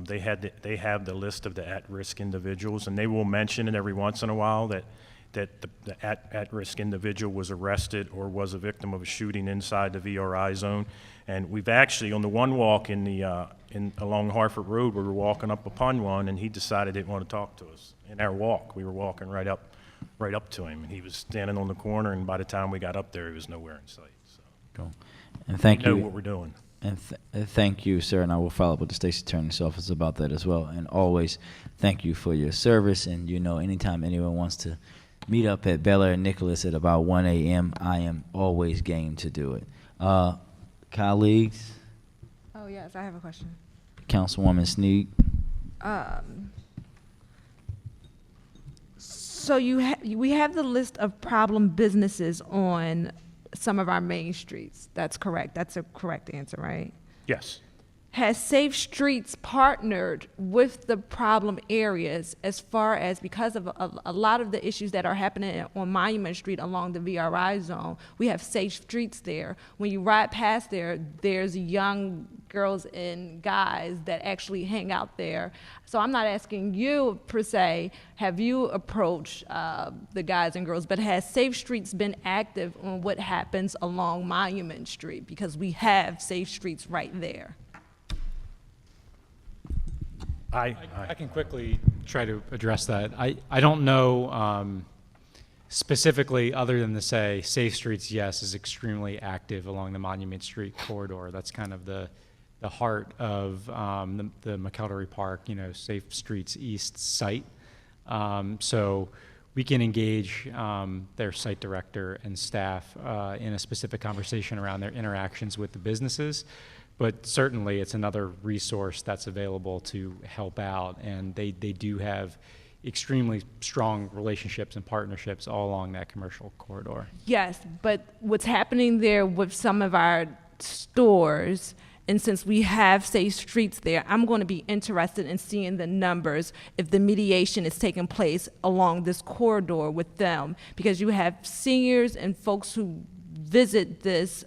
They have the list of the at-risk individuals, and they will mention it every once in a while that the at-risk individual was arrested or was a victim of a shooting inside the VRI zone. And we've actually, on the one walk along Harford Road, we were walking up upon one, and he decided he didn't want to talk to us. In our walk, we were walking right up to him, and he was standing on the corner, and by the time we got up there, he was nowhere in sight. So. Cool. And thank you. We know what we're doing. And thank you, sir, and I will follow up with the State's Attorney's Office about that as well. And always thank you for your service, and anytime anyone wants to meet up at Bel Air Nicholas at about 1 a.m., I am always game to do it. Colleagues? Oh, yes, I have a question. Councilwoman Snead. So we have the list of problem businesses on some of our main streets. That's correct. That's a correct answer, right? Yes. Has Safe Streets partnered with the problem areas as far as, because of a lot of the issues that are happening on Monument Street along the VRI zone, we have Safe Streets there. When you ride past there, there's young girls and guys that actually hang out there. So I'm not asking you per se, have you approached the guys and girls, but has Safe Streets been active on what happens along Monument Street? Because we have Safe Streets right there. I can quickly try to address that. I don't know specifically, other than to say Safe Streets, yes, is extremely active along the Monument Street corridor. That's kind of the heart of the McElderry Park, Safe Streets East site. So we can engage their site director and staff in a specific conversation around their interactions with the businesses. But certainly it's another resource that's available to help out, and they do have extremely strong relationships and partnerships all along that commercial corridor. Yes, but what's happening there with some of our stores, and since we have Safe Streets there, I'm going to be interested in seeing the numbers if the mediation is taking place along this corridor with them, because you have seniors and folks who visit this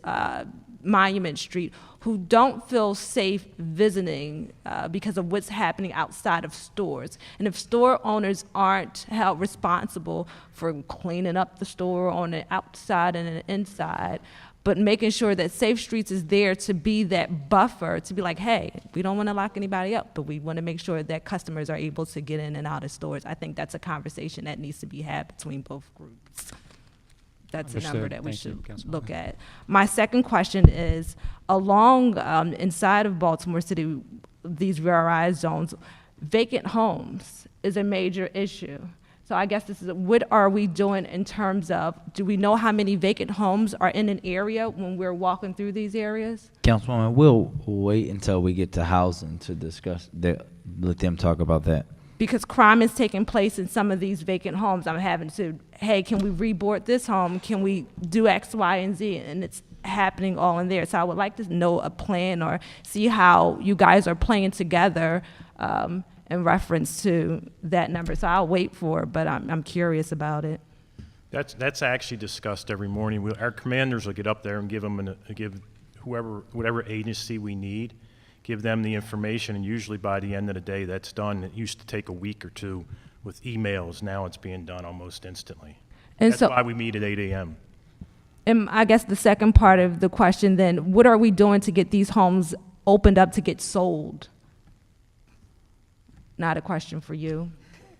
Monument Street who don't feel safe visiting because of what's happening outside of stores. And if store owners aren't held responsible for cleaning up the store on the outside and the inside, but making sure that Safe Streets is there to be that buffer, to be like, hey, we don't want to lock anybody up, but we want to make sure that customers are able to get in and out of stores. I think that's a conversation that needs to be had between both groups. That's a number that we should look at. My second question is, along inside of Baltimore City, these VRI zones, vacant homes is a major issue. So I guess this is, what are we doing in terms of, do we know how many vacant homes are in an area when we're walking through these areas? Councilwoman, we'll wait until we get to housing to discuss that. Let them talk about that. Because crime is taking place in some of these vacant homes. I'm having to, hey, can we reboard this home? Can we do X, Y, and Z? And it's happening all in there. So I would like to know a plan or see how you guys are playing together in reference to that number. So I'll wait for it, but I'm curious about it. That's actually discussed every morning. Our commanders will get up there and give whatever agency we need, give them the information, and usually by the end of the day, that's done. It used to take a week or two with emails. Now it's being done almost instantly. And that's so, why we meet at 8 a.m. And I guess the second part of the question then, what are we doing to get these homes opened up to get sold? Not a question for you,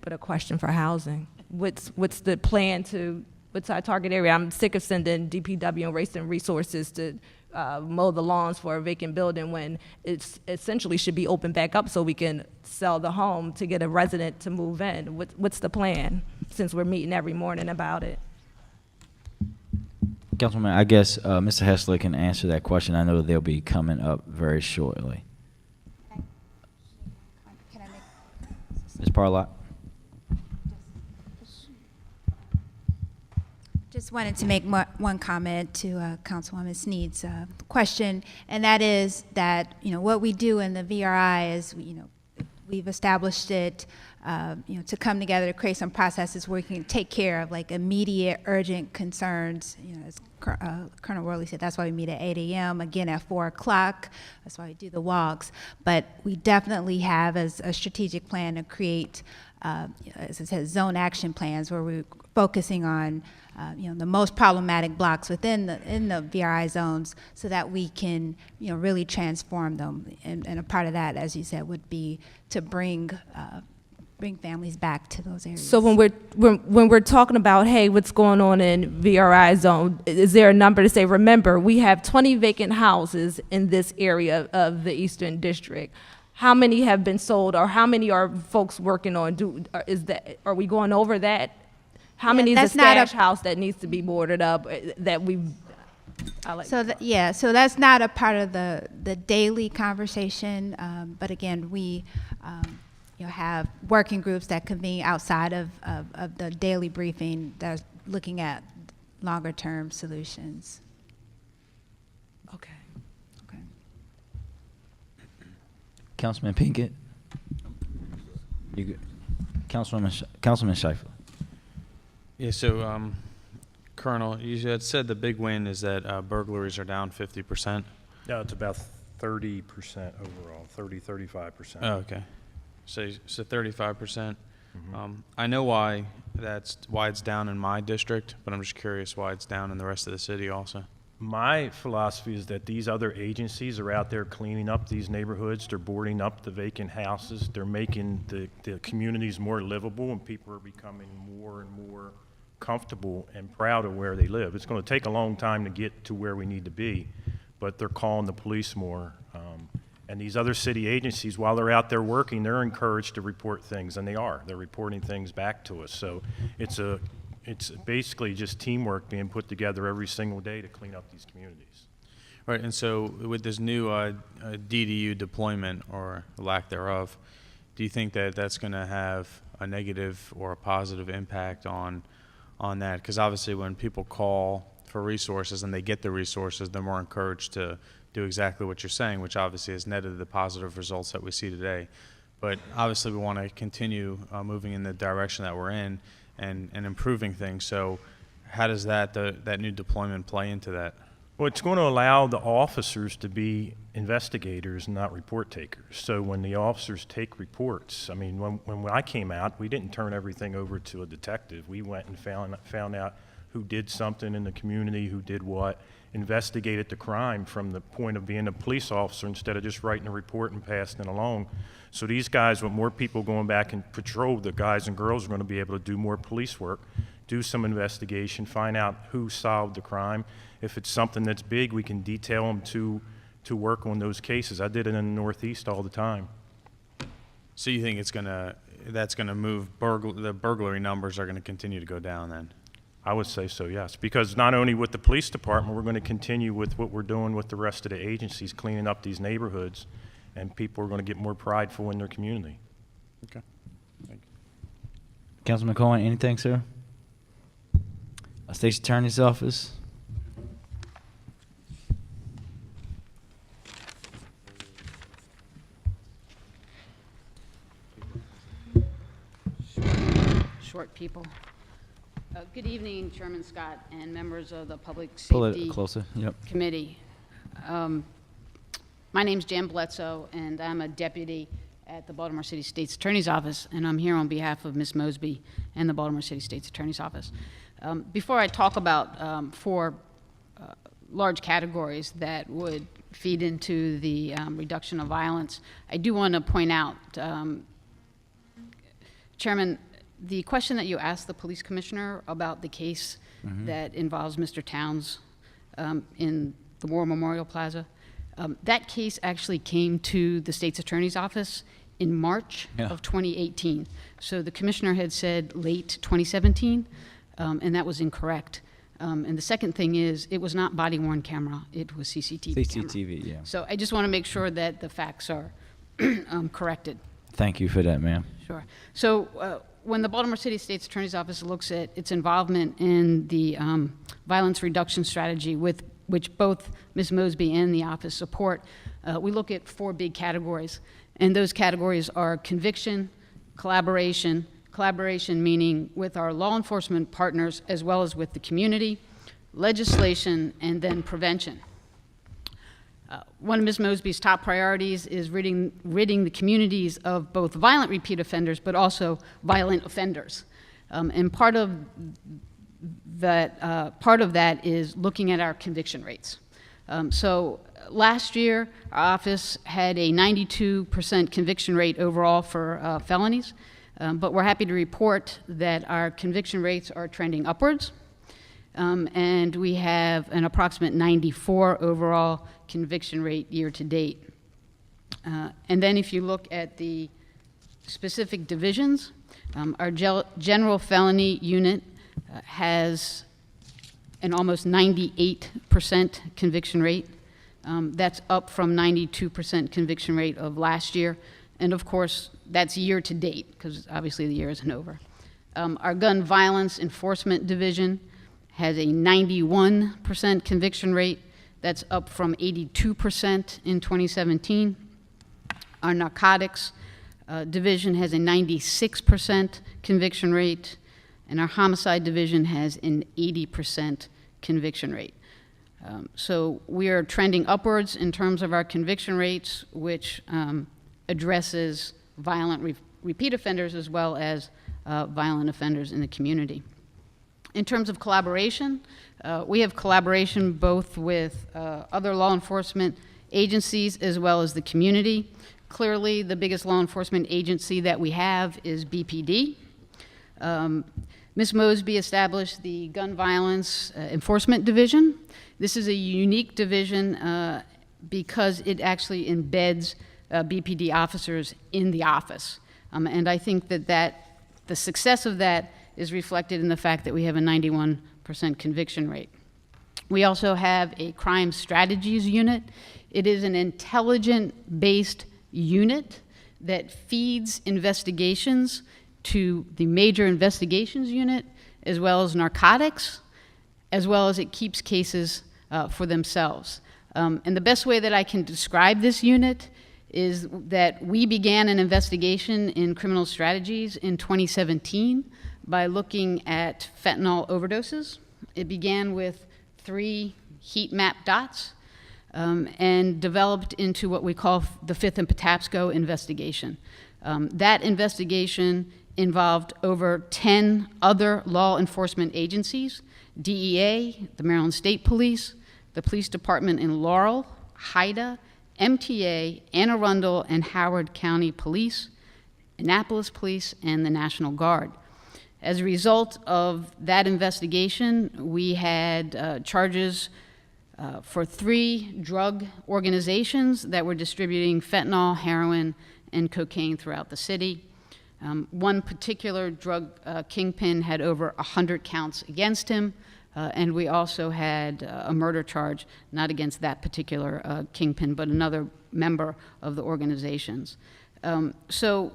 but a question for housing. What's the plan to, what's our target area? I'm sick of sending DPW and wasting resources to mow the lawns for a vacant building when it's essentially should be opened back up so we can sell the home to get a resident to move in. What's the plan, since we're meeting every morning about it? Councilman, I guess Mr. Hessler can answer that question. I know they'll be coming up very shortly. Ms. Parlock. Just wanted to make one comment to Councilwoman Sneed's question, and that is that, you know, what we do in the VRI is, you know, we've established it, you know, to come together to create some processes where we can take care of like immediate, urgent concerns. You know, as Colonel Worley said, that's why we meet at 8 a.m. again at 4 o'clock. That's why we do the walks. But we definitely have as a strategic plan to create, as it says, zone action plans where we're focusing on you know, the most problematic blocks within the VRI zones, so that we can, you know, really transform them. And a part of that, as you said, would be to bring families back to those areas. So when we're talking about, hey, what's going on in VRI zone, is there a number to say, remember, we have 20 vacant houses in this area of the Eastern District. How many have been sold, or how many are folks working on? Are we going over that? How many is a stash house that needs to be boarded up that we? So that's not a part of the daily conversation. But again, we you know, have working groups that convene outside of the daily briefing that's looking at longer term solutions. Okay. Councilman Pinkett. You good? Councilman Scheifler. Yeah, so, Colonel, you had said the big win is that burglaries are down 50%. No, it's about 30% overall, 35%. Oh, okay. So 35%. Mm-hmm. I know why it's down in my district, but I'm just curious why it's down in the rest of the city also. My philosophy is that these other agencies are out there cleaning up these neighborhoods. They're boarding up the vacant houses. They're making the communities more livable, and people are becoming more and more comfortable and proud of where they live. It's going to take a long time to get to where we need to be, but they're calling the police more. And these other city agencies, while they're out there working, they're encouraged to report things, and they are. They're reporting things back to us. So it's basically just teamwork being put together every single day to clean up these communities. Right, and so with this new DDU deployment, or lack thereof, do you think that that's going to have a negative or a positive impact on that? Because obviously when people call for resources and they get the resources, they're more encouraged to do exactly what you're saying, which obviously has netted the positive results that we see today. But obviously we want to continue moving in the direction that we're in and improving things. So how does that new deployment play into that? Well, it's going to allow the officers to be investigators, not report takers. So when the officers take reports, I mean, when I came out, we didn't turn everything over to a detective. We went and found out who did something in the community, who did what, investigated the crime from the point of being a police officer instead of just writing a report and passing it along. So these guys, with more people going back and patrol, the guys and girls are going to be able to do more police work, do some investigation, find out who solved the crime. If it's something that's big, we can detail them to work on those cases. I did it in the Northeast all the time. So you think it's going to that's going to move the burglary numbers are going to continue to go down then. I would say so, yes, because not only with the police department, we're going to continue with what we're doing with the rest of the agencies, cleaning up these neighborhoods, and people are going to get more prideful in their community. Okay. Thank you. Councilman Cohen, anything, sir? State's Attorney's Office. Short people. Good evening, Chairman Scott and members of the Public Pull Safety it closer. Yep. Committee. My name's Jan Bledsoe, and I'm a deputy at the Baltimore City State's Attorney's Office, and I'm here on behalf of Ms. Mosby and the Baltimore City State's Attorney's Office. Before I talk about four large categories that would feed into the reduction of violence, I do want to point out, Chairman, the question that you asked the police commissioner about the case that involves Mr. Towns in the War Memorial Plaza, that case actually came to the state's attorney's office in March of 2018. So the commissioner had said late 2017, and that was incorrect. And the second thing is, it was not body-worn camera, it was CCTV CCTV, camera. yeah. So I just want to make sure that the facts are corrected. Thank you for that, ma'am. Sure. So when the Baltimore City State's Attorney's Office looks at its involvement in the violence reduction strategy, with which both Ms. Mosby and the office support, we look at four big categories. And those categories are conviction, collaboration meaning with our law enforcement partners as well as with the community, legislation, and then prevention. One of Ms. Mosby's top priorities is ridding the communities of both violent repeat offenders, but also violent offenders. And part of that is looking at our conviction rates. So last year, our office had a 92% conviction rate overall for felonies, but we're happy to report that our conviction rates are trending upwards. And we have an approximate 94 overall conviction rate year to date. And then if you look at the specific divisions, our general felony unit has an almost 98% conviction rate. That's up from 92% conviction rate of last year. And of course, that's year to date, because obviously the year isn't over. Our gun violence enforcement division has a 91% conviction rate. That's up from 82% in 2017. Our narcotics division has a 96% conviction rate, and our homicide division has an 80% conviction rate. So we are trending upwards in terms of our conviction rates, which addresses violent repeat offenders as well as violent offenders in the community. In terms of collaboration, we have collaboration both with other law enforcement agencies as well as the community. Clearly, the biggest law enforcement agency that we have is BPD. Ms. Mosby established the Gun Violence Enforcement Division. This is a unique division because it actually embeds BPD officers in the office. And I think that the success of that is reflected in the fact that we have a 91% conviction rate. We also have a crime strategies unit. It is an intelligent-based unit that feeds investigations to the major investigations unit, as well as narcotics, as well as it keeps cases for themselves. And the best way that I can describe this unit is that we began an investigation in criminal strategies in 2017 by looking at fentanyl overdoses. It began with 3 heat map dots and developed into what we call the Fifth and Patapsco investigation. That investigation involved over 10 other law enforcement agencies, DEA, the Maryland State Police, the Police Department in Laurel, HIDA, MTA, Anne Arundel, and Howard County Police, Annapolis Police, and the National Guard. As a result of that investigation, we had charges for 3 drug organizations that were distributing fentanyl, heroin, and cocaine throughout the city. One particular drug kingpin had over 100 counts against him, and we also had a murder charge, not against that particular kingpin, but another member of the organizations. So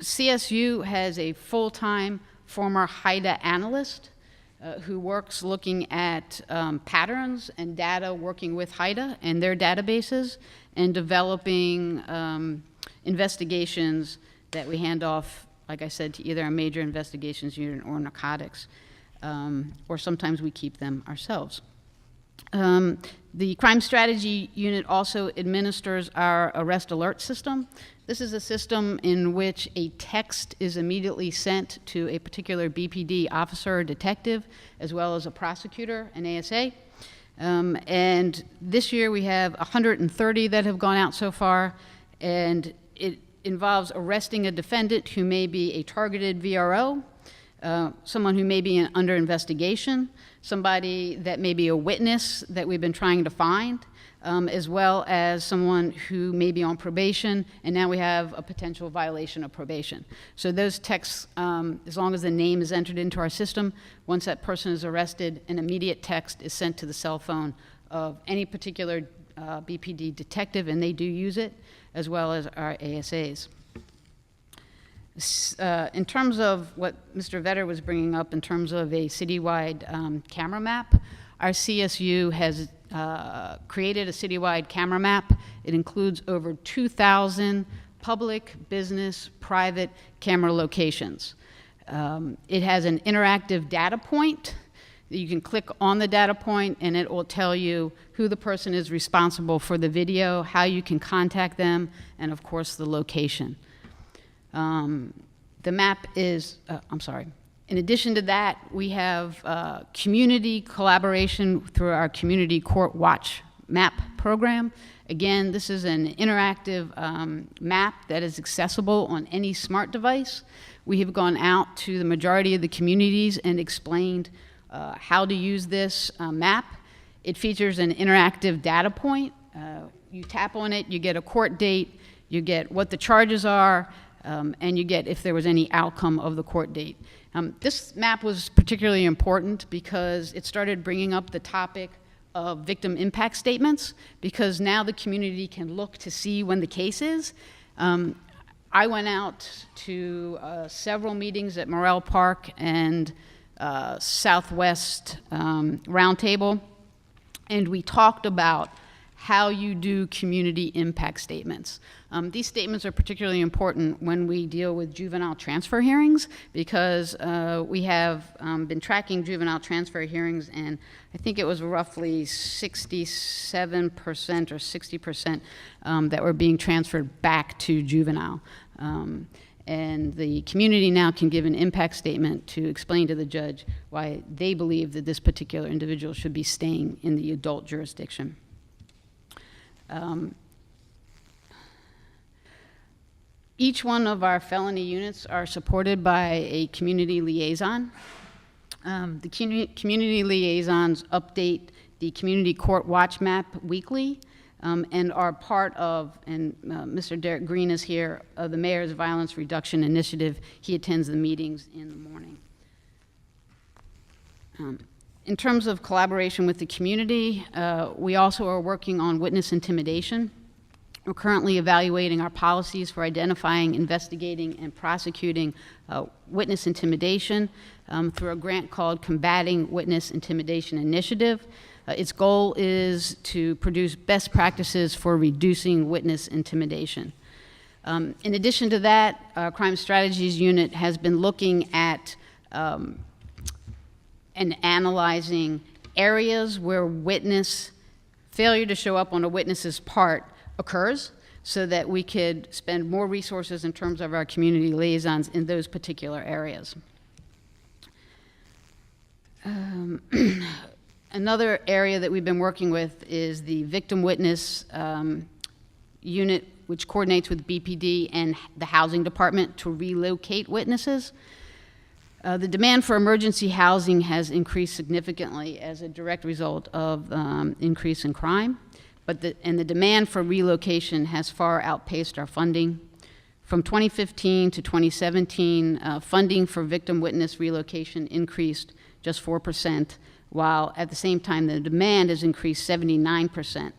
CSU has a full-time former HIDA analyst who works looking at patterns and data, working with HIDA and their databases, and developing investigations that we hand off, like I said, to either a major investigations unit or narcotics, or sometimes we keep them ourselves. The Crime Strategy Unit also administers our arrest alert system. This is a system in which a text is immediately sent to a particular BPD officer or detective, as well as a prosecutor, an ASA. And this year we have 130 that have gone out so far, and it involves arresting a defendant who may be a targeted VRO, someone who may be under investigation, somebody that may be a witness that we've been trying to find, as well as someone who may be on probation, and now we have a potential violation of probation. So those texts, as long as the name is entered into our system, once that person is arrested, an immediate text is sent to the cell phone of any particular BPD detective, and they do use it, as well as our ASAs. In terms of what Mr. Vetter was bringing up in terms of a citywide camera map, our CSU has created a citywide camera map. It includes over 2,000 public, business, private camera locations. It has an interactive data point. You can click on the data point and it will tell you who the person is responsible for the video, how you can contact them, and of course the location. The map is, in addition to that, we have community collaboration through our Community Court Watch map program. Again, this is an interactive map that is accessible on any smart device. We have gone out to the majority of the communities and explained how to use this map. It features an interactive data point. You tap on it, you get a court date, you get what the charges are, and you get if there was any outcome of the court date. This map was particularly important because it started bringing up the topic of victim impact statements, because now the community can look to see when the case is. I went out to several meetings at Morrell Park and Southwest Roundtable, and we talked about how you do community impact statements. These statements are particularly important when we deal with juvenile transfer hearings, because we have been tracking juvenile transfer hearings, and I think it was roughly 67% or 60% that were being transferred back to juvenile. And the community now can give an impact statement to explain to the judge why they believe that this particular individual should be staying in the adult jurisdiction. Each one of our felony units are supported by a community liaison. The community liaisons update the Community Court Watch map weekly, and are part of, and Mr. Derek Green is here, of the Mayor's Violence Reduction Initiative. He attends the meetings in the morning. In terms of collaboration with the community, we also are working on witness intimidation. We're currently evaluating our policies for identifying, investigating, and prosecuting witness intimidation through a grant called Combating Witness Intimidation Initiative. Its goal is to produce best practices for reducing witness intimidation. In addition to that, our Crime Strategies Unit has been looking at and analyzing areas where failure to show up on a witness's part occurs, so that we could spend more resources in terms of our community liaisons in those particular areas. Another area that we've been working with is the Victim Witness Unit, which coordinates with BPD and the Housing Department to relocate witnesses. The demand for emergency housing has increased significantly as a direct result of increase in crime, but the demand for relocation has far outpaced our funding From 2015 to 2017, funding for victim witness relocation increased just 4%, while at the same time the demand has increased 79%.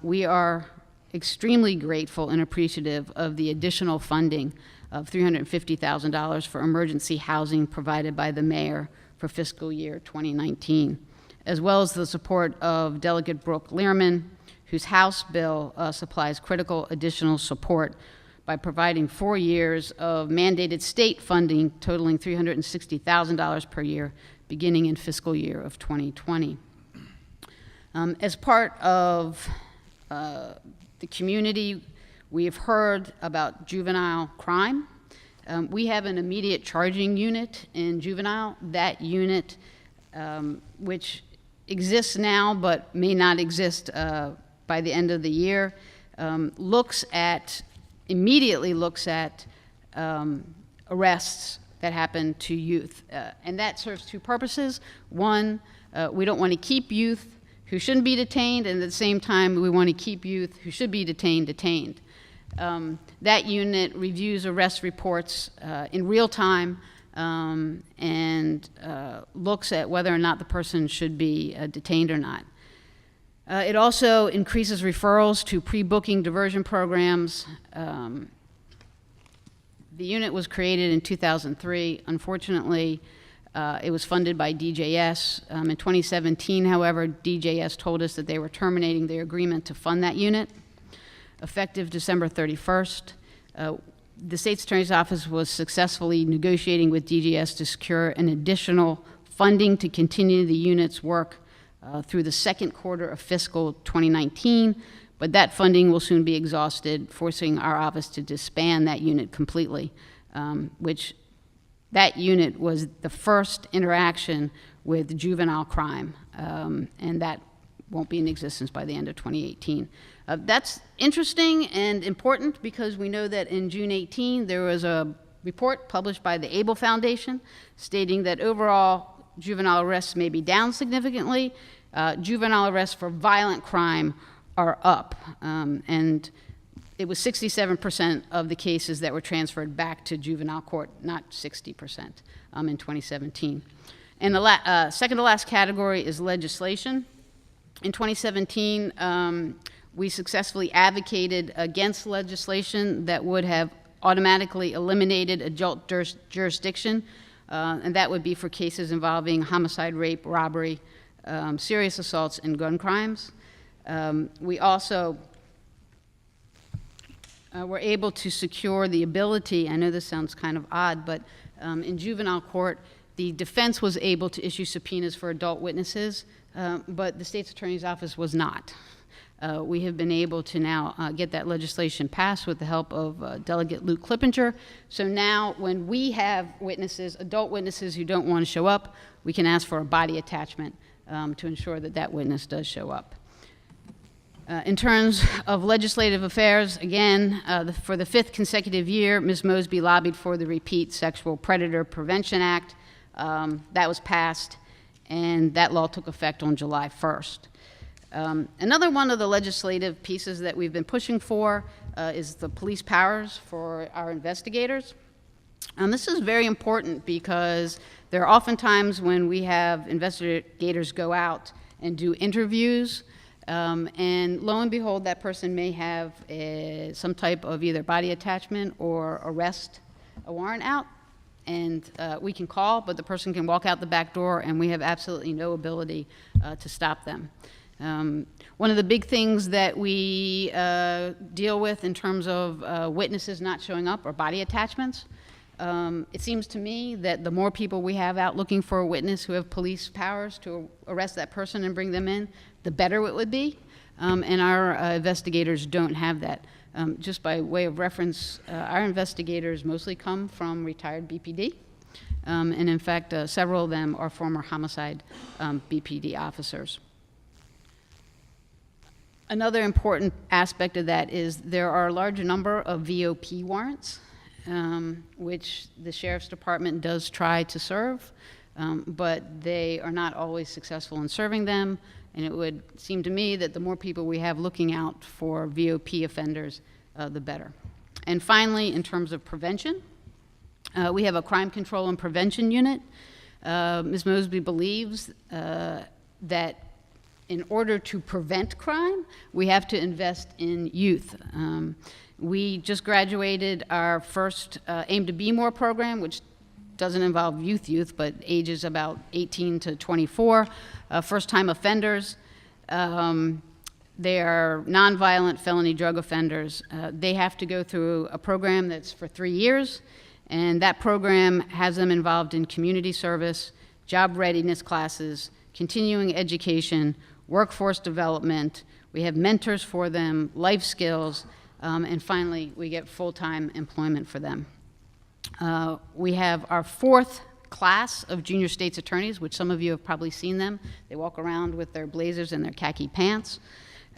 We are extremely grateful and appreciative of the additional funding of $350,000 for emergency housing provided by the mayor for fiscal year 2019, as well as the support of Delegate Brooke Learman, whose House bill supplies critical additional support by providing 4 years of mandated state funding totaling $360,000 per year, beginning in fiscal year of 2020. As part of the community, we have heard about juvenile crime. We have an immediate charging unit in juvenile. That unit, which exists now but may not exist by the end of the year, immediately looks at arrests that happen to youth. And that serves two purposes. One, we don't want to keep youth who shouldn't be detained, and at the same time, we want to keep youth who should be detained. That unit reviews arrest reports in real time and looks at whether or not the person should be detained or not. It also increases referrals to pre-booking diversion programs. The unit was created in 2003. Unfortunately, it was funded by DJS. In 2017, however, DJS told us that they were terminating their agreement to fund that unit. Effective December 31st, the State's Attorney's Office was successfully negotiating with DJS to secure an additional funding to continue the unit's work through the second quarter of fiscal 2019, but that funding will soon be exhausted, forcing our office to disband that unit completely, which that unit was the first interaction with juvenile crime, and that won't be in existence by the end of 2018. That's interesting and important because we know that in June 18, there was a report published by the Able Foundation stating that overall juvenile arrests may be down significantly. Juvenile arrests for violent crime are up, and it was 67% of the cases that were transferred back to juvenile court, not 60% in 2017. And the second to last category is legislation. In 2017, we successfully advocated against legislation that would have automatically eliminated adult jurisdiction, and that would be for cases involving homicide, rape, robbery, serious assaults, and gun crimes. We also were able to secure the ability, I know this sounds kind of odd, but in juvenile court, the defense was able to issue subpoenas for adult witnesses, but the State's Attorney's Office was not. We have been able to now get that legislation passed with the help of Delegate Luke Clippinger. So now when we have witnesses, adult witnesses who don't want to show up, we can ask for a body attachment to ensure that that witness does show up. In terms of legislative affairs, again, for the 5th consecutive year, Ms. Mosby lobbied for the Repeat Sexual Predator Prevention Act. That was passed, and that law took effect on July 1st. Another one of the legislative pieces that we've been pushing for is the police powers for our investigators. And this is very important because there are often times when we have investigators go out and do interviews, and lo and behold, that person may have some type of either body attachment or arrest warrant out, and we can call, but the person can walk out the back door, and we have absolutely no ability to stop them. One of the big things that we deal with in terms of witnesses not showing up are body attachments. It seems to me that the more people we have out looking for a witness who have police powers to arrest that person and bring them in, the better it would be. And our investigators don't have that. Just by way of reference, our investigators mostly come from retired BPD. And in fact, several of them are former homicide BPD officers. Another important aspect of that is there are a large number of VOP warrants, which the Sheriff's Department does try to serve, but they are not always successful in serving them, and it would seem to me that the more people we have looking out for VOP offenders, the better. And finally, in terms of prevention, we have a crime control and prevention unit. Ms. Mosby believes that in order to prevent crime, we have to invest in youth. We just graduated our first Aim to Be More program, which doesn't involve youth, but ages about 18 to 24, first-time offenders. They are nonviolent felony drug offenders. They have to go through a program that's for 3 years, and that program has them involved in community service, job readiness classes, continuing education, workforce development. We have mentors for them, life skills, and finally, we get full-time employment for them. We have our 4th class of junior state's attorneys, which some of you have probably seen them. They walk around with their blazers and their khaki pants.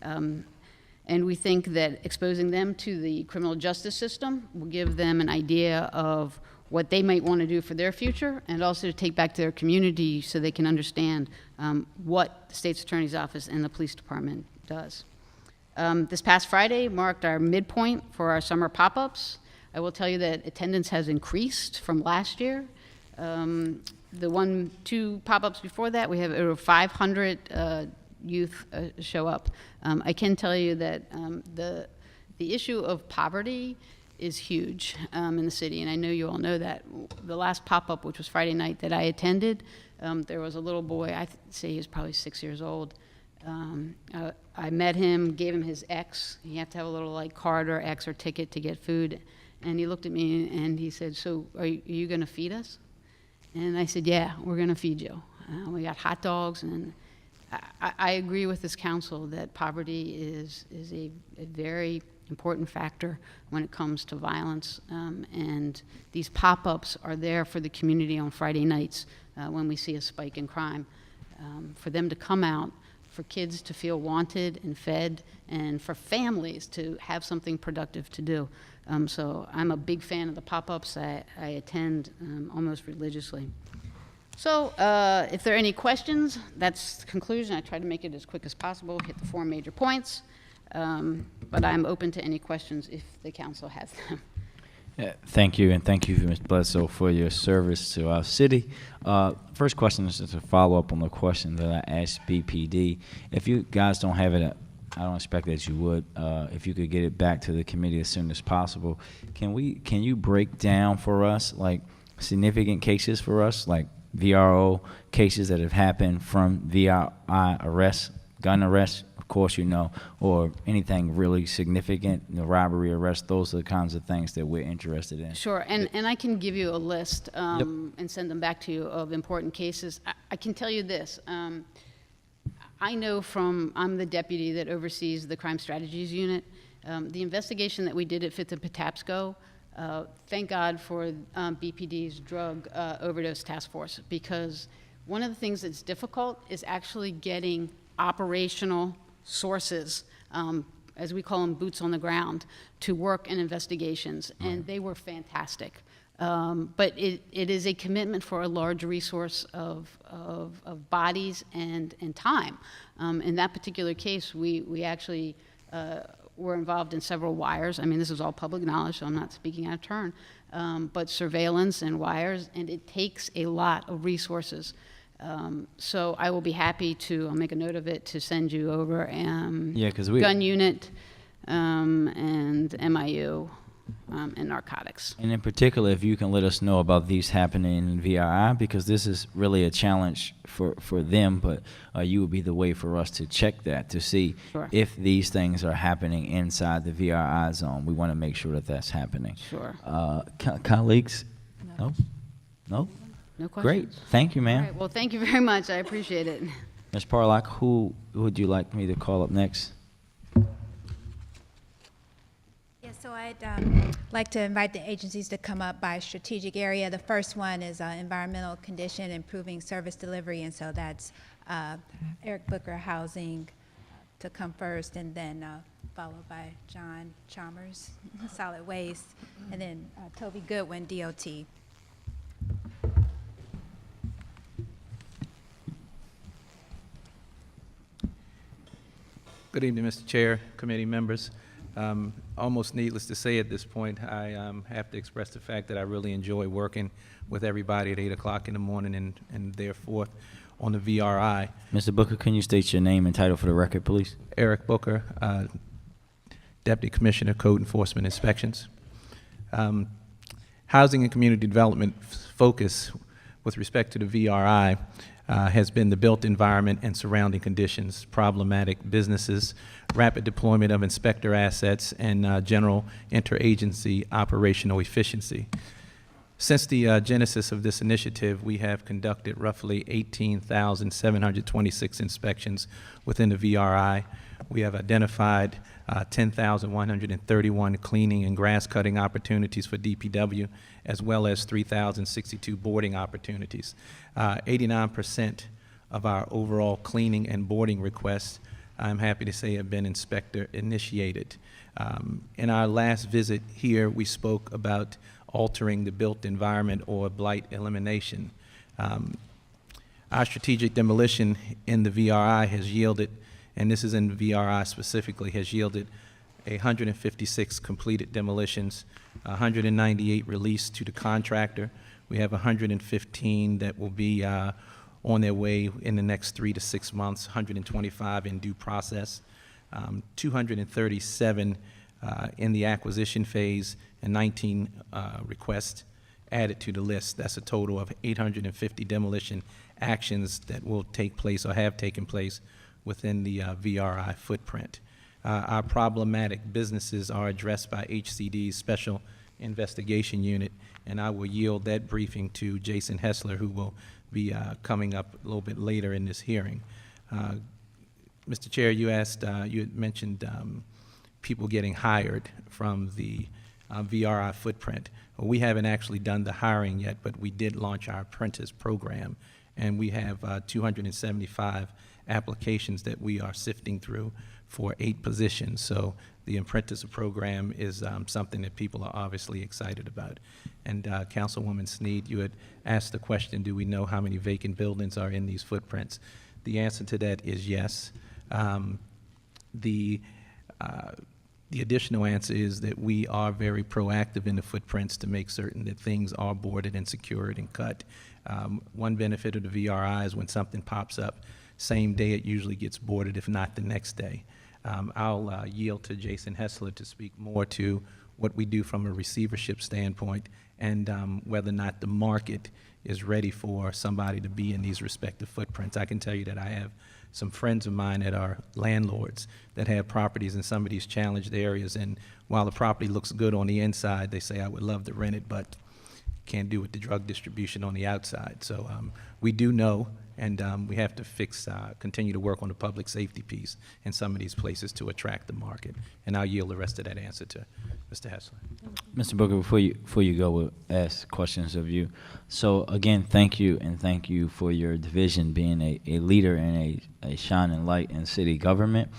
And we think that exposing them to the criminal justice system will give them an idea of what they might want to do for their future, and also to take back to their community so they can understand what the state's attorney's office and the police department does. This past Friday marked our midpoint for our summer pop-ups. I will tell you that attendance has increased from last year. The 2 pop-ups before that, we have over 500 youth show up. I can tell you that the issue of poverty is huge in the city, and I know you all know that. The last pop-up, which was Friday night that I attended, there was a little boy, I'd say he was probably 6 years old. I met him, gave him his X. You have to have a little like card or X or ticket to get food. And he looked at me and he said, "So are you going to feed us?" And I said, "Yeah, we're going to feed you." We got hot dogs, and I agree with this council that poverty is a very important factor when it comes to violence. And these pop-ups are there for the community on Friday nights when we see a spike in crime, for them to come out, for kids to feel wanted and fed, and for families to have something productive to do. So I'm a big fan of the pop-ups. I attend almost religiously. So if there are any questions, that's the conclusion. I tried to make it as quick as possible, hit the 4 major points. But I'm open to any questions if the council has them. Yeah, thank you, and thank you, Ms. Bledsoe, for your service to our city. First question is just a follow-up on the question that I asked BPD. If you guys don't have it, I don't expect that you would. If you could get it back to the committee as soon as possible, can you break down for us like significant cases for us, like VRO cases that have happened from VRI arrests, gun arrests, of course, you know, or anything really significant, robbery arrest, those are the kinds of things that we're interested in. Sure, and I can give you a list and send them back to you of important cases. I can tell you this. I know I'm the deputy that oversees the Crime Strategies Unit. The investigation that we did at 5th and Patapsco, thank God for BPD's drug overdose task force, because one of the things that's difficult is actually getting operational sources, as we call them, boots on the ground, to work in investigations, and they were fantastic. But it is a commitment for a large resource of bodies and time. In that particular case, we actually were involved in several wires. I mean, this is all public knowledge, so I'm not speaking out of turn, but surveillance and wires, and it takes a lot of resources. So I will be happy to, I'll make a note of it, to send you over gun unit and MIU and narcotics. And in particular, if you can let us know about these happening in VRI, because this is really a challenge for them, but you would be the way for us to check that, to see if these things are happening inside the VRI zone. We want to make sure that that's happening. Sure. Colleagues? No? No? No questions. Great. Thank you, ma'am. All right. Well, thank you very much. I appreciate it. Ms. Parlock, who would you like me to call up next? Yes, so I'd like to invite the agencies to come up by strategic area. The first one is environmental condition, improving service delivery, and so that's Eric Booker, housing, to come first, and then followed by John Chalmers, solid waste, and then Toby Goodwin, DOT. Good evening, Mr. Chair, committee members. Almost needless to say at this point, I have to express the fact that I really enjoy working with everybody at 8 o'clock in the morning and therefore on the VRI. Mr. Booker, can you state your name and title for the record, please? Eric Booker, Deputy Commissioner, Code Enforcement Inspections. Housing and community development focus with respect to the VRI has been the built environment and surrounding conditions, problematic businesses, rapid deployment of inspector assets, and general interagency operational efficiency. Since the genesis of this initiative, we have conducted roughly 18,726 inspections within the VRI. We have identified 10,131 cleaning and grass cutting opportunities for DPW, as well as 3,062 boarding opportunities. 89% of our overall cleaning and boarding requests, I'm happy to say, have been inspector initiated. In our last visit here, we spoke about altering the built environment or blight elimination. Our strategic demolition in the VRI has yielded, and this is in VRI specifically, has yielded 156 completed demolitions, 198 released to the contractor. We have 115 that will be on their way in the next 3 to 6 months, 125 in due process, 237 in the acquisition phase, and 19 requests added to the list. That's a total of 850 demolition actions that will take place or have taken place within the VRI footprint. Our problematic businesses are addressed by HCD's Special Investigation Unit, and I will yield that briefing to Jason Hessler, who will be coming up a little bit later in this hearing. Mr. Chair, you asked, you had mentioned people getting hired from the VRI footprint. Well, we haven't actually done the hiring yet, but we did launch our apprentice program, and we have 275 applications that we are sifting through for 8 positions. So the apprentice program is something that people are obviously excited about. And Councilwoman Sneed, you had asked the question, do we know how many vacant buildings are in these footprints? The answer to that is yes. The additional answer is that we are very proactive in the footprints to make certain that things are boarded and secured and cut. One benefit of the VRI is when something pops up, same day it usually gets boarded, if not the next day. I'll yield to Jason Hessler to speak more to what we do from a receivership standpoint and whether or not the market is ready for somebody to be in these respective footprints. I can tell you that I have some friends of mine that are landlords that have properties in some of these challenged areas, and while the property looks good on the inside, they say, I would love to rent it, but can't do with the drug distribution on the outside. So we do know, and we have to continue to work on the public safety piece in some of these places to attract the market. And I'll yield the rest of that answer to Mr. Hessler. Mr. Booker, before you go, we'll ask questions of you. So again, thank you, and thank you for your division being a leader and a shining light in city government.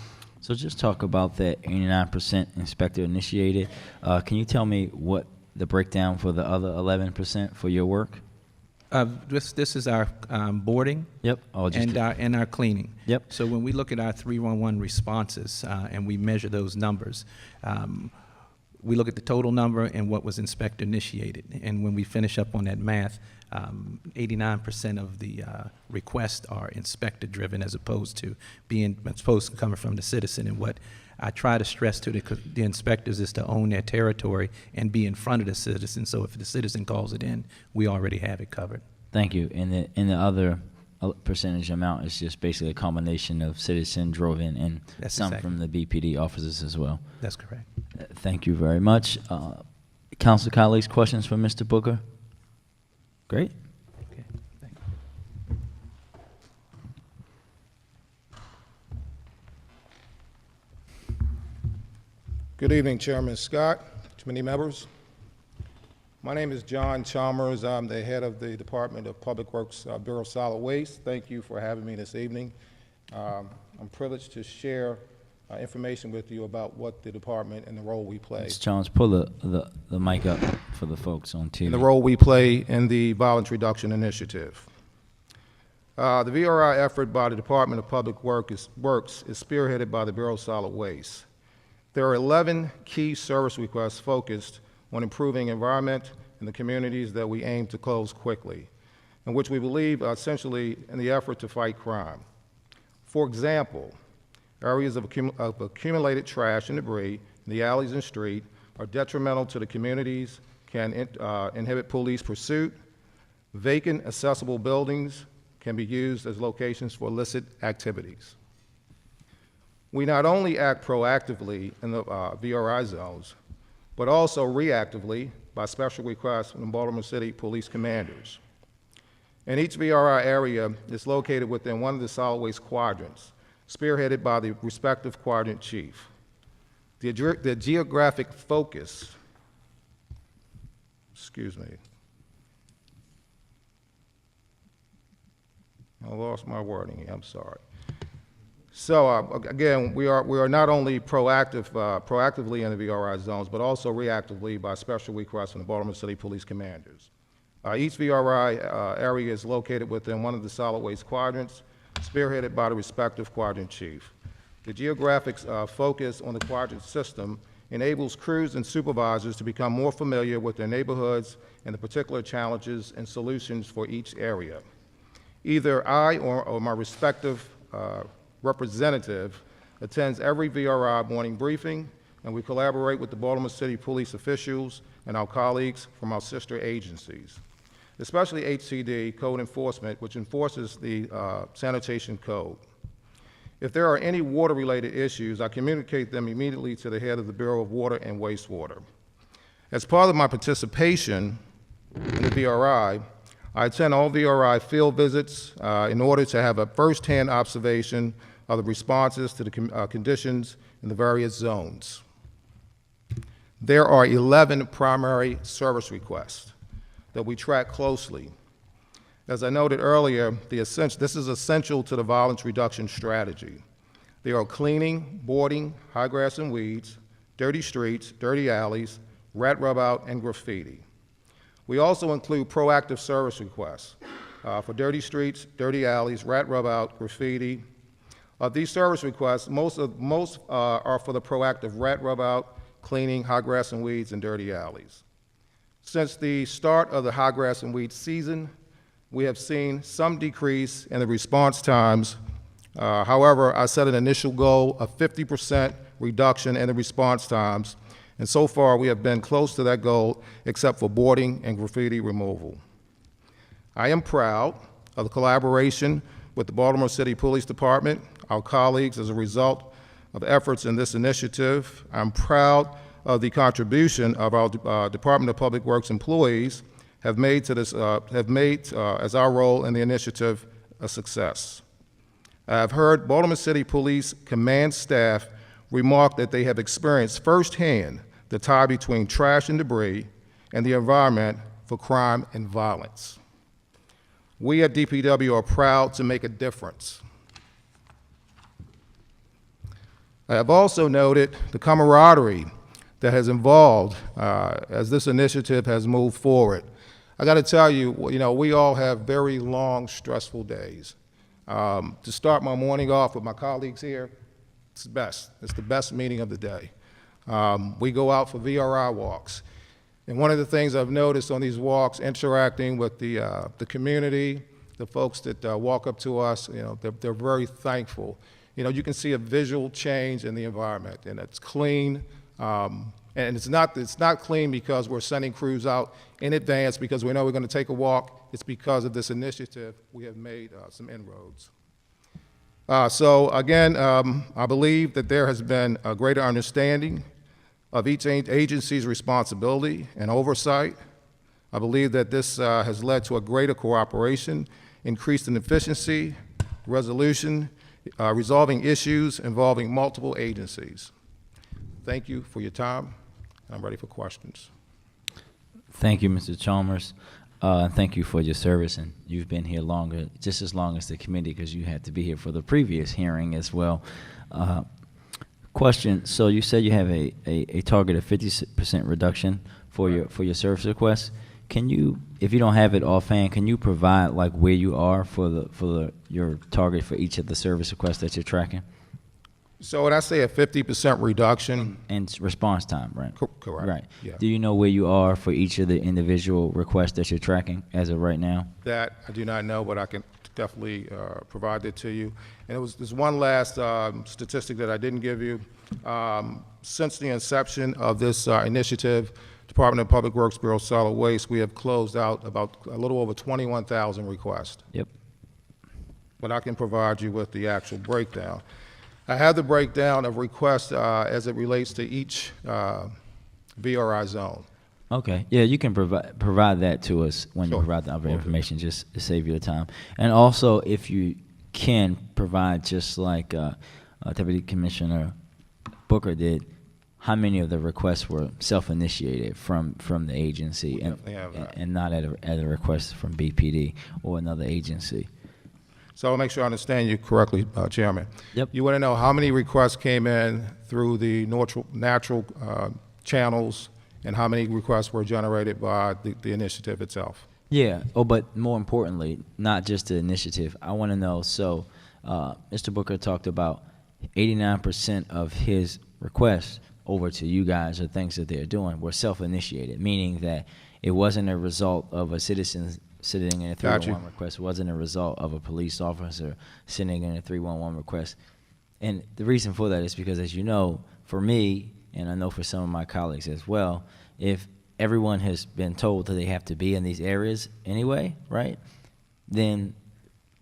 So just talk about that 89% inspector initiated. Can you tell me what the breakdown for the other 11% for your work? This is our boarding. Yep. And our cleaning. Yep. So when we look at our 311 responses and we measure those numbers, we look at the total number and what was inspector initiated. And when we finish up on that math, 89% of the requests are inspector driven as opposed to coming from the citizen. And what I try to stress to the inspectors is to own their territory and be in front of the citizen. So if the citizen calls it in, we already have it covered. Thank you. And the other percentage amount is just basically a combination of citizen drove in and That's some exactly. from the BPD offices as well. That's correct. Thank you very much. Council colleagues, questions for Mr. Booker? Great. Okay. Thank you. Good evening, Chairman Scott, committee members. My name is John Chalmers. I'm the head of the Department of Public Works Bureau of Solid Waste. Thank you for having me this evening. I'm privileged to share information with you about what the department and the role we play. Mr. Jones, pull the mic up for the folks on TV. And the role we play in the Violence Reduction Initiative. The VRI effort by the Department of Public Works is spearheaded by the Bureau of Solid Waste. There are 11 key service requests focused on improving environment in the communities that we aim to close quickly, and which we believe are essentially in the effort to fight crime. For example, areas of accumulated trash and debris in the alleys and street are detrimental to the communities, can inhibit police pursuit. Vacant, accessible buildings can be used as locations for illicit activities. We not only act proactively in the VRI zones, but also reactively by special requests from the Baltimore City Police Commanders. And each VRI area is located within one of the solid waste quadrants, spearheaded by the respective quadrant chief. The geographic focus, excuse me, I lost my wording here, I'm sorry. So again, we are not only proactively in the VRI zones, but also reactively by special requests from the Baltimore City Police Commanders. Each VRI area is located within one of the solid waste quadrants, spearheaded by the respective quadrant chief. The geographic focus on the quadrant system enables crews and supervisors to become more familiar with their neighborhoods and the particular challenges and solutions for each area. Either I or my respective representative attends every VRI morning briefing, and we collaborate with the Baltimore City police officials and our colleagues from our sister agencies, especially HCD, Code Enforcement, which enforces the sanitation code. If there are any water-related issues, I communicate them immediately to the head of the Bureau of Water and Wastewater. As part of my participation in the VRI, I attend all VRI field visits in order to have a first-hand observation of the responses to the conditions in the various zones. There are 11 primary service requests that we track closely. As I noted earlier, this is essential to the violence reduction strategy. They are cleaning, boarding, high grass and weeds, dirty streets, dirty alleys, rat rub out, and graffiti. We also include proactive service requests for dirty streets, dirty alleys, rat rub out, graffiti. Of these service requests, most are for the proactive rat rub out, cleaning, high grass and weeds, and dirty alleys. Since the start of the high grass and weeds season, we have seen some decrease in the response times. However, I set an initial goal of 50% reduction in the response times, and so far we have been close to that goal except for boarding and graffiti removal. I am proud of the collaboration with the Baltimore City Police Department, our colleagues, as a result of efforts in this initiative. I'm proud of the contribution of our Department of Public Works employees have made to this, as our role in the initiative a success. I've heard Baltimore City Police Command staff remark that they have experienced firsthand the tie between trash and debris and the environment for crime and violence. We at DPW are proud to make a difference. I have also noted the camaraderie that has involved as this initiative has moved forward. I got to tell you, we all have very long, stressful days. To start my morning off with my colleagues here, it's the best. It's the best meeting of the day. We go out for VRI walks. And one of the things I've noticed on these walks, interacting with the community, the folks that walk up to us, they're very thankful. You can see a visual change in the environment, and it's clean. And it's not clean because we're sending crews out in advance because we know we're going to take a walk. It's because of this initiative we have made some inroads. So again, I believe that there has been a greater understanding of each agency's responsibility and oversight. I believe that this has led to a greater cooperation, increased in efficiency, resolution, resolving issues involving multiple agencies. Thank you for your time. I'm ready for questions. Thank you, Mr. Chalmers. Thank you for your service, and you've been here longer, just as long as the committee, because you had to be here for the previous hearing as well. Question, so you said you have a target of 50% reduction for your service requests. Can you, if you don't have it offhand, can you provide like where you are for your target for each of the service requests that you're tracking? So when I say a 50% reduction, And response time, right? correct. Right. Yeah. Do you know where you are for each of the individual requests that you're tracking as of right now? That I do not know, but I can definitely provide it to you. And there's one last statistic that I didn't give you. Since the inception of this initiative, Department of Public Works Bureau of Solid Waste, we have closed out about a little over 21,000 requests. Yep. But I can provide you with the actual breakdown. I have the breakdown of requests as it relates to each VRI zone. Okay. Yeah, you can provide that to us when you provide the other information, just to save you the time. And also, if you can provide, just like Deputy Commissioner Booker did, how many of the requests were self-initiated from the agency and not at a request from BPD or another agency? So I'll make sure I understand you correctly, Chairman. Yep. You want to know how many requests came in through the natural channels and how many requests were generated by the initiative itself? Yeah. Oh, but more importantly, not just the initiative. I want to know, so Mr. Booker talked about 89% of his requests over to you guys or things that they're doing were self-initiated, meaning that it wasn't a result of a citizen sitting in a 311 request. It wasn't a result of a police officer sitting in a 311 request. And the reason for that is because, as you know, for me, and I know for some of my colleagues as well, if everyone has been told that they have to be in these areas anyway, right, then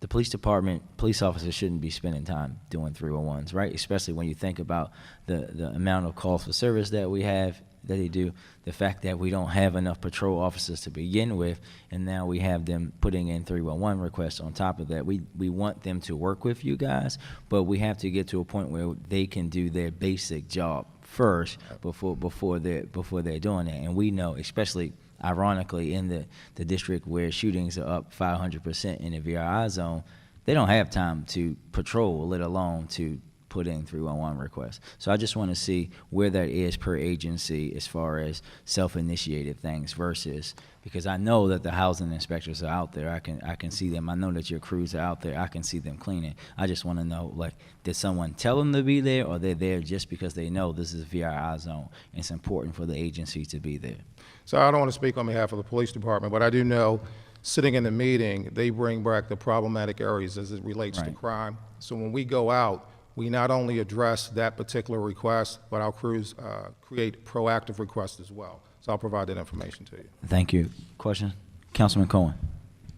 the police department, police officers shouldn't be spending time doing 311s, right, especially when you think about the amount of calls for service that we have, that they do, the fact that we don't have enough patrol officers to begin with, and now we have them putting in 311 requests on top of that. We want them to work with you guys, but we have to get to a point where they can do their basic job first before they're doing that. And we know, especially ironically in the district where shootings are up 500% in the VRI zone, they don't have time to patrol, let alone to put in 311 requests. So I just want to see where that is per agency as far as self-initiated things versus, because I know that the housing inspectors are out there. I can see them. I know that your crews are out there. I can see them cleaning. I just want to know, like, did someone tell them to be there, or they're there just because they know this is VRI zone and it's important for the agency to be there? So I don't want to speak on behalf of the police department, but I do know, sitting in the meeting, they bring back the problematic areas as it relates to crime. So when we go out, we not only address that particular request, but our crews create proactive requests as well. So I'll provide that information to you. Thank you. Question? Councilman Cohen.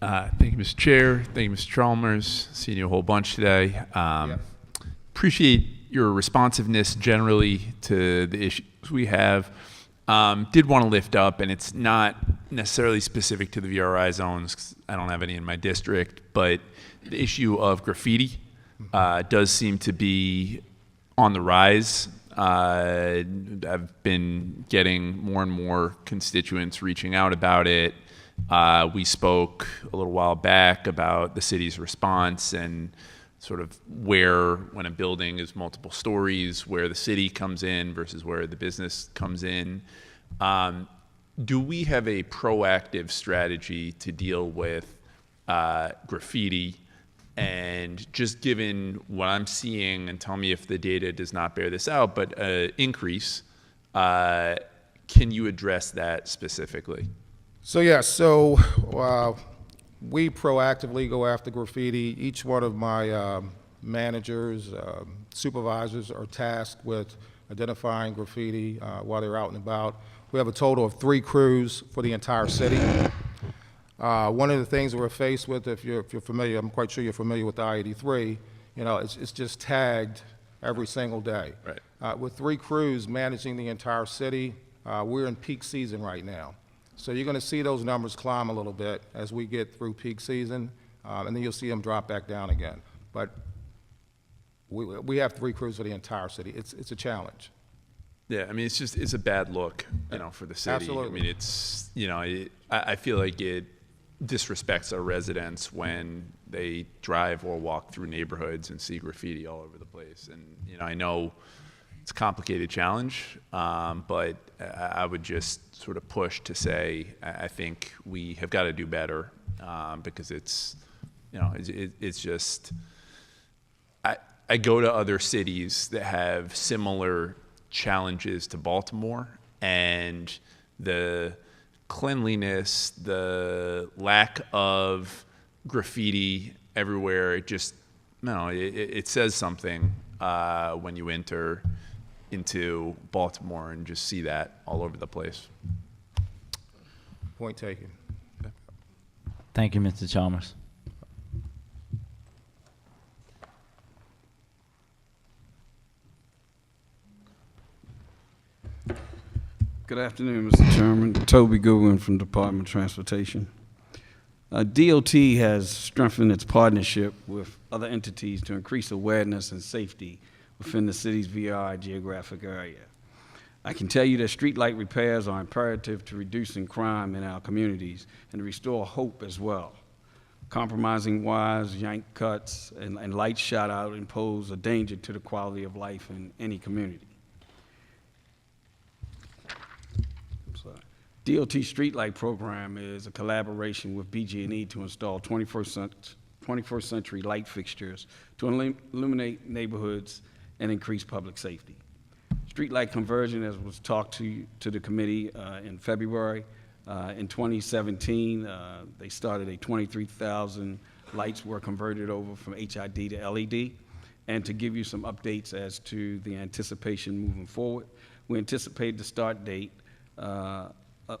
Thank you, Mr. Chair. Thank you, Mr. Chalmers. Seeing you a whole bunch today. Appreciate your responsiveness generally to the issues we have. Did want to lift up, and it's not necessarily specific to the VRI zones, 'cause I don't have any in my district, but the issue of graffiti does seem to be on the rise. I've been getting more and more constituents reaching out about it. We spoke a little while back about the city's response and sort of where, when a building is multiple stories, where the city comes in versus where the business comes in. Do we have a proactive strategy to deal with graffiti? And just given what I'm seeing, and tell me if the data does not bear this out, but increase, can you address that specifically? So we proactively go after graffiti. Each one of my managers, supervisors are tasked with identifying graffiti while they're out and about. We have a total of 3 crews for the entire city. One of the things we're faced with, if you're familiar, I'm quite sure you're familiar with the I-83, it's just tagged every single day. Right. With 3 crews managing the entire city, we're in peak season right now. So you're going to see those numbers climb a little bit as we get through peak season, and then you'll see them drop back down again. But we have 3 crews for the entire city. It's a challenge. Yeah, I mean, it's a bad look, for the city. Absolutely. I mean, it's, I feel like it disrespects our residents when they drive or walk through neighborhoods and see graffiti all over the place. And, I know it's a complicated challenge, but I would just sort of push to say I think we have got to do better because it's, it's just, I go to other cities that have similar challenges to Baltimore, and the cleanliness, the lack of graffiti everywhere, it says something when you enter into Baltimore and just see that all over the place. Point taken. Thank you, Mr. Chalmers. Good afternoon, Mr. Chairman. Toby Goodwin from Department of Transportation. DOT has strengthened its partnership with other entities to increase awareness and safety within the city's VRI geographic area. I can tell you that streetlight repairs are imperative to reducing crime in our communities and to restore hope as well. Compromising wires, yank cuts, and lights shot out and pose a danger to the quality of life in any community. DOT Streetlight Program is a collaboration with BG&E to install 21st century light fixtures to illuminate neighborhoods and increase public safety. Streetlight conversion, as was talked to the committee in February, in 2017, they started 23,000 lights were converted over from HID to LED. And to give you some updates as to the anticipation moving forward, we anticipate the start date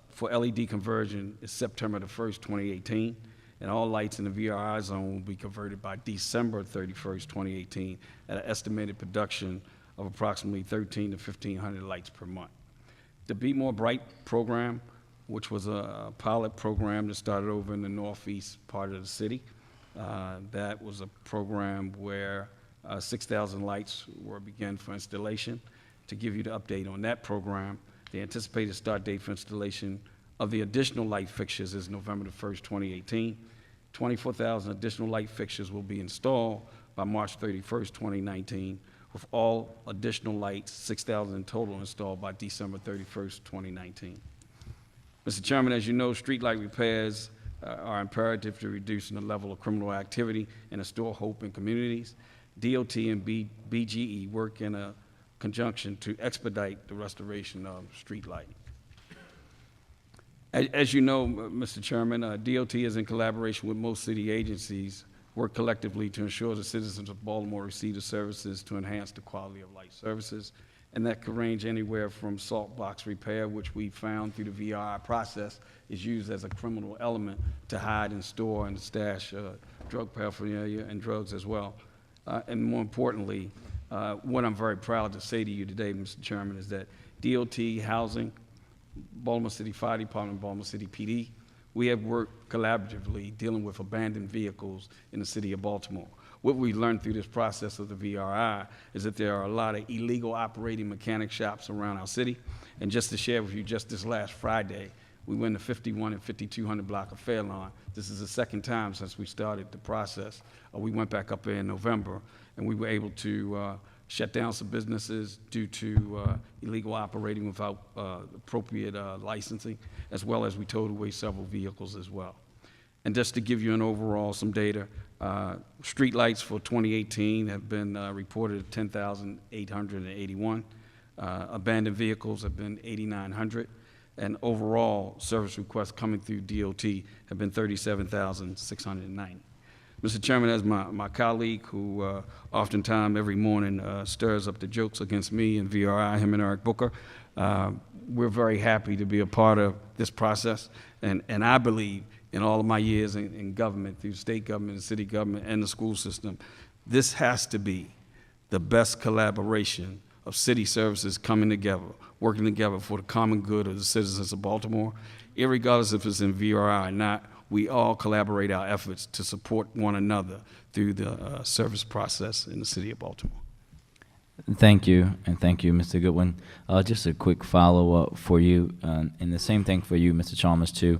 for LED conversion is September the 1st, 2018, and all lights in the VRI zone will be converted by December 31st, 2018, at an estimated production of approximately 1,300 to 1,500 lights per month. The Be More Bright program, which was a pilot program that started over in the northeast part of the city, that was a program where 6,000 lights were begun for installation. To give you the update on that program, the anticipated start date for installation of the additional light fixtures is November the 1st, 2018. 24,000 additional light fixtures will be installed by March 31st, 2019, with all additional lights, 6,000 in total, installed by December 31st, 2019. Mr. Chairman, as you know, streetlight repairs are imperative to reducing the level of criminal activity and restore hope in communities. DOT and BGE work in a conjunction to expedite the restoration of street lighting. As you know, Mr. Chairman, DOT is in collaboration with most city agencies, work collectively to ensure the citizens of Baltimore receive the services to enhance the quality of life services. And that could range anywhere from salt box repair, which we found through the VRI process is used as a criminal element to hide and store and stash drug paraphernalia and drugs as well. And more importantly, what I'm very proud to say to you today, Mr. Chairman, is that DOT, Housing, Baltimore City Fire Department, Baltimore City PD, we have worked collaboratively dealing with abandoned vehicles in the city of Baltimore. What we learned through this process of the VRI is that there are a lot of illegal operating mechanic shops around our city. And just to share with you, just this last Friday, we went to 51 and 5200 block of Fairlawn. This is the second time since we started the process. We went back up there in November, and we were able to shut down some businesses due to illegal operating without appropriate licensing, as well as we towed away several vehicles as well. And just to give you an overall some data, street lights for 2018 have been reported at 10,881. Abandoned vehicles have been 8,900. And overall service requests coming through DOT have been 37,690. Mr. Chairman, as my colleague who oftentimes every morning stirs up the jokes against me and VRI, him and Eric Booker, we're very happy to be a part of this process. And I believe in all of my years in government, through state government, the city government, and the school system, this has to be the best collaboration of city services coming together, working together for the common good of the citizens of Baltimore. Irregardless if it's in VRI or not, we all collaborate our efforts to support one another through the service process in the city of Baltimore. Thank you, and thank you, Mr. Goodwin. Just a quick follow-up for you, and the same thing for you, Mr. Chalmers, too.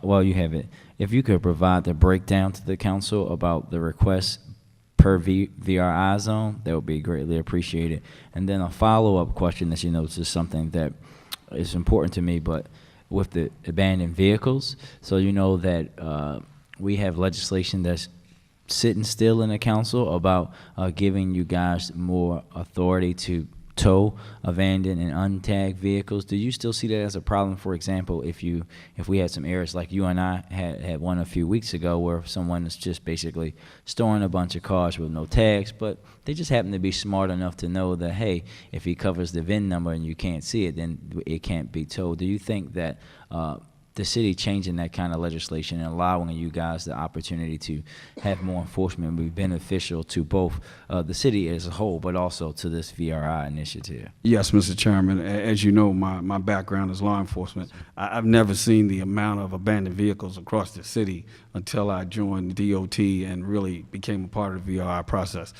While you have it, if you could provide the breakdown to the council about the requests per VRI zone, that would be greatly appreciated. And then a follow-up question that you know is something that is important to me, but with the abandoned vehicles, so you know that we have legislation that's sitting still in the council about giving you guys more authority to tow abandoned and untagged vehicles. Do you still see that as a problem? For example, if we had some errors like you and I had one a few weeks ago where someone is just basically storing a bunch of cars with no tags, but they just happen to be smart enough to know that, hey, if he covers the VIN number and you can't see it, then it can't be towed. Do you think that the city changing that kind of legislation and allowing you guys the opportunity to have more enforcement would be beneficial to both the city as a whole, but also to this VRI initiative? Yes, Mr. Chairman. As you know, my background is law enforcement. I've never seen the amount of abandoned vehicles across the city until I joined DOT and really became a part of the VRI process.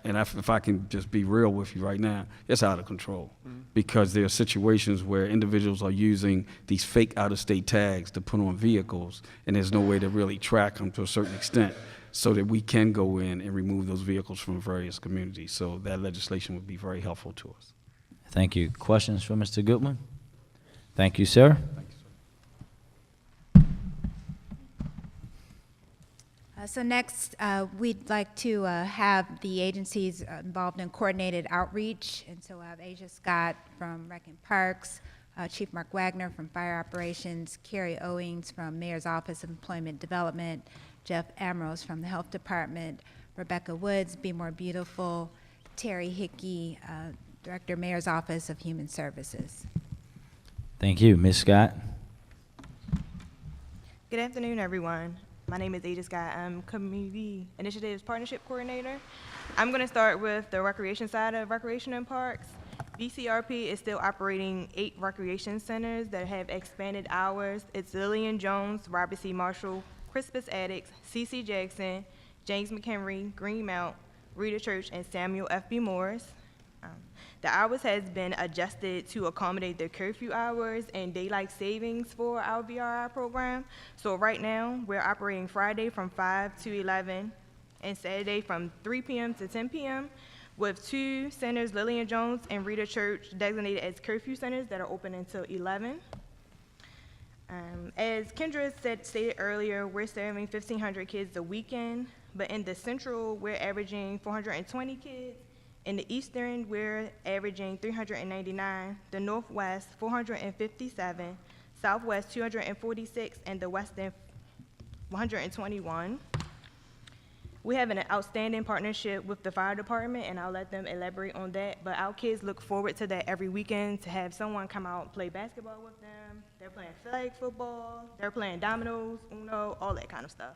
And if I can just be real with you right now, it's out of control, because there are situations where individuals are using these fake out-of-state tags to put on vehicles, and there's no way to really track them to a certain extent so that we can go in and remove those vehicles from various communities. So that legislation would be very helpful to us. Thank you. Questions for Mr. Goodwin? Thank you, sir. So next, we'd like to have the agencies involved in coordinated outreach. And so I have Asia Scott from Rec and Parks, Chief Mark Wagner from Fire Operations, Carrie Owings from Mayor's Office of Employment Development, Jeff Ambrose from the Health Department, Rebecca Woods, Be More Beautiful, Terry Hickey, Director, Mayor's Office of Human Services. Thank you. Ms. Scott? Good afternoon, everyone. My name is Asia Scott. I'm Community Initiatives Partnership Coordinator. I'm going to start with the recreation side of Recreation and Parks. BCRP is still operating 8 recreation centers that have expanded hours. It's Lillian Jones, Robert C. Marshall, Crispus Attucks, C.C. Jackson, James McHenry, Greenmount, Rita Church, and Samuel F.B. Morris. The hours has been adjusted to accommodate the curfew hours and daylight savings for our VRI program. So right now, we're operating Friday from 5 to 11 and Saturday from 3 p.m. to 10 p.m. with 2 centers, Lillian Jones and Rita Church, designated as curfew centers that are open until 11. As Kendra stated earlier, we're serving 1,500 kids a weekend, but in the Central, we're averaging 420 kids. In the Eastern, we're averaging 399, the Northwest, 457, Southwest, 246, and the Western, 121. We have an outstanding partnership with the fire department, and I'll let them elaborate on that, but our kids look forward to that every weekend, to have someone come out and play basketball with them. They're playing flag football, they're playing dominoes, Uno, all that kind of stuff.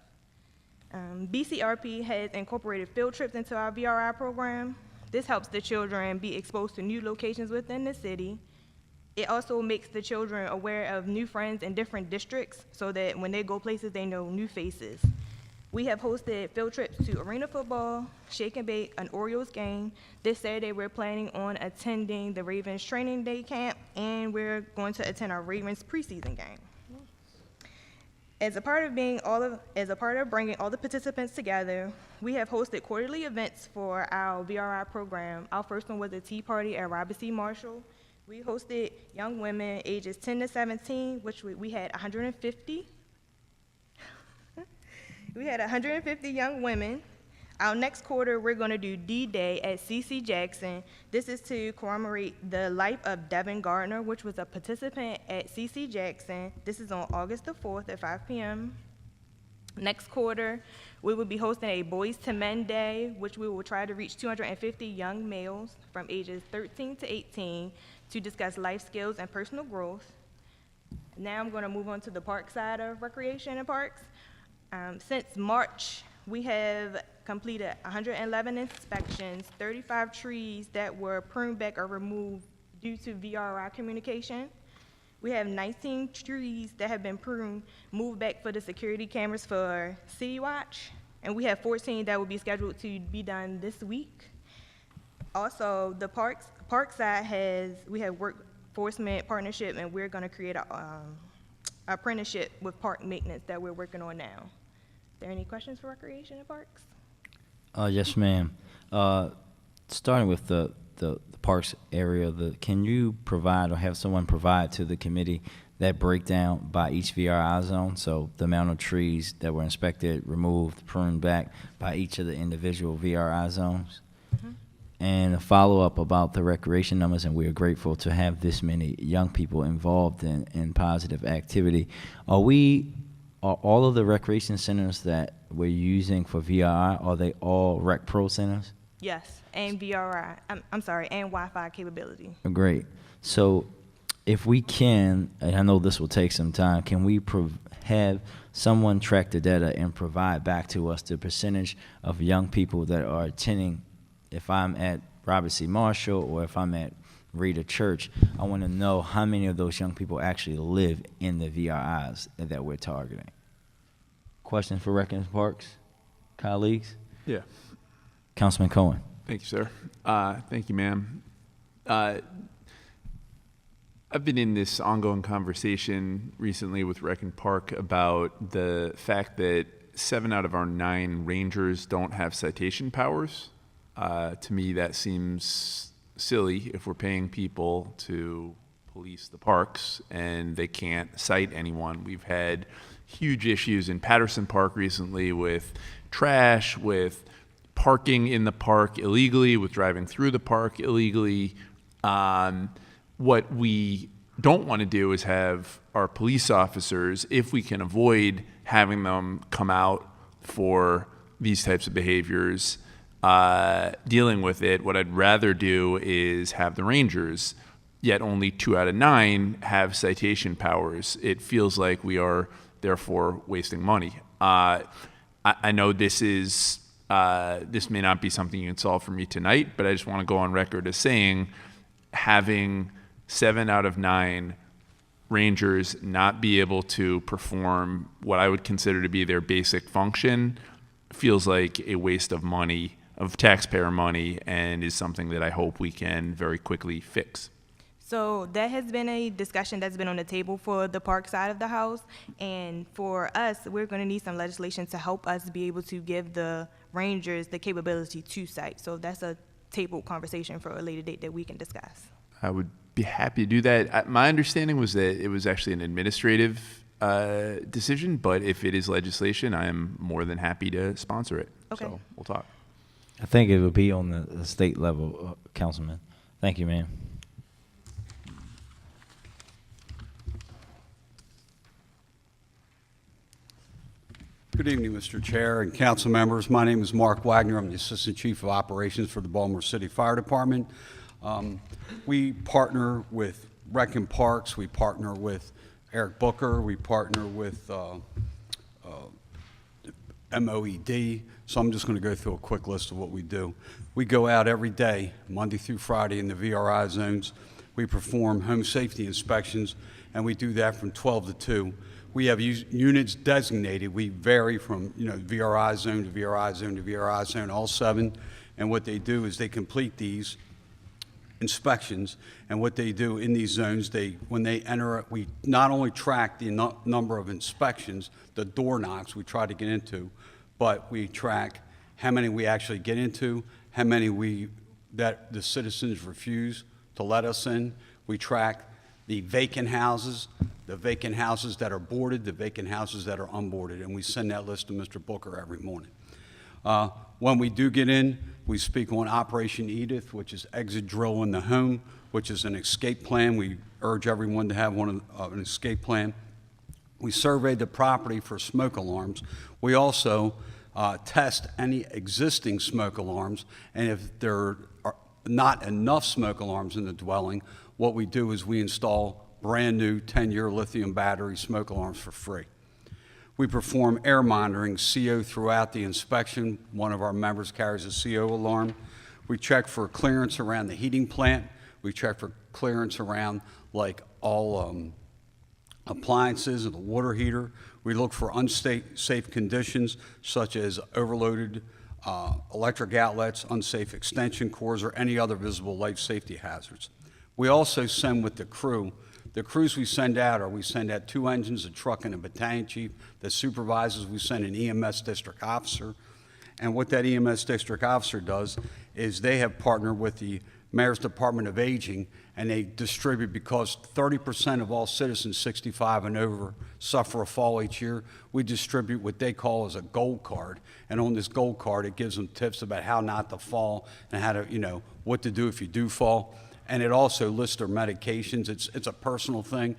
BCRP has incorporated field trips into our VRI program. This helps the children be exposed to new locations within the city. It also makes the children aware of new friends in different districts so that when they go places, they know new faces. We have hosted field trips to arena football, shake and bake, an Orioles game. This Saturday, we're planning on attending the Ravens training day camp, and we're going to attend our Ravens preseason game. As a part of bringing all the participants together, we have hosted quarterly events for our VRI program. Our first one was a tea party at Robert C. Marshall. We hosted young women ages 10 to 17, which we had 150. We had 150 young women. Our next quarter, we're going to do D-Day at C.C. Jackson. This is to commemorate the life of Devin Gardner, which was a participant at C.C. Jackson. This is on August the 4th at 5 p.m. Next quarter, we will be hosting a Boys to Men Day, which we will try to reach 250 young males from ages 13 to 18 to discuss life skills and personal growth. Now I'm going to move on to the park side of Recreation and Parks. Since March, we have completed 111 inspections, 35 trees that were pruned back or removed due to VRI communication. We have 19 trees that have been pruned, moved back for the security cameras for City Watch, and we have 14 that will be scheduled to be done this week. Also, the park side we have work enforcement partnership, and we're going to create a apprenticeship with park maintenance that we're working on now. Are there any questions for Recreation and Parks? Yes, ma'am. Starting with the parks area, can you provide or have someone provide to the committee that breakdown by each VRI zone. So the amount of trees that were inspected, removed, pruned back by each of the individual VRI zones. And a follow-up about the recreation numbers, and we are grateful to have this many young people involved in positive activity. Are all of the recreation centers that we're using for VRI, are they all Rec Pro centers? Yes, and VRI, I'm sorry, and Wi-Fi capability. Great. So if we can, and I know this will take some time, can we have someone track the data and provide back to us the percentage of young people that are attending? If I'm at Robert C. Marshall or if I'm at Rita Church, I want to know how many of those young people actually live in the VRIs that we're targeting. Question for Rec and Parks colleagues? Yeah. Councilman Cohen. Thank you, sir. Thank you, ma'am. I've been in this ongoing conversation recently with Rec and Park about the fact that 7 out of our 9 rangers don't have citation powers. To me, that seems silly if we're paying people to police the parks and they can't cite anyone. We've had huge issues in Patterson Park recently with trash, with parking in the park illegally, with driving through the park illegally. What we don't want to do is have our police officers, if we can avoid having them come out for these types of behaviors, dealing with it. What I'd rather do is have the rangers, yet only 2 out of 9 have citation powers. It feels like we are therefore wasting money. I know this may not be something you can solve for me tonight, but I just want to go on record as saying having 7 out of 9 rangers not be able to perform what I would consider to be their basic function feels like a waste of money, of taxpayer money, and is something that I hope we can very quickly fix. So that has been a discussion that's been on the table for the park side of the house, and for us, we're going to need some legislation to help us be able to give the rangers the capability to cite. So that's a table conversation for a later date that we can discuss. I would be happy to do that. My understanding was that it was actually an administrative decision, but if it is legislation, I am more than happy to sponsor it. Okay. So we'll talk. I think it would be on the state level, Councilman. Thank you, ma'am. Good evening, Mr. Chair and council members. My name is Mark Wagner. I'm the Assistant Chief of Operations for the Baltimore City Fire Department. We partner with Rec and Parks. We partner with Eric Booker. We partner with MOED. So I'm just going to go through a quick list of what we do. We go out every day, Monday through Friday, in the VRI zones. We perform home safety inspections, and we do that from 12 to 2. We have units designated. We vary from VRI zone to VRI zone to VRI zone, all 7. And what they do is they complete these inspections. And what they do in these zones, when they enter, we not only track the number of inspections, the door knocks we try to get into, but we track how many we actually get into, how many that the citizens refuse to let us in. We track the vacant houses that are boarded, the vacant houses that are unboarded, and we send that list to Mr. Booker every morning. When we do get in, we speak on Operation Edith, which is exit drill in the home, which is an escape plan. We urge everyone to have an escape plan. We survey the property for smoke alarms. We also test any existing smoke alarms, and if there are not enough smoke alarms in the dwelling, what we do is we install brand new 10-year lithium battery smoke alarms for free. We perform air monitoring, CO, throughout the inspection. One of our members carries a CO alarm. We check for clearance around the heating plant. We check for clearance around like all appliances and the water heater. We look for unsafe conditions such as overloaded electric outlets, unsafe extension cords, or any other visible life safety hazards. We also send with the crew. The crews we send out 2 engines, a truck, and a battalion chief that supervises. We send an EMS district officer. And what that EMS district officer does is they have partnered with the Mayor's Department of Aging, and they distribute, because 30% of all citizens 65 and over suffer a fall each year. We distribute what they call as a gold card, and on this gold card, it gives them tips about how not to fall and how to, what to do if you do fall. And it also lists their medications. It's a personal thing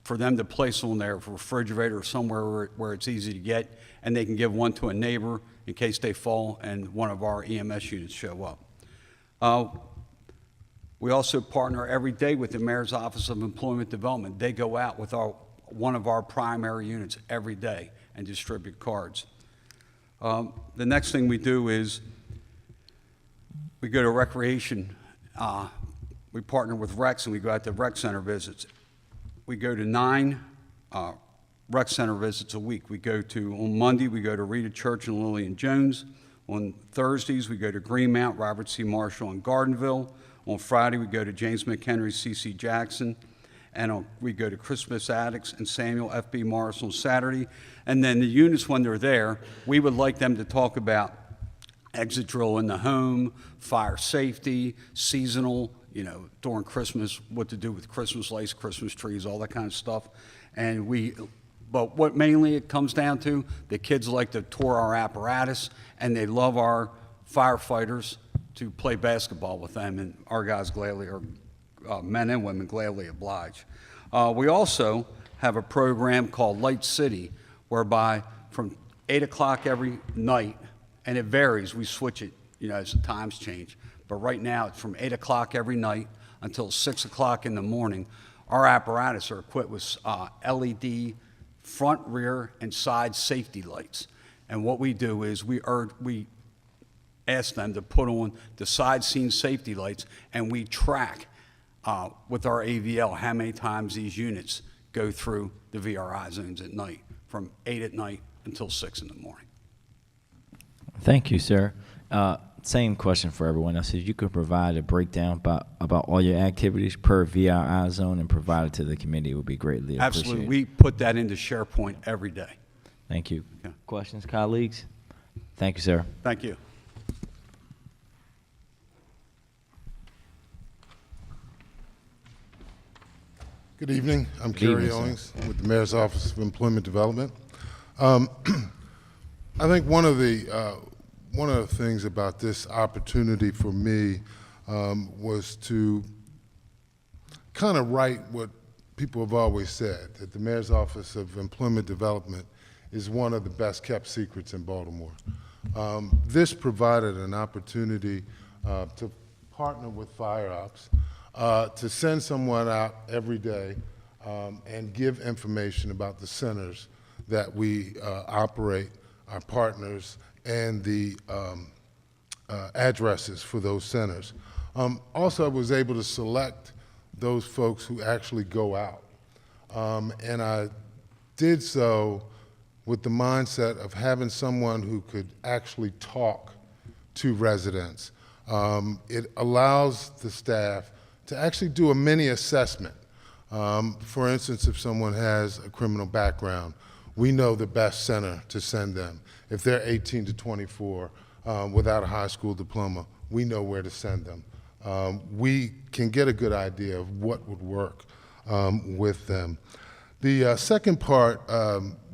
for them to place on their refrigerator or somewhere where it's easy to get, and they can give one to a neighbor in case they fall and one of our EMS units show up. We also partner every day with the Mayor's Office of Employment Development. They go out with one of our primary units every day and distribute cards. The next thing we do is we go to recreation. We partner with Recs, and we go out to rec center visits. We go to 9 rec center visits a week. On Monday, we go to Rita Church and Lillian Jones. On Thursdays, we go to Greenmount, Robert C. Marshall, and Gardenville. On Friday, we go to James McHenry, C.C. Jackson. And we go to Christmas Addicts and Samuel F.B. Morris on Saturday. And then the units, when they're there, we would like them to talk about exit drill in the home, fire safety, seasonal, during Christmas, what to do with Christmas lights, Christmas trees, all that kind of stuff. But what mainly it comes down to, the kids like to tour our apparatus, and they love our firefighters to play basketball with them, and our guys gladly, or men and women, gladly oblige. We also have a program called Light City, whereby from 8 o'clock every night, and it varies, we switch it, as the times change, but right now it's from 8 o'clock every night until 6 o'clock in the morning. Our apparatus are equipped with LED front, rear, and side safety lights. And what we do is we ask them to put on the side scene safety lights, and we track with our AVL how many times these units go through the VRI zones at night, from 8 at night until 6 in the morning. Thank you, sir. Same question for everyone else. If you could provide a breakdown about all your activities per VRI zone and provide it to the committee, it would be greatly appreciated. Absolutely. We put that into SharePoint every day. Thank you. Yeah. Questions, colleagues? Thank you, sir. Thank you. Good evening. I'm Good Kerry evening, sir. Owings with the Mayor's Office of Employment Development. I think one of the things about this opportunity for me was to kind of write what people have always said, that the Mayor's Office of Employment Development is one of the best kept secrets in Baltimore. This provided an opportunity to partner with Fire Ops, to send someone out every day and give information about the centers that we operate, our partners, and the addresses for those centers. Also, I was able to select those folks who actually go out. And I did so with the mindset of having someone who could actually talk to residents. It allows the staff to actually do a mini assessment. For instance, if someone has a criminal background, we know the best center to send them. If they're 18 to 24 without a high school diploma, we know where to send them. We can get a good idea of what would work with them. The second part,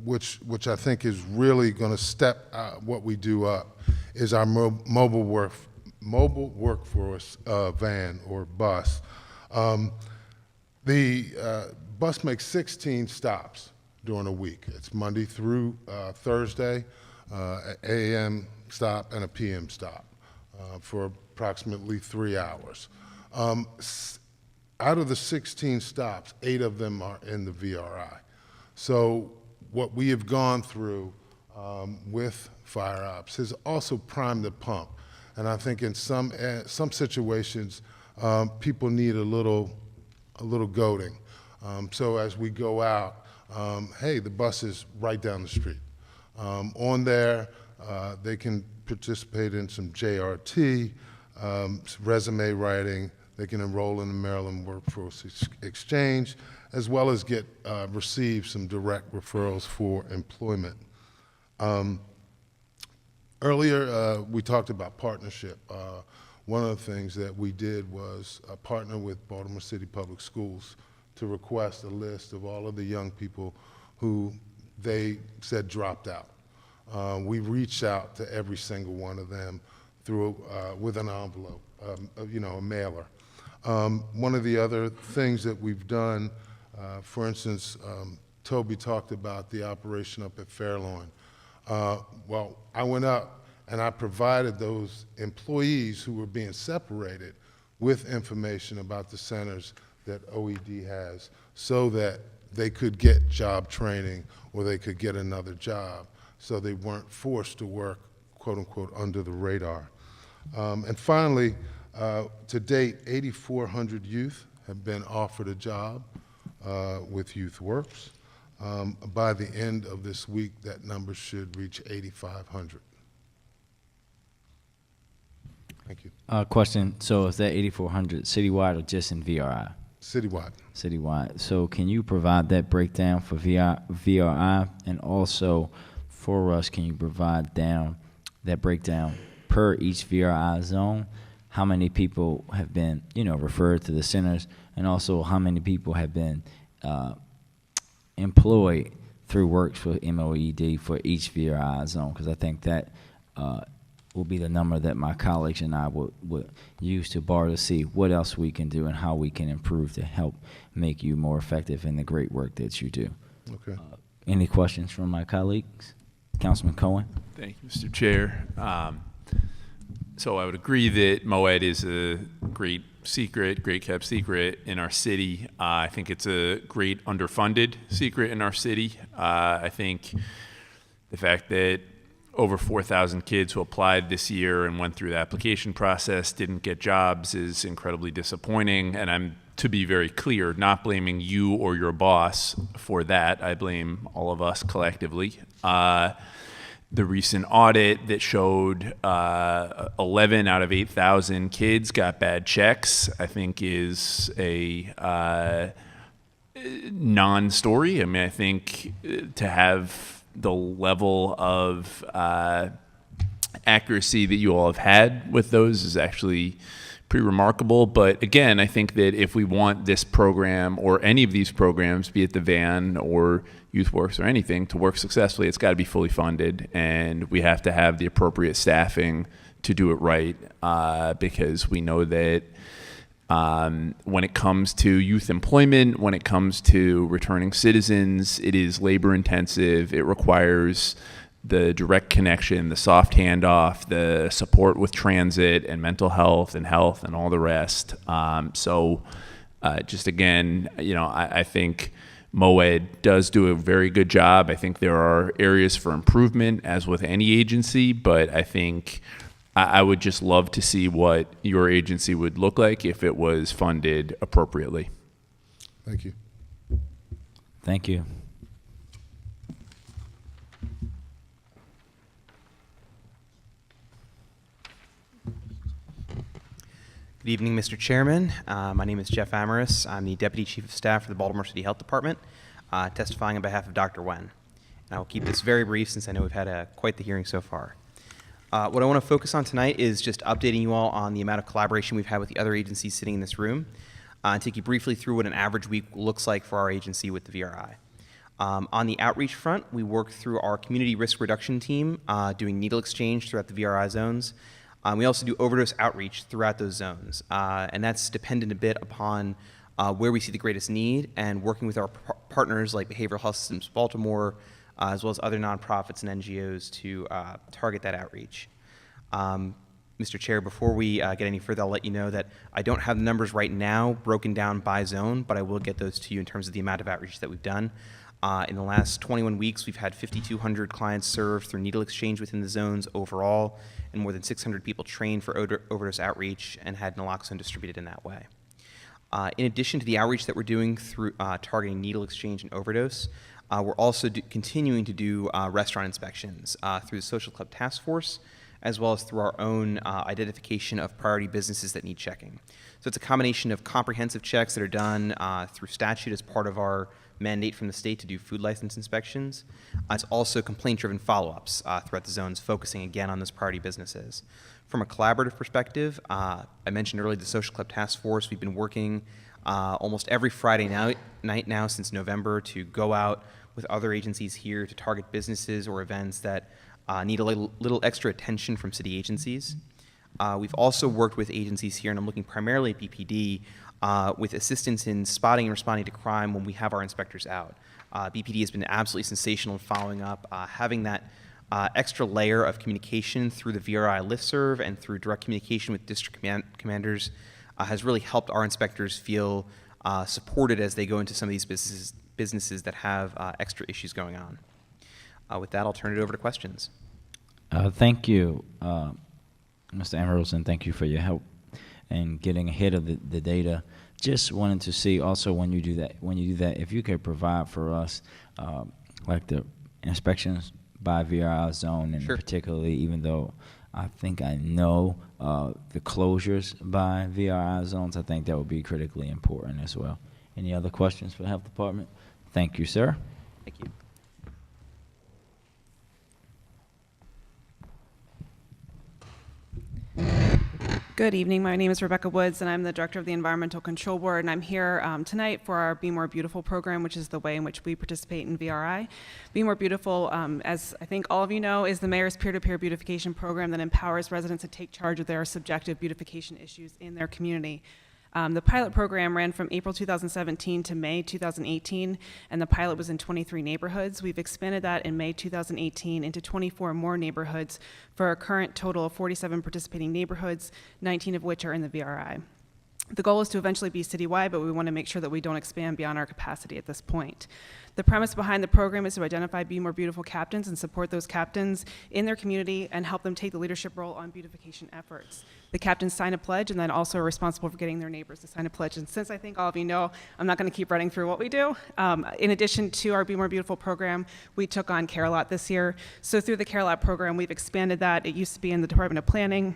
which I think is really going to step what we do up, is our mobile workforce van or bus. The bus makes 16 stops during a week. It's Monday through Thursday, an AM stop and a PM stop for approximately 3 hours. Out of the 16 stops, 8 of them are in the VRI. So what we have gone through with Fire Ops has also primed the pump. And I think in some situations, people need a little goading. So as we go out, hey, the bus is right down the street. On there, they can participate in some JRT, resume writing. They can enroll in the Maryland Workforce Exchange, as well as receive some direct referrals for employment. Earlier, we talked about partnership. one of the things that we did was partner with Baltimore City Public Schools to request a list of all of the young people who they said dropped out. We reached out to every single one of them through with an envelope, you know, a mailer. One of the other things that we've done, for instance, Toby talked about the operation up at Fairlawn. Well, I went up and I provided those employees who were being separated with information about the centers that OED has so that they could get job training or they could get another job so they weren't forced to work, quote unquote, under the radar. And finally, to date, 8,400 youth have been offered a job with Youth Works. By the end of this week, that number should reach 8,500. Thank you. Question, so is that 8,400 citywide or just in VRI? Citywide. Citywide. So can you provide that breakdown for VRI? And also for us, can you provide down that breakdown per each VRI zone? How many people have been, you know, referred to the centers, and also how many people have been employed through Works for MOED for each VRI zone? Because I think that will be the number that my colleagues and I would use to bar to see what else we can do and how we can improve to help make you more effective in the great work that you do. Okay. Any questions from my colleagues? Councilman Cohen? Thank you, Mr. Chair. So I would agree that MOED is a great secret, great kept secret in our city. I think it's a great underfunded secret in our city. I think the fact that over 4,000 kids who applied this year and went through the application process didn't get jobs is incredibly disappointing. And I'm, to be very clear, not blaming you or your boss for that. I blame all of us collectively. The recent audit that showed 11 out of 8,000 kids got bad checks, I think is a non-story. I mean, I think to have the level of accuracy that you all have had with those is actually pretty remarkable. But again, I think that if we want this program or any of these programs, be it the van or Youth Works or anything, to work successfully, it's got to be fully funded, and we have to have the appropriate staffing to do it right, because we know that when it comes to youth employment, when it comes to returning citizens, it is labor intensive. It requires the direct connection, the soft handoff, the support with transit and mental health and all the rest. So just again, you know, I think MOED does do a very good job. I think there are areas for improvement, as with any agency, but I think I would just love to see what your agency would look like if it was funded appropriately. Thank you. Thank you. Good evening, Mr. Chairman. My name is Jeff Amaris. I'm the Deputy Chief of Staff for the Baltimore City Health Department, testifying on behalf of Dr. Wen. And I will keep this very brief since I know we've had quite the hearing so far. What I want to focus on tonight is just updating you all on the amount of collaboration we've had with the other agencies sitting in this room, and take you briefly through what an average week looks like for our agency with the VRI. On the outreach front, we work through our community risk reduction team, doing needle exchange throughout the VRI zones. We also do overdose outreach throughout those zones, and that's dependent a bit upon where we see the greatest need, and working with our partners like Behavioral Health Systems Baltimore, as well as other nonprofits and NGOs to target that outreach. Mr. Chair, before we get any further, I'll let you know that I don't have the numbers right now broken down by zone, but I will get those to you in terms of the amount of outreach that we've done. In the last 21 weeks, we've had 5,200 clients served through needle exchange within the zones overall, and more than 600 people trained for overdose outreach and had naloxone distributed in that way. In addition to the outreach that we're doing through targeting needle exchange and overdose, we're also continuing to do restaurant inspections through the Social Club Task Force, as well as through our own identification of priority businesses that need checking. So it's a combination of comprehensive checks that are done through statute as part of our mandate from the state to do food license inspections. It's also complaint-driven follow-ups throughout the zones, focusing again on those priority businesses. From a collaborative perspective, I mentioned earlier the Social Club Task Force. We've been working almost every Friday night now since November to go out with other agencies here to target businesses or events that need a little extra attention from city agencies. We've also worked with agencies here, and I'm looking primarily at BPD, with assistance in spotting and responding to crime when we have our inspectors out. BPD has been absolutely sensational in following up, having that extra layer of communication through the VRI listserv and through direct communication with district commanders has really helped our inspectors feel supported as they go into some of these businesses that have extra issues going on. With that, I'll turn it over to questions. Thank you, Mr. Ambrose, and thank you for your help in getting ahead of the data. Just wanted to see also when you do that, if you could provide for us like the inspections by VRI zone, and Sure. particularly, even though I think I know the closures by VRI zones, I think that would be critically important as well. Any other questions for the Health Department? Thank you, sir. Thank you. Good evening. My name is Rebecca Woods, and I'm the Director of the Environmental Control Board, and I'm here tonight for our Be More Beautiful program, which is the way in which we participate in VRI. Be More Beautiful, as I think all of you know, is the mayor's peer-to-peer beautification program that empowers residents to take charge of their subjective beautification issues in their community. The pilot program ran from April 2017 to May 2018, and the pilot was in 23 neighborhoods. We've expanded that in May 2018 into 24 more neighborhoods for a current total of 47 participating neighborhoods, 19 of which are in the VRI. The goal is to eventually be citywide, but we want to make sure that we don't expand beyond our capacity at this point. The premise behind the program is to identify Be More Beautiful captains and support those captains in their community and help them take the leadership role on beautification efforts. The captains sign a pledge and then also are responsible for getting their neighbors to sign a pledge. And since I think all of you know, I'm not going to keep running through what we do. In addition to our Be More Beautiful program, we took on Care a Lot this year. So through the Care a Lot program, we've expanded that. It used to be in the Department of Planning,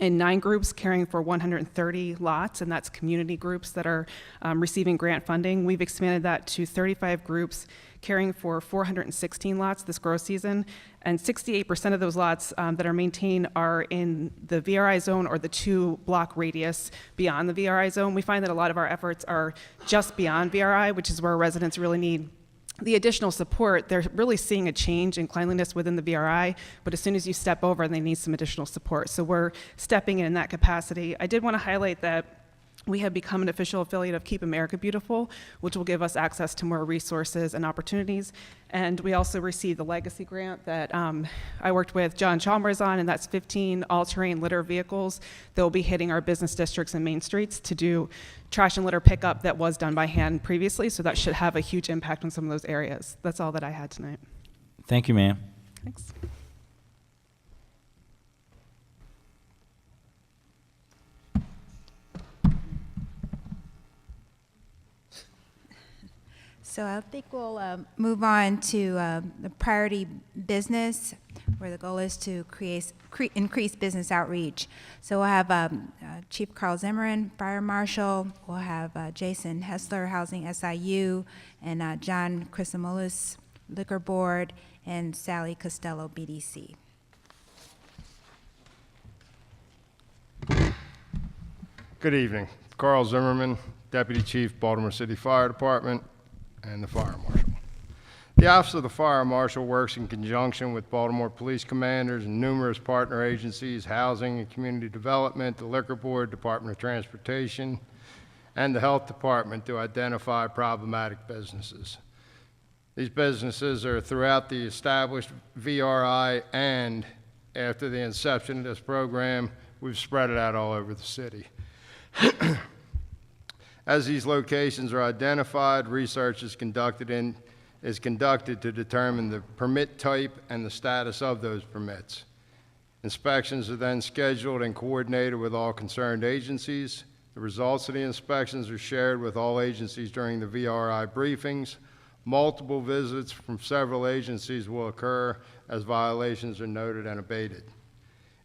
in 9 groups caring for 130 lots, and that's community groups that are receiving grant funding. We've expanded that to 35 groups caring for 416 lots this growth season, and 68% of those lots that are maintained are in the VRI zone or the 2-block radius beyond the VRI zone. We find that a lot of our efforts are just beyond VRI, which is where residents really need the additional support. They're really seeing a change in cleanliness within the VRI, but as soon as you step over, they need some additional support. So we're stepping in that capacity. I did want to highlight that we have become an official affiliate of Keep America Beautiful, which will give us access to more resources and opportunities. And we also received the Legacy Grant that I worked with John Chalmers on, and that's 15 all-terrain litter vehicles that will be hitting our business districts and main streets to do trash and litter pickup that was done by hand previously, so that should have a huge impact on some of those areas. That's all that I had tonight. Thank you, ma'am. Thanks. So I think we'll move on to the priority business, where the goal is to increase business outreach. So we'll have Chief Carl Zimmerman, Fire Marshal. We'll have Jason Hessler, Housing SIU, and John Chrysomolis, Liquor Board, and Sally Costello, BDC. Good evening. Carl Zimmerman, Deputy Chief, Baltimore City Fire Department, and the Fire Marshal. The Office of the Fire Marshal works in conjunction with Baltimore Police Commanders and numerous partner agencies, Housing and Community Development, the Liquor Board, Department of Transportation, and the Health Department to identify problematic businesses. These businesses are throughout the established VRI, and after the inception of this program, we've spread it out all over the city. As these locations are identified, research is conducted to determine the permit type and the status of those permits. Inspections are then scheduled and coordinated with all concerned agencies. The results of the inspections are shared with all agencies during the VRI briefings. Multiple visits from several agencies will occur as violations are noted and abated.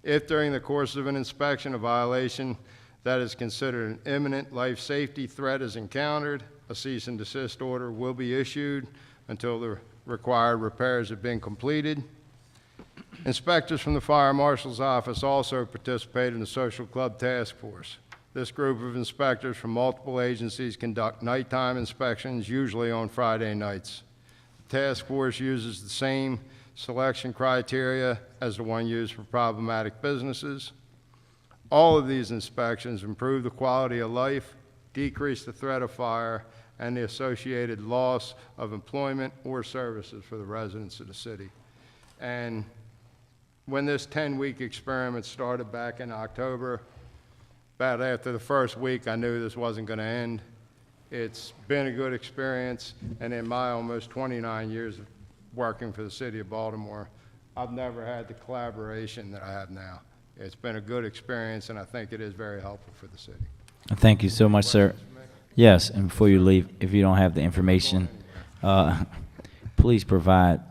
If during the course of an inspection a violation that is considered an imminent life safety threat is encountered, a cease and desist order will be issued until the required repairs have been completed. Inspectors from the Fire Marshal's Office also participate in the Social Club Task Force. This group of inspectors from multiple agencies conduct nighttime inspections, usually on Friday nights. The task force uses the same selection criteria as the one used for problematic businesses. All of these inspections improve the quality of life, decrease the threat of fire, and the associated loss of employment or services for the residents of the city. And when this 10-week experiment started back in October, about after the first week, I knew this wasn't going to end. It's been a good experience, and in my almost 29 years of working for the city of Baltimore, I've never had the collaboration that I have now. It's been a good experience, and I think it is very helpful for the city. Thank you so much, sir. Yes, and before you leave, if you don't have the information, please provide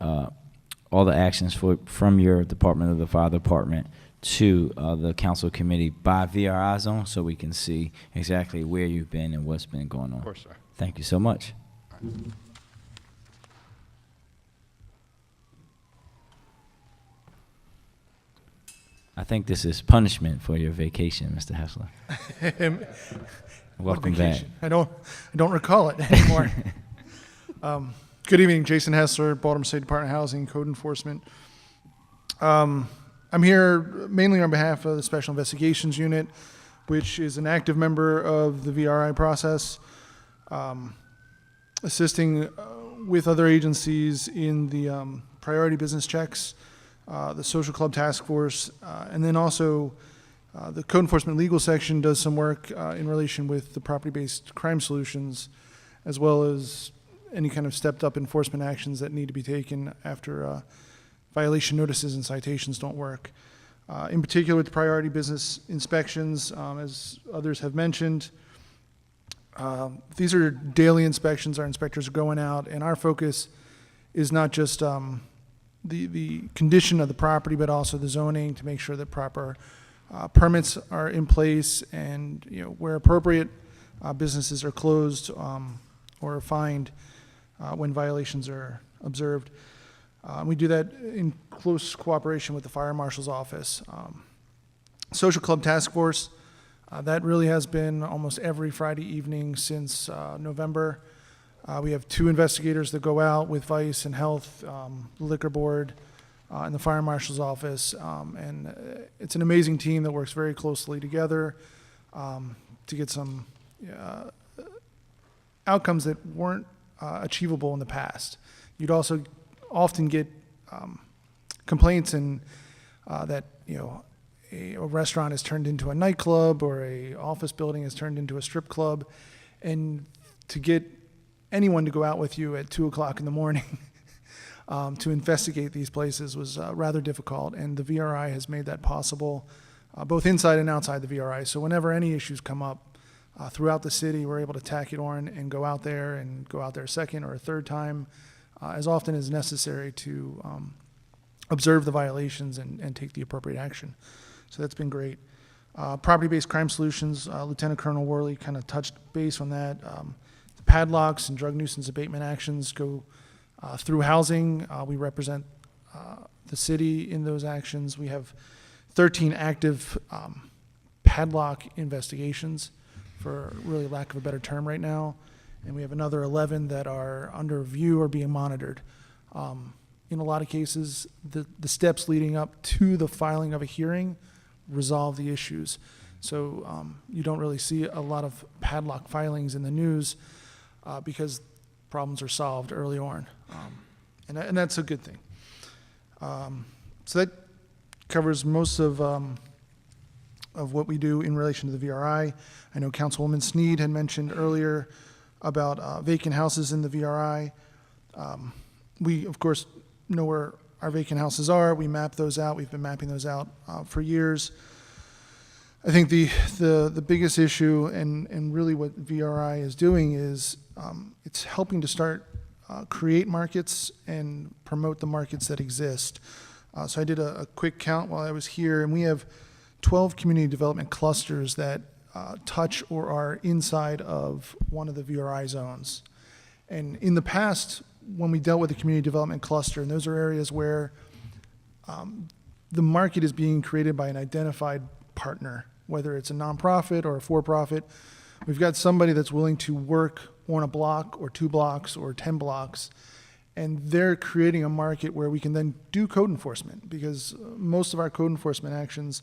all the actions from your department or the fire department to the council committee by VRI zone so we can see exactly where you've been and what's been going on. Of course, sir. Thank you so much. I think this is punishment for your vacation, Mr. Hessler. Welcome back. I don't recall it anymore. Good evening, Jason Hessler, Baltimore State Department of Housing Code Enforcement. I'm here mainly on behalf of the Special Investigations Unit, which is an active member of the VRI process, assisting with other agencies in the priority business checks, the Social Club Task Force, and then also the Code Enforcement Legal Section does some work in relation with the property-based crime solutions, as well as any kind of stepped-up enforcement actions that need to be taken after violation notices and citations don't work. In particular, with the priority business inspections, as others have mentioned, these are daily inspections. Our inspectors are going out, and our focus is not just the condition of the property, but also the zoning to make sure that proper permits are in place, and where appropriate, businesses are closed or fined when violations are observed. We do that in close cooperation with the Fire Marshal's Office. Social Club Task Force, that really has been almost every Friday evening since November. We have 2 investigators that go out with Vice and Health, the Liquor Board, and the Fire Marshal's Office. And it's an amazing team that works very closely together to get some outcomes that weren't achievable in the past. You'd also often get complaints and that a restaurant is turned into a nightclub or a office building is turned into a strip club, and to get anyone to go out with you at 2 o'clock in the morning to investigate these places was rather difficult, and the VRI has made that possible, both inside and outside the VRI. So whenever any issues come up throughout the city, we're able to tack it on and go out there a second or a third time as often as necessary to observe the violations and take the appropriate action. So that's been great. Property-based crime solutions, Lieutenant Colonel Worley kind of touched base on that. The padlocks and drug nuisance abatement actions go through housing. We represent the city in those actions. We have 13 active padlock investigations, for really lack of a better term right now. And we have another 11 that are under review or being monitored. In a lot of cases, the steps leading up to the filing of a hearing resolve the issues. So you don't really see a lot of padlock filings in the news because problems are solved early on. And that's a good thing. So that covers most of what we do in relation to the VRI. I know Councilwoman Sneed had mentioned earlier about vacant houses in the VRI. We, of course, know where our vacant houses are. We map those out. We've been mapping those out for years. I think the biggest issue and really what VRI is doing is it's helping to start create markets and promote the markets that exist. So I did a quick count while I was here, and we have 12 community development clusters that touch or are inside of one of the VRI zones. And in the past, when we dealt with the community development cluster, and those are areas where the market is being created by an identified partner, whether it's a nonprofit or a for-profit. We've got somebody that's willing to work on a block or 2 blocks or 10 blocks, and they're creating a market where we can then do code enforcement, because most of our code enforcement actions,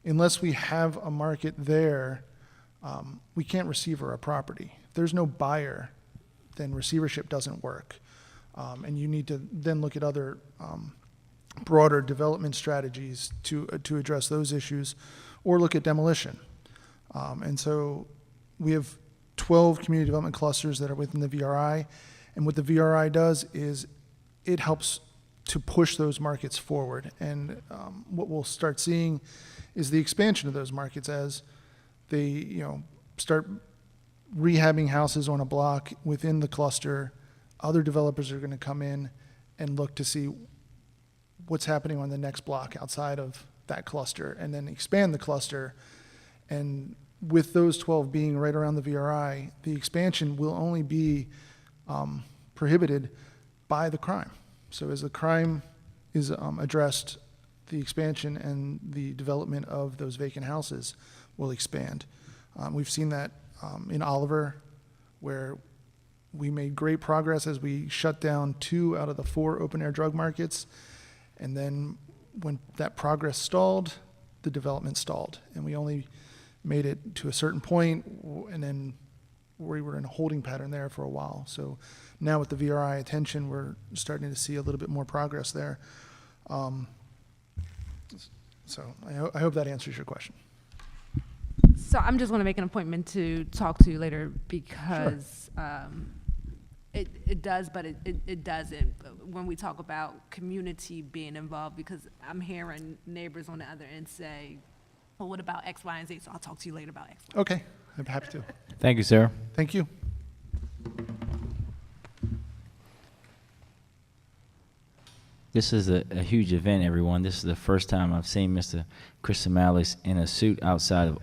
unless we have a market there, we can't receiver a property. If there's no buyer, then receivership doesn't work. And you need to then look at other broader development strategies to address those issues, or look at demolition. And so we have 12 community development clusters that are within the VRI, and what the VRI does is it helps to push those markets forward. And what we'll start seeing is the expansion of those markets as they start rehabbing houses on a block within the cluster. Other developers are going to come in and look to see what's happening on the next block outside of that cluster, and then expand the cluster. And with those 12 being right around the VRI, the expansion will only be prohibited by the crime. So as the crime is addressed, the expansion and the development of those vacant houses will expand. We've seen that in Oliver, where we made great progress as we shut down 2 out of the 4 open-air drug markets. And then when that progress stalled, the development stalled. And we only made it to a certain point, and then we were in a holding pattern there for a while. So now with the VRI attention, we're starting to see a little bit more progress there. So I hope that answers your question. So I'm just going to make an appointment to talk to you later, because it does, but it doesn't. When we talk about community being involved, because I'm hearing neighbors on the other end say, well, what about X, Y, and Z? So I'll talk to you later about X, Y. Okay, I'm happy to. Thank you, sir. Thank you. This is a huge event, everyone. This is the first time I've seen Mr. Chris Samalis in a suit outside of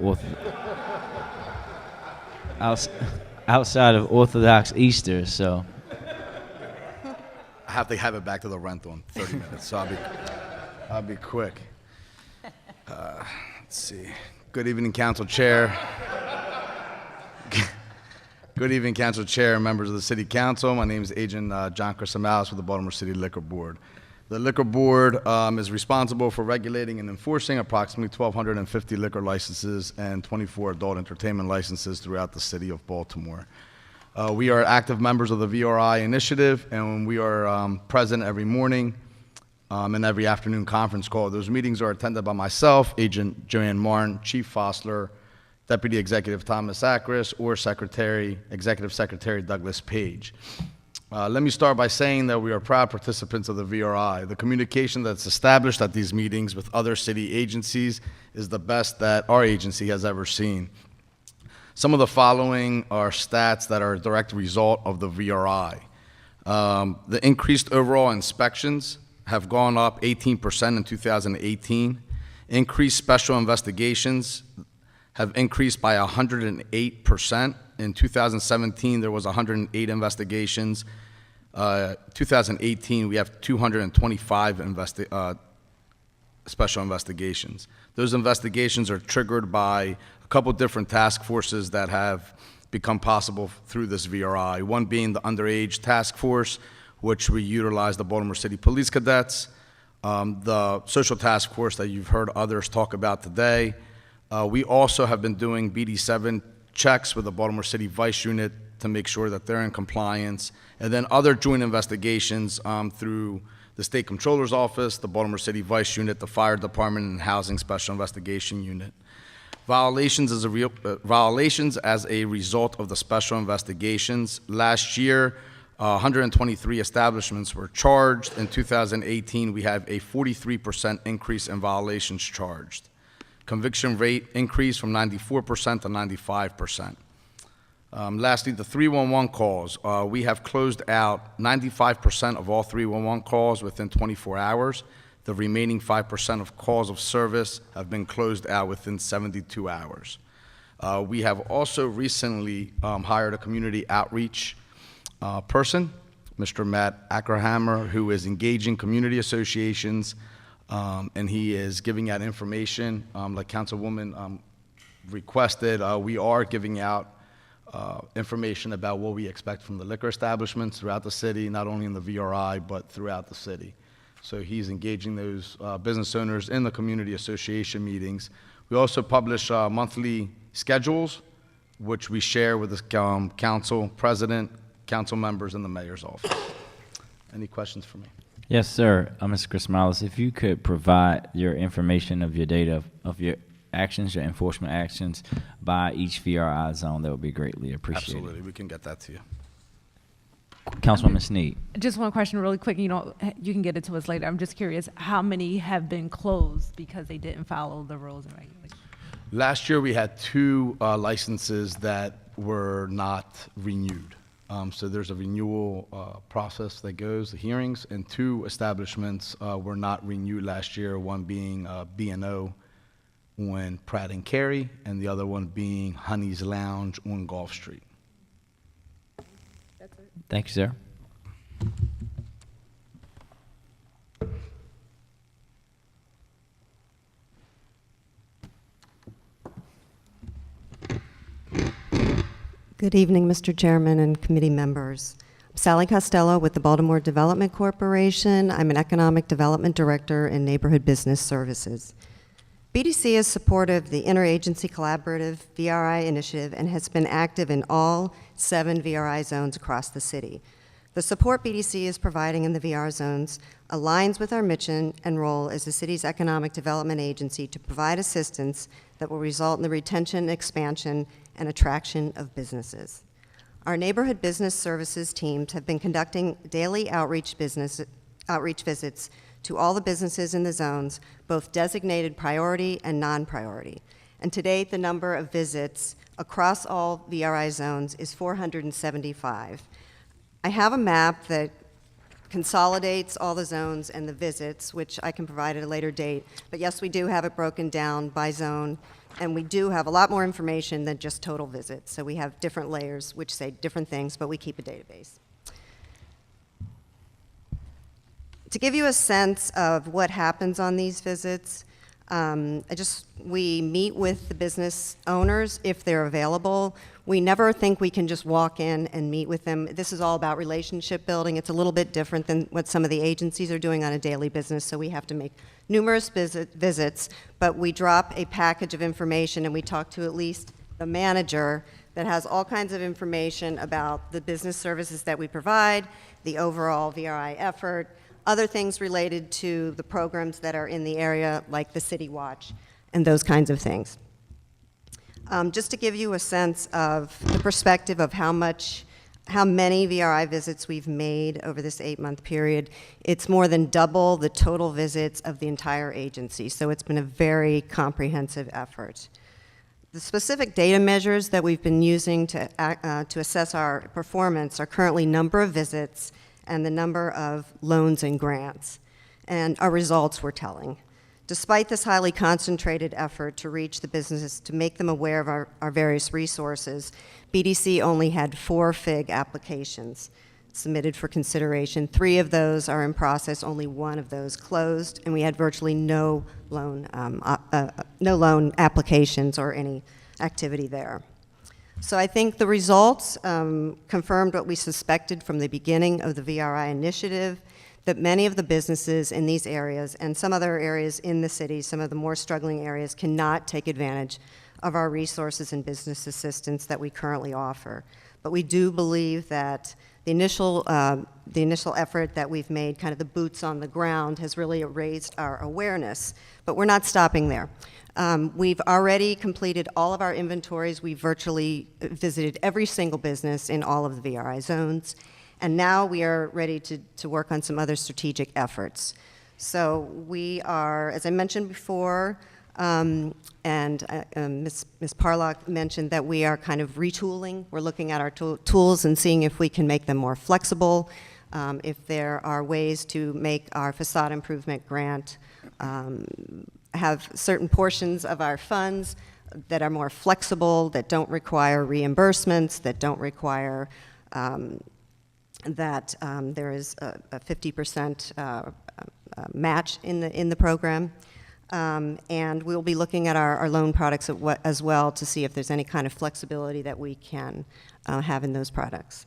Orthodox Easter, so. I have to have it back to the rental in 30 minutes, so I'll be quick. Let's see. Good evening, Council Chair. Good evening, Council Chair and members of the City Council. My name is Agent John Chris Samalis with the Baltimore City Liquor Board. The Liquor Board is responsible for regulating and enforcing approximately 1,250 liquor licenses and 24 adult entertainment licenses throughout the city of Baltimore. We are active members of the VRI initiative, and we are present every morning and every afternoon conference call. Those meetings are attended by myself, Agent Joanne Martin, Chief Fosler, Deputy Executive Thomas Akris, or Executive Secretary Douglas Page. Let me start by saying that we are proud participants of the VRI. The communication that's established at these meetings with other city agencies is the best that our agency has ever seen. Some of the following are stats that are a direct result of the VRI. The increased overall inspections have gone up 18% in 2018. Increased special investigations have increased by 108%. In 2017, there was 108 investigations. 2018, we have 225 special investigations. Those investigations are triggered by a couple different task forces that have become possible through this VRI. One being the underage task force, which we utilize the Baltimore City Police Cadets. The social task force that you've heard others talk about today. We also have been doing BD7 checks with the Baltimore City Vice Unit to make sure that they're in compliance, and then other joint investigations through the State Comptroller's Office, the Baltimore City Vice Unit, the Fire Department, and Housing Special Investigation Unit. Violations as a result of the special investigations. Last year, 123 establishments were charged. In 2018, we have a 43% increase in violations charged. Conviction rate increased from 94% to 95%. Lastly, the 311 calls. We have closed out 95% of all 311 calls within 24 hours. The remaining 5% of calls of service have been closed out within 72 hours. We have also recently hired a community outreach person, Mr. Matt Ackerhammer, who is engaging community associations, and he is giving out information like Councilwoman requested. We are giving out information about what we expect from the liquor establishments throughout the city, not only in the VRI, but throughout the city. So he's engaging those business owners in the community association meetings. We also publish monthly schedules, which we share with the council president, council members, and the mayor's office. Any questions for me? Yes, sir. Mr. Chris Morales, if you could provide your information of your data of your actions, your enforcement actions by each VRI zone, that would be greatly appreciated. Absolutely, we can get that to you. Councilwoman Snead. Just one question really quick. You can get it to us later. I'm just curious, how many have been closed because they didn't follow the rules and regulations? Last year, we had 2 licenses that were not renewed. So there's a renewal process that goes, the hearings, and 2 establishments were not renewed last year, one being B&O on Pratt and Carey, and the other one being Honey's Lounge on Gulf Street. Thank you, sir. Good evening, Mr. Chairman and committee members. I'm Sally Costello with the Baltimore Development Corporation. I'm an Economic Development Director in Neighborhood Business Services. BDC is supportive of the Interagency Collaborative VRI initiative and has been active in all 7 VRI zones across the city. The support BDC is providing in the VR zones aligns with our mission and role as the city's economic development agency to provide assistance that will result in the retention, expansion, and attraction of businesses. Our neighborhood business services teams have been conducting daily outreach visits to all the businesses in the zones, both designated priority and non-priority. And to date, the number of visits across all VRI zones is 475. I have a map that consolidates all the zones and the visits, which I can provide at a later date. But yes, we do have it broken down by zone, and we do have a lot more information than just total visits. So we have different layers which say different things, but we keep a database. To give you a sense of what happens on these visits, we meet with the business owners if they're available. We never think we can just walk in and meet with them. This is all about relationship building. It's a little bit different than what some of the agencies are doing on a daily business, so we have to make numerous visits, but we drop a package of information and we talk to at least the manager that has all kinds of information about the business services that we provide, the overall VRI effort, other things related to the programs that are in the area, like the City Watch, and those kinds of things. Just to give you a sense of the perspective of how many VRI visits we've made over this 8-month period, it's more than double the total visits of the entire agency, so it's been a very comprehensive effort. The specific data measures that we've been using to assess our performance are currently number of visits and the number of loans and grants, and our results were telling. Despite this highly concentrated effort to reach the businesses, to make them aware of our various resources, BDC only had 4 FIG applications submitted for consideration. 3 of those are in process, only 1 of those closed, and we had virtually no loan applications or any activity there. So I think the results confirmed what we suspected from the beginning of the VRI initiative, that many of the businesses in these areas and some other areas in the city, some of the more struggling areas, cannot take advantage of our resources and business assistance that we currently offer. But we do believe that the initial effort that we've made, kind of the boots on the ground, has really raised our awareness. But we're not stopping there. We've already completed all of our inventories. We've virtually visited every single business in all of the VRI zones. And now we are ready to work on some other strategic efforts. So we are, as I mentioned before, and Ms. Parlock mentioned that we are kind of retooling. We're looking at our tools and seeing if we can make them more flexible, if there are ways to make our facade improvement grant have certain portions of our funds that are more flexible, that don't require reimbursements, that don't require that there is a 50% match in the program. And we'll be looking at our loan products as well to see if there's any kind of flexibility that we can have in those products.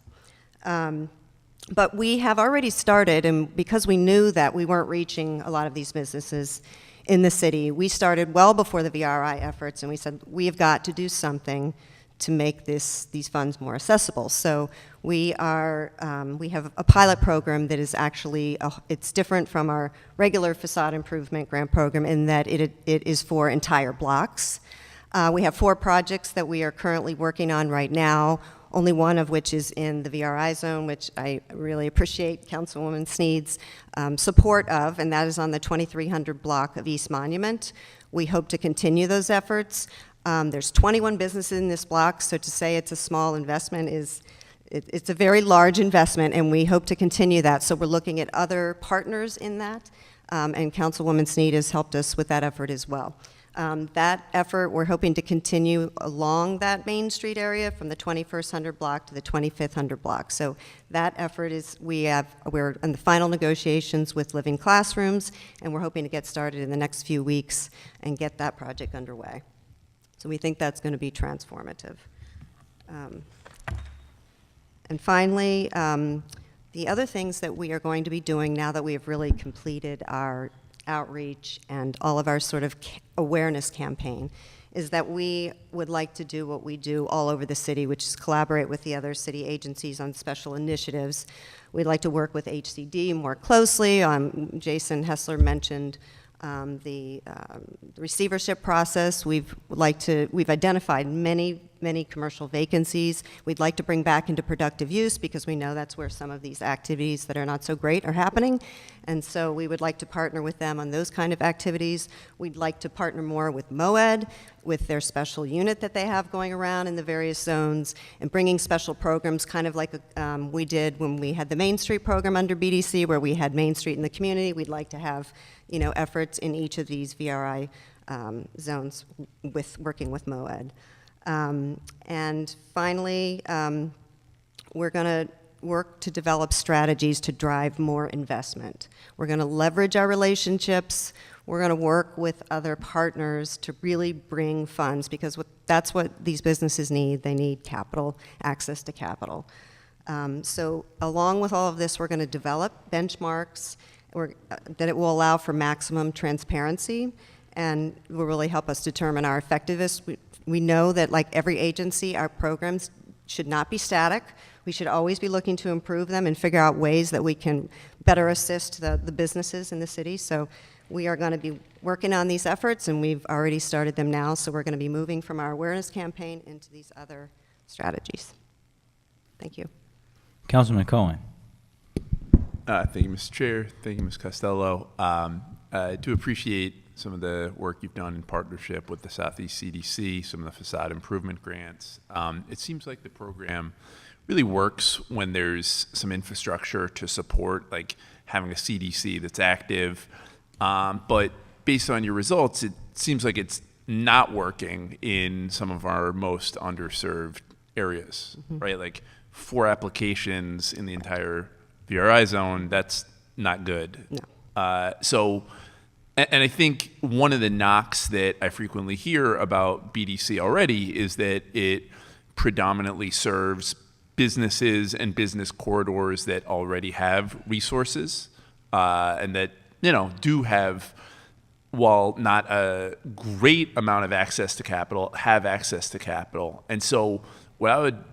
But we have already started, and because we knew that we weren't reaching a lot of these businesses in the city, we started well before the VRI efforts, and we said, we have got to do something to make these funds more accessible. So we have a pilot program that is actually, it's different from our regular facade improvement grant program in that it is for entire blocks. We have 4 projects that we are currently working on right now, only one of which is in the VRI zone, which I really appreciate Councilwoman Sneed's support of, and that is on the 2300 block of East Monument. We hope to continue those efforts. There's 21 businesses in this block, so to say it's a small investment it's a very large investment, and we hope to continue that. So we're looking at other partners in that, and Councilwoman Sneed has helped us with that effort as well. That effort, we're hoping to continue along that Main Street area from the 2100 block to the 2500 block. So that effort is, we're in the final negotiations with Living Classrooms, and we're hoping to get started in the next few weeks and get that project underway. So we think that's going to be transformative. And finally, the other things that we are going to be doing now that we have really completed our outreach and all of our sort of awareness campaign is that we would like to do what we do all over the city, which is collaborate with the other city agencies on special initiatives. We'd like to work with HCD more closely. Jason Hessler mentioned the receivership process. We've identified many commercial vacancies. We'd like to bring back into productive use because we know that's where some of these activities that are not so great are happening. And so we would like to partner with them on those kind of activities. We'd like to partner more with MOED, with their special unit that they have going around in the various zones, and bringing special programs, kind of like we did when we had the Main Street program under BDC, where we had Main Street in the community. We'd like to have, efforts in each of these VRI zones working with MOED. And finally, we're going to work to develop strategies to drive more investment. We're going to leverage our relationships. We're going to work with other partners to really bring funds, because that's what these businesses need. They need capital, access to capital. So along with all of this, we're going to develop benchmarks that it will allow for maximum transparency, and will really help us determine our effectiveness. We know that, like every agency, our programs should not be static. We should always be looking to improve them and figure out ways that we can better assist the businesses in the city. So we are going to be working on these efforts, and we've already started them now. So we're going to be moving from our awareness campaign into these other strategies. Thank you. Councilman Cohen. Thank you, Mr. Chair. Thank you, Ms. Costello. I do appreciate some of the work you've done in partnership with the Southeast CDC, some of the facade improvement grants. It seems like the program really works when there's some infrastructure to support, like having a CDC that's active. But based on your results, it seems like it's not working in some of our most underserved areas, right? Like 4 applications in the entire VRI zone, that's not good. No. And I think one of the knocks that I frequently hear about BDC already is that it predominantly serves businesses and business corridors that already have resources, and that, do have, while not a great amount of access to capital, have access to capital. And so what I would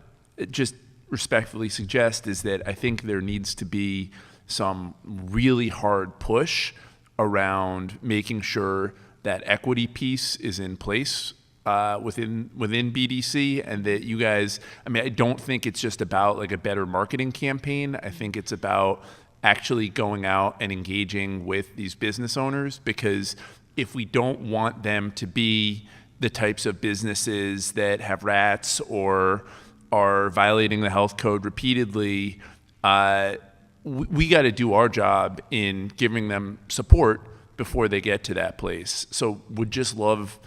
just respectfully suggest is that I think there needs to be some really hard push around making sure that equity piece is in place within BDC, and that you guys, I don't think it's just about like a better marketing campaign. I think it's about actually going out and engaging with these business owners, because if we don't want them to be the types of businesses that have rats or are violating the health code repeatedly, we got to do our job in giving them support before they get to that place. So would just love,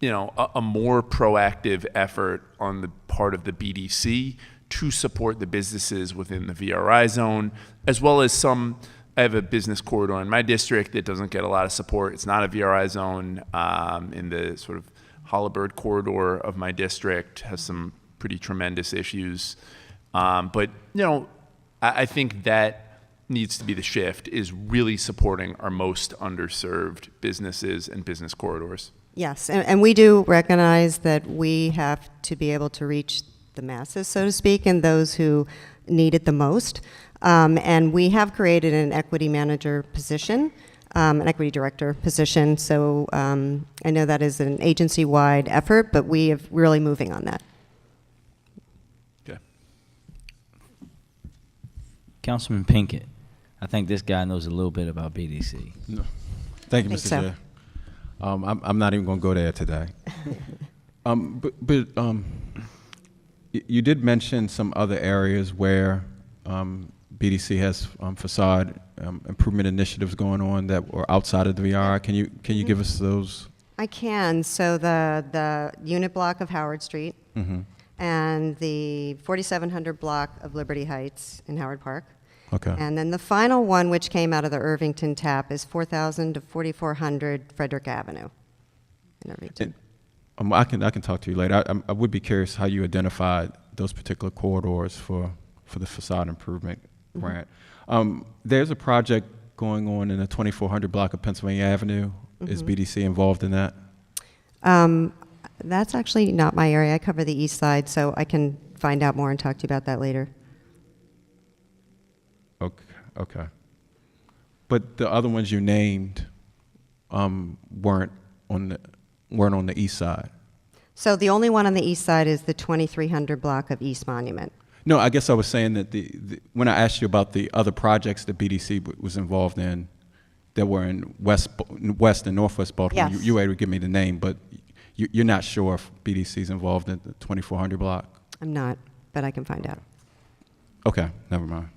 a more proactive effort on the part of the BDC to support the businesses within the VRI zone, as well as I have a business corridor in my district that doesn't get a lot of support. It's not a VRI zone. In the sort of Hollibird corridor of my district has some pretty tremendous issues. But I think that needs to be the shift, is really supporting our most underserved businesses and business corridors. Yes, and we do recognize that we have to be able to reach the masses, so to speak, and those who need it the most. And we have created an equity manager position, an equity director position. So I know that is an agency-wide effort, but we are really moving on that. Okay. Councilman Pinkett, I think this guy knows a little bit about BDC. No. Thank you, Think Mr. so. Chair. I'm not even going to go there today. You did mention some other areas where BDC has facade improvement initiatives going on that were outside of the VRI. Can you give us those? I can. So the unit block of Howard Street and the 4700 block of Liberty Heights in Howard Park. Okay. And then the final one, which came out of the Irvington TAP, is 4000 to 4400 Frederick Avenue in Irvington. I can talk to you later. I would be curious how you identified those particular corridors for the facade improvement grant. There's a project going on in the 2400 block of Pennsylvania Avenue. Is BDC involved in that? That's actually not my area. I cover the east side, so I can find out more and talk to you about that later. Okay. But the other ones you named weren't on the east side. So the only one on the east side is the 2300 block of East Monument. No, I guess I was saying that when I asked you about the other projects that BDC was involved in that were in west and northwest Baltimore, Yes. you were able to give me the name, but you're not sure if BDC is involved in the 2400 block? I'm not, but I can find out. Okay, never mind.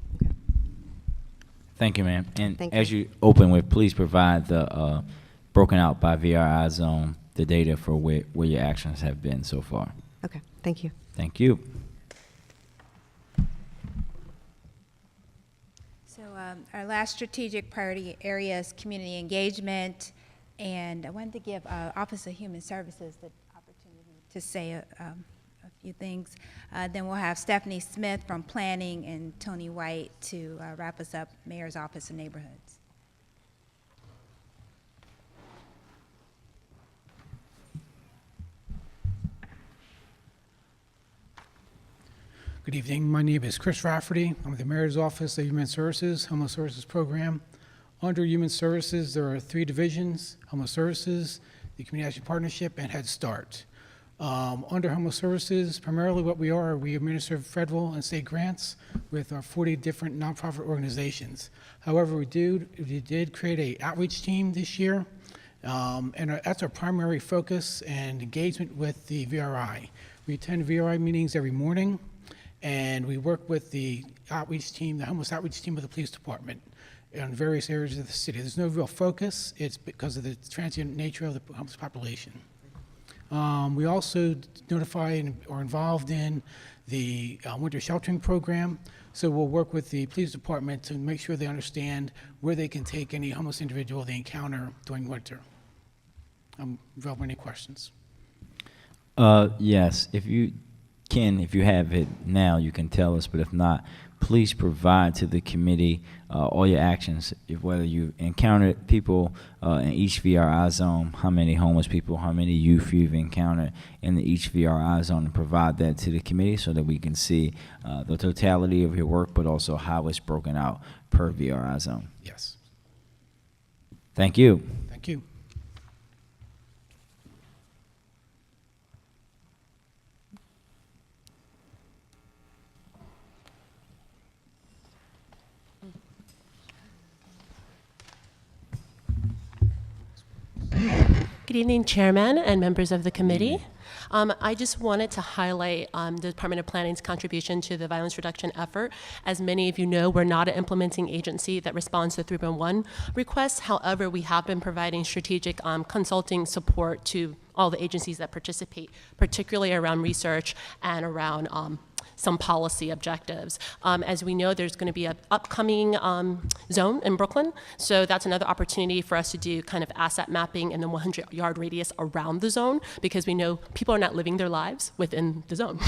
Thank you, ma'am. And Thank as you open with, please provide the broken out by VRI zone, the data for where your actions have been so far. Okay, thank you. Thank you. So our last strategic priority area is community engagement, and I wanted to give Office of Human Services the opportunity to say a few things. Then we'll have Stephanie Smith from Planning and Tony White to wrap us up, Mayor's Office of Neighborhoods. Good evening. My name is Chris Rafferty. I'm with the Mayor's Office of Human Services, Homeless Services Program. Under Human Services, there are 3 divisions: Homeless Services, the Community Action Partnership, and Head Start. Under Homeless Services, primarily what we administer federal and state grants with our 40 different nonprofit organizations. However, we did create an outreach team this year, and that's our primary focus and engagement with the VRI. We attend VRI meetings every morning, and we work with the outreach team, the homeless outreach team of the police department in various areas of the city. There's no real focus. It's because of the transient nature of the homeless population. We also notify and are involved in the winter sheltering program. So we'll work with the police department to make sure they understand where they can take any homeless individual they encounter during winter. Available any questions? Yes, if you have it now, you can tell us, but if not, please provide to the committee all your actions, whether you encountered people in each VRI zone, how many homeless people, how many youth you've encountered in each VRI zone, and provide that to the committee so that we can see the totality of your work, but also how it's broken out per VRI zone. Yes. Thank you. Thank you. Good evening, Chairman and members of the committee. I just wanted to highlight the Department of Planning's contribution to the violence reduction effort. As many of you know, we're not an implementing agency that responds to 311 requests. However, we have been providing strategic consulting support to all the agencies that participate, particularly around research and around some policy objectives. As we know, there's going to be an upcoming zone in Brooklyn, so that's another opportunity for us to do kind of asset mapping in the 100-yard radius around the zone, because we know people are not living their lives within the zone.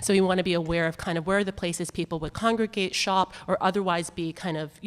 So we want to be aware of kind of where are the places people would congregate, shop, or otherwise be kind of,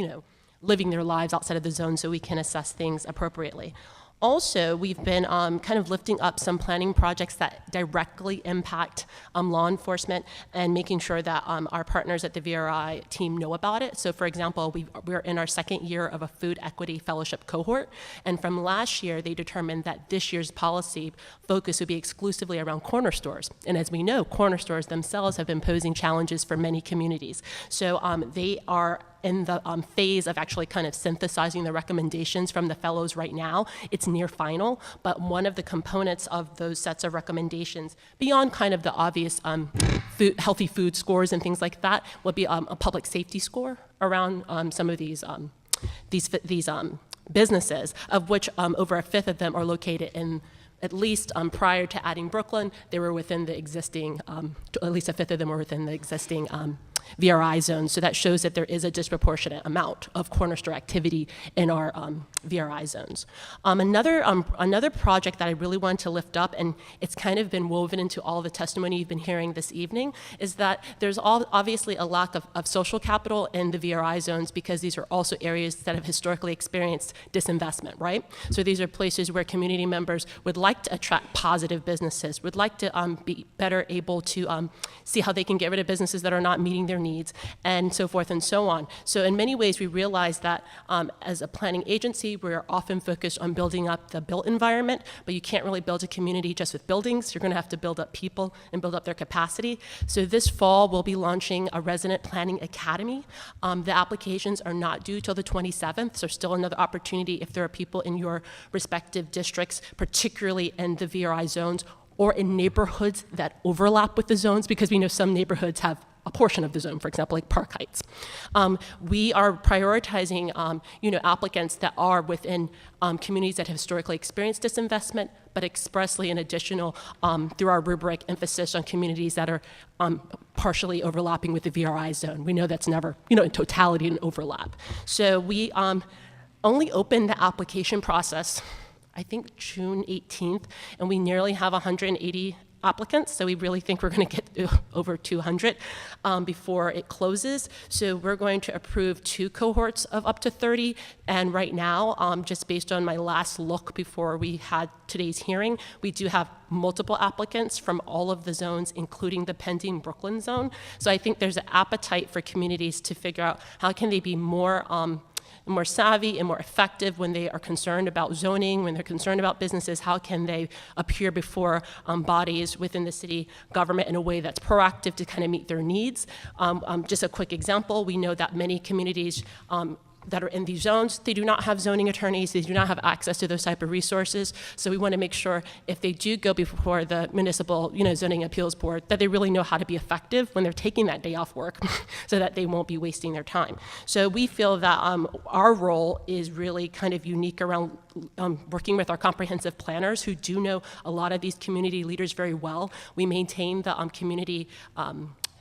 living their lives outside of the zone, so we can assess things appropriately. Also, we've been kind of lifting up some planning projects that directly impact law enforcement and making sure that our partners at the VRI team know about it. So for example, we're in our second year of a food equity fellowship cohort. And from last year, they determined that this year's policy focus would be exclusively around corner stores. And as we know, corner stores themselves have been posing challenges for many communities. So they are in the phase of actually kind of synthesizing the recommendations from the fellows right now. It's near final, but one of the components of those sets of recommendations, beyond kind of the obvious healthy food scores and things like that, would be a public safety score around some of these businesses, of which over a fifth of them are located in, at least prior to adding Brooklyn, they were within the existing, at least a fifth of them were within the existing VRI zones. So that shows that there is a disproportionate amount of corner store activity in our VRI zones. Another project that I really wanted to lift up, and it's kind of been woven into all the testimony you've been hearing this evening, is that there's obviously a lack of social capital in the VRI zones, because these are also areas that have historically experienced disinvestment, right? So these are places where community members would like to attract positive businesses, would like to be better able to see how they can get rid of businesses that are not meeting their needs, and so forth and so on. So in many ways, we realize that as a planning agency, we're often focused on building up the built environment, but you can't really build a community just with buildings. You're going to have to build up people and build up their capacity. So this fall, we'll be launching a resident planning academy. The applications are not due till the 27th, so still another opportunity if there are people in your respective districts, particularly in the VRI zones, or in neighborhoods that overlap with the zones, because we know some neighborhoods have a portion of the zone, for example, like Park Heights. We are prioritizing applicants that are within communities that have historically experienced disinvestment, but expressly an additional, through our rubric, emphasis on communities that are partially overlapping with the VRI zone. We know that's never, in totality, an overlap. So we only opened the application process, I think June 18th, and we nearly have 180 applicants, so we really think we're going to get over 200 before it closes. So we're going to approve 2 cohorts of up to 30, and right now, just based on my last look before we had today's hearing, we do have multiple applicants from all of the zones, including the pending Brooklyn zone. So I think there's an appetite for communities to figure out how can they be more savvy and more effective when they are concerned about zoning, when they're concerned about businesses. How can they appear before bodies within the city government in a way that's proactive to kind of meet their needs? Just a quick example, we know that many communities that are in these zones, they do not have zoning attorneys, they do not have access to those type of resources. So we want to make sure if they do go before the municipal, zoning appeals board, that they really know how to be effective when they're taking that day off work so that they won't be wasting their time. So we feel that our role is really kind of unique around working with our comprehensive planners who do know a lot of these community leaders very well. We maintain the community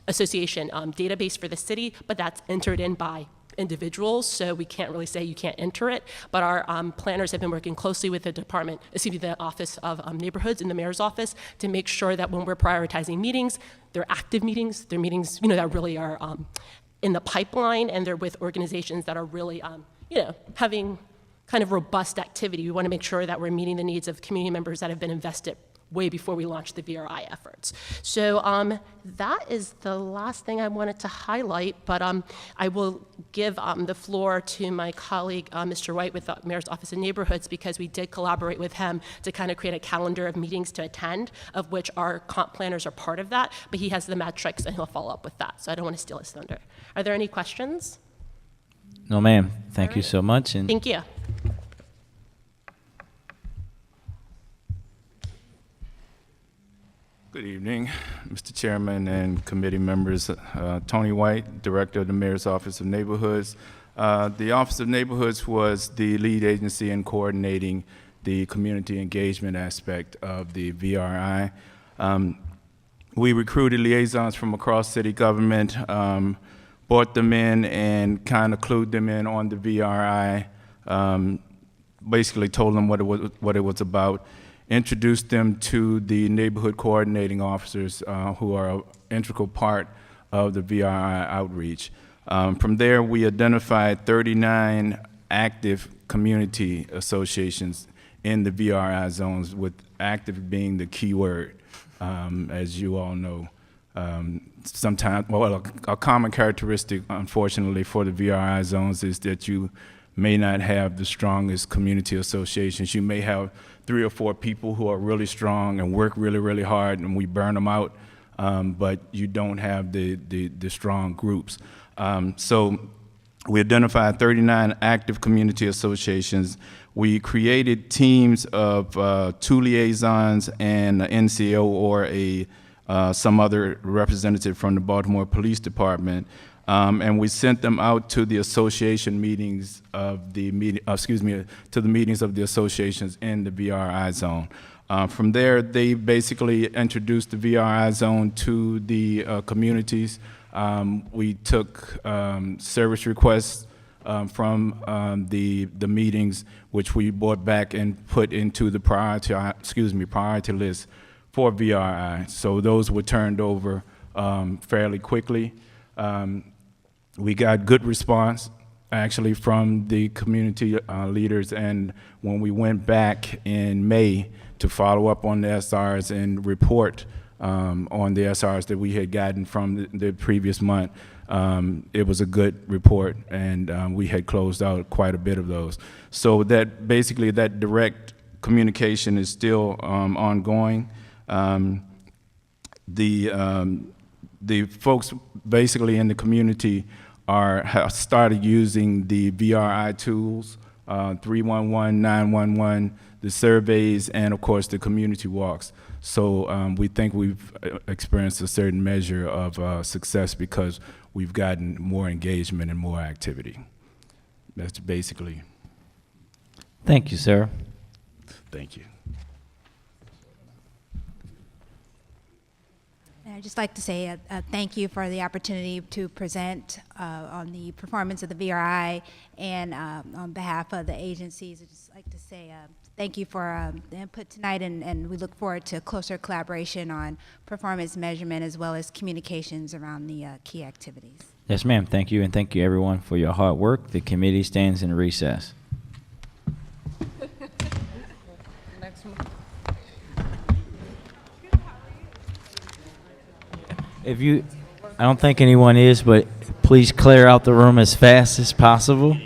association database for the city, but that's entered in by individuals, so we can't really say you can't enter it, but our planners have been working closely with the Office of Neighborhoods in the mayor's office to make sure that when we're prioritizing meetings, they're active meetings, they're meetings that really are in the pipeline, and they're with organizations that are really having kind of robust activity. We want to make sure that we're meeting the needs of community members that have been invested way before we launched the VRI efforts. So that is the last thing I wanted to highlight, but I will give the floor to my colleague, Mr. White, with the Mayor's Office of Neighborhoods, because we did collaborate with him to kind of create a calendar of meetings to attend, of which our comp planners are part of that, but he has the metrics and he'll follow up with that, so I don't want to steal his thunder. Are there any questions? No, ma'am. Thank you so much. And Thank you. Good evening, Mr. Chairman and committee members. Tony White, Director of the Mayor's Office of Neighborhoods. The Office of Neighborhoods was the lead agency in coordinating the community engagement aspect of the VRI. We recruited liaisons from across city government, brought them in and kind of clued them in on the VRI, basically told them what it was about, introduced them to the neighborhood coordinating officers who are an integral part of the VRI outreach. From there, we identified 39 active community associations in the VRI zones, with active being the key word. As you all know, sometimes, well, a common characteristic, unfortunately, for the VRI zones is that you may not have the strongest community associations. You may have 3 or 4 people who are really strong and work really, really hard, and we burn them out, but you don't have the strong groups. So we identified 39 active community associations. We created teams of 2 liaisons and an NCO or some other representative from the Baltimore Police Department, and we sent them out to the association meetings of the to the meetings of the associations in the VRI zone. From there, they basically introduced the VRI zone to the communities. We took service requests from the meetings, which we brought back and put into the priority list for VRI. So those were turned over fairly quickly. We got good response, actually, from the community leaders, and when we went back in May to follow up on the SRs and report on the SRs that we had gotten from the previous month, it was a good report, and we had closed out quite a bit of those. So that basically that direct communication is still ongoing. The folks basically in the community have started using the VRI tools, 311, 911, the surveys, and of course the community walks. So we think we've experienced a certain measure of success because we've gotten more engagement and more activity. That's basically. Thank you, sir. Thank you. I'd just like to say thank you for the opportunity to present on the performance of the VRI, and on behalf of the agencies, I'd just like to say thank you for the input tonight, and we look forward to closer collaboration on performance measurement as well as communications around the key activities. Yes, ma'am. Thank you, and thank you, everyone, for your hard work. The committee stands in recess. I don't think anyone is, but please clear out the room as fast as possible.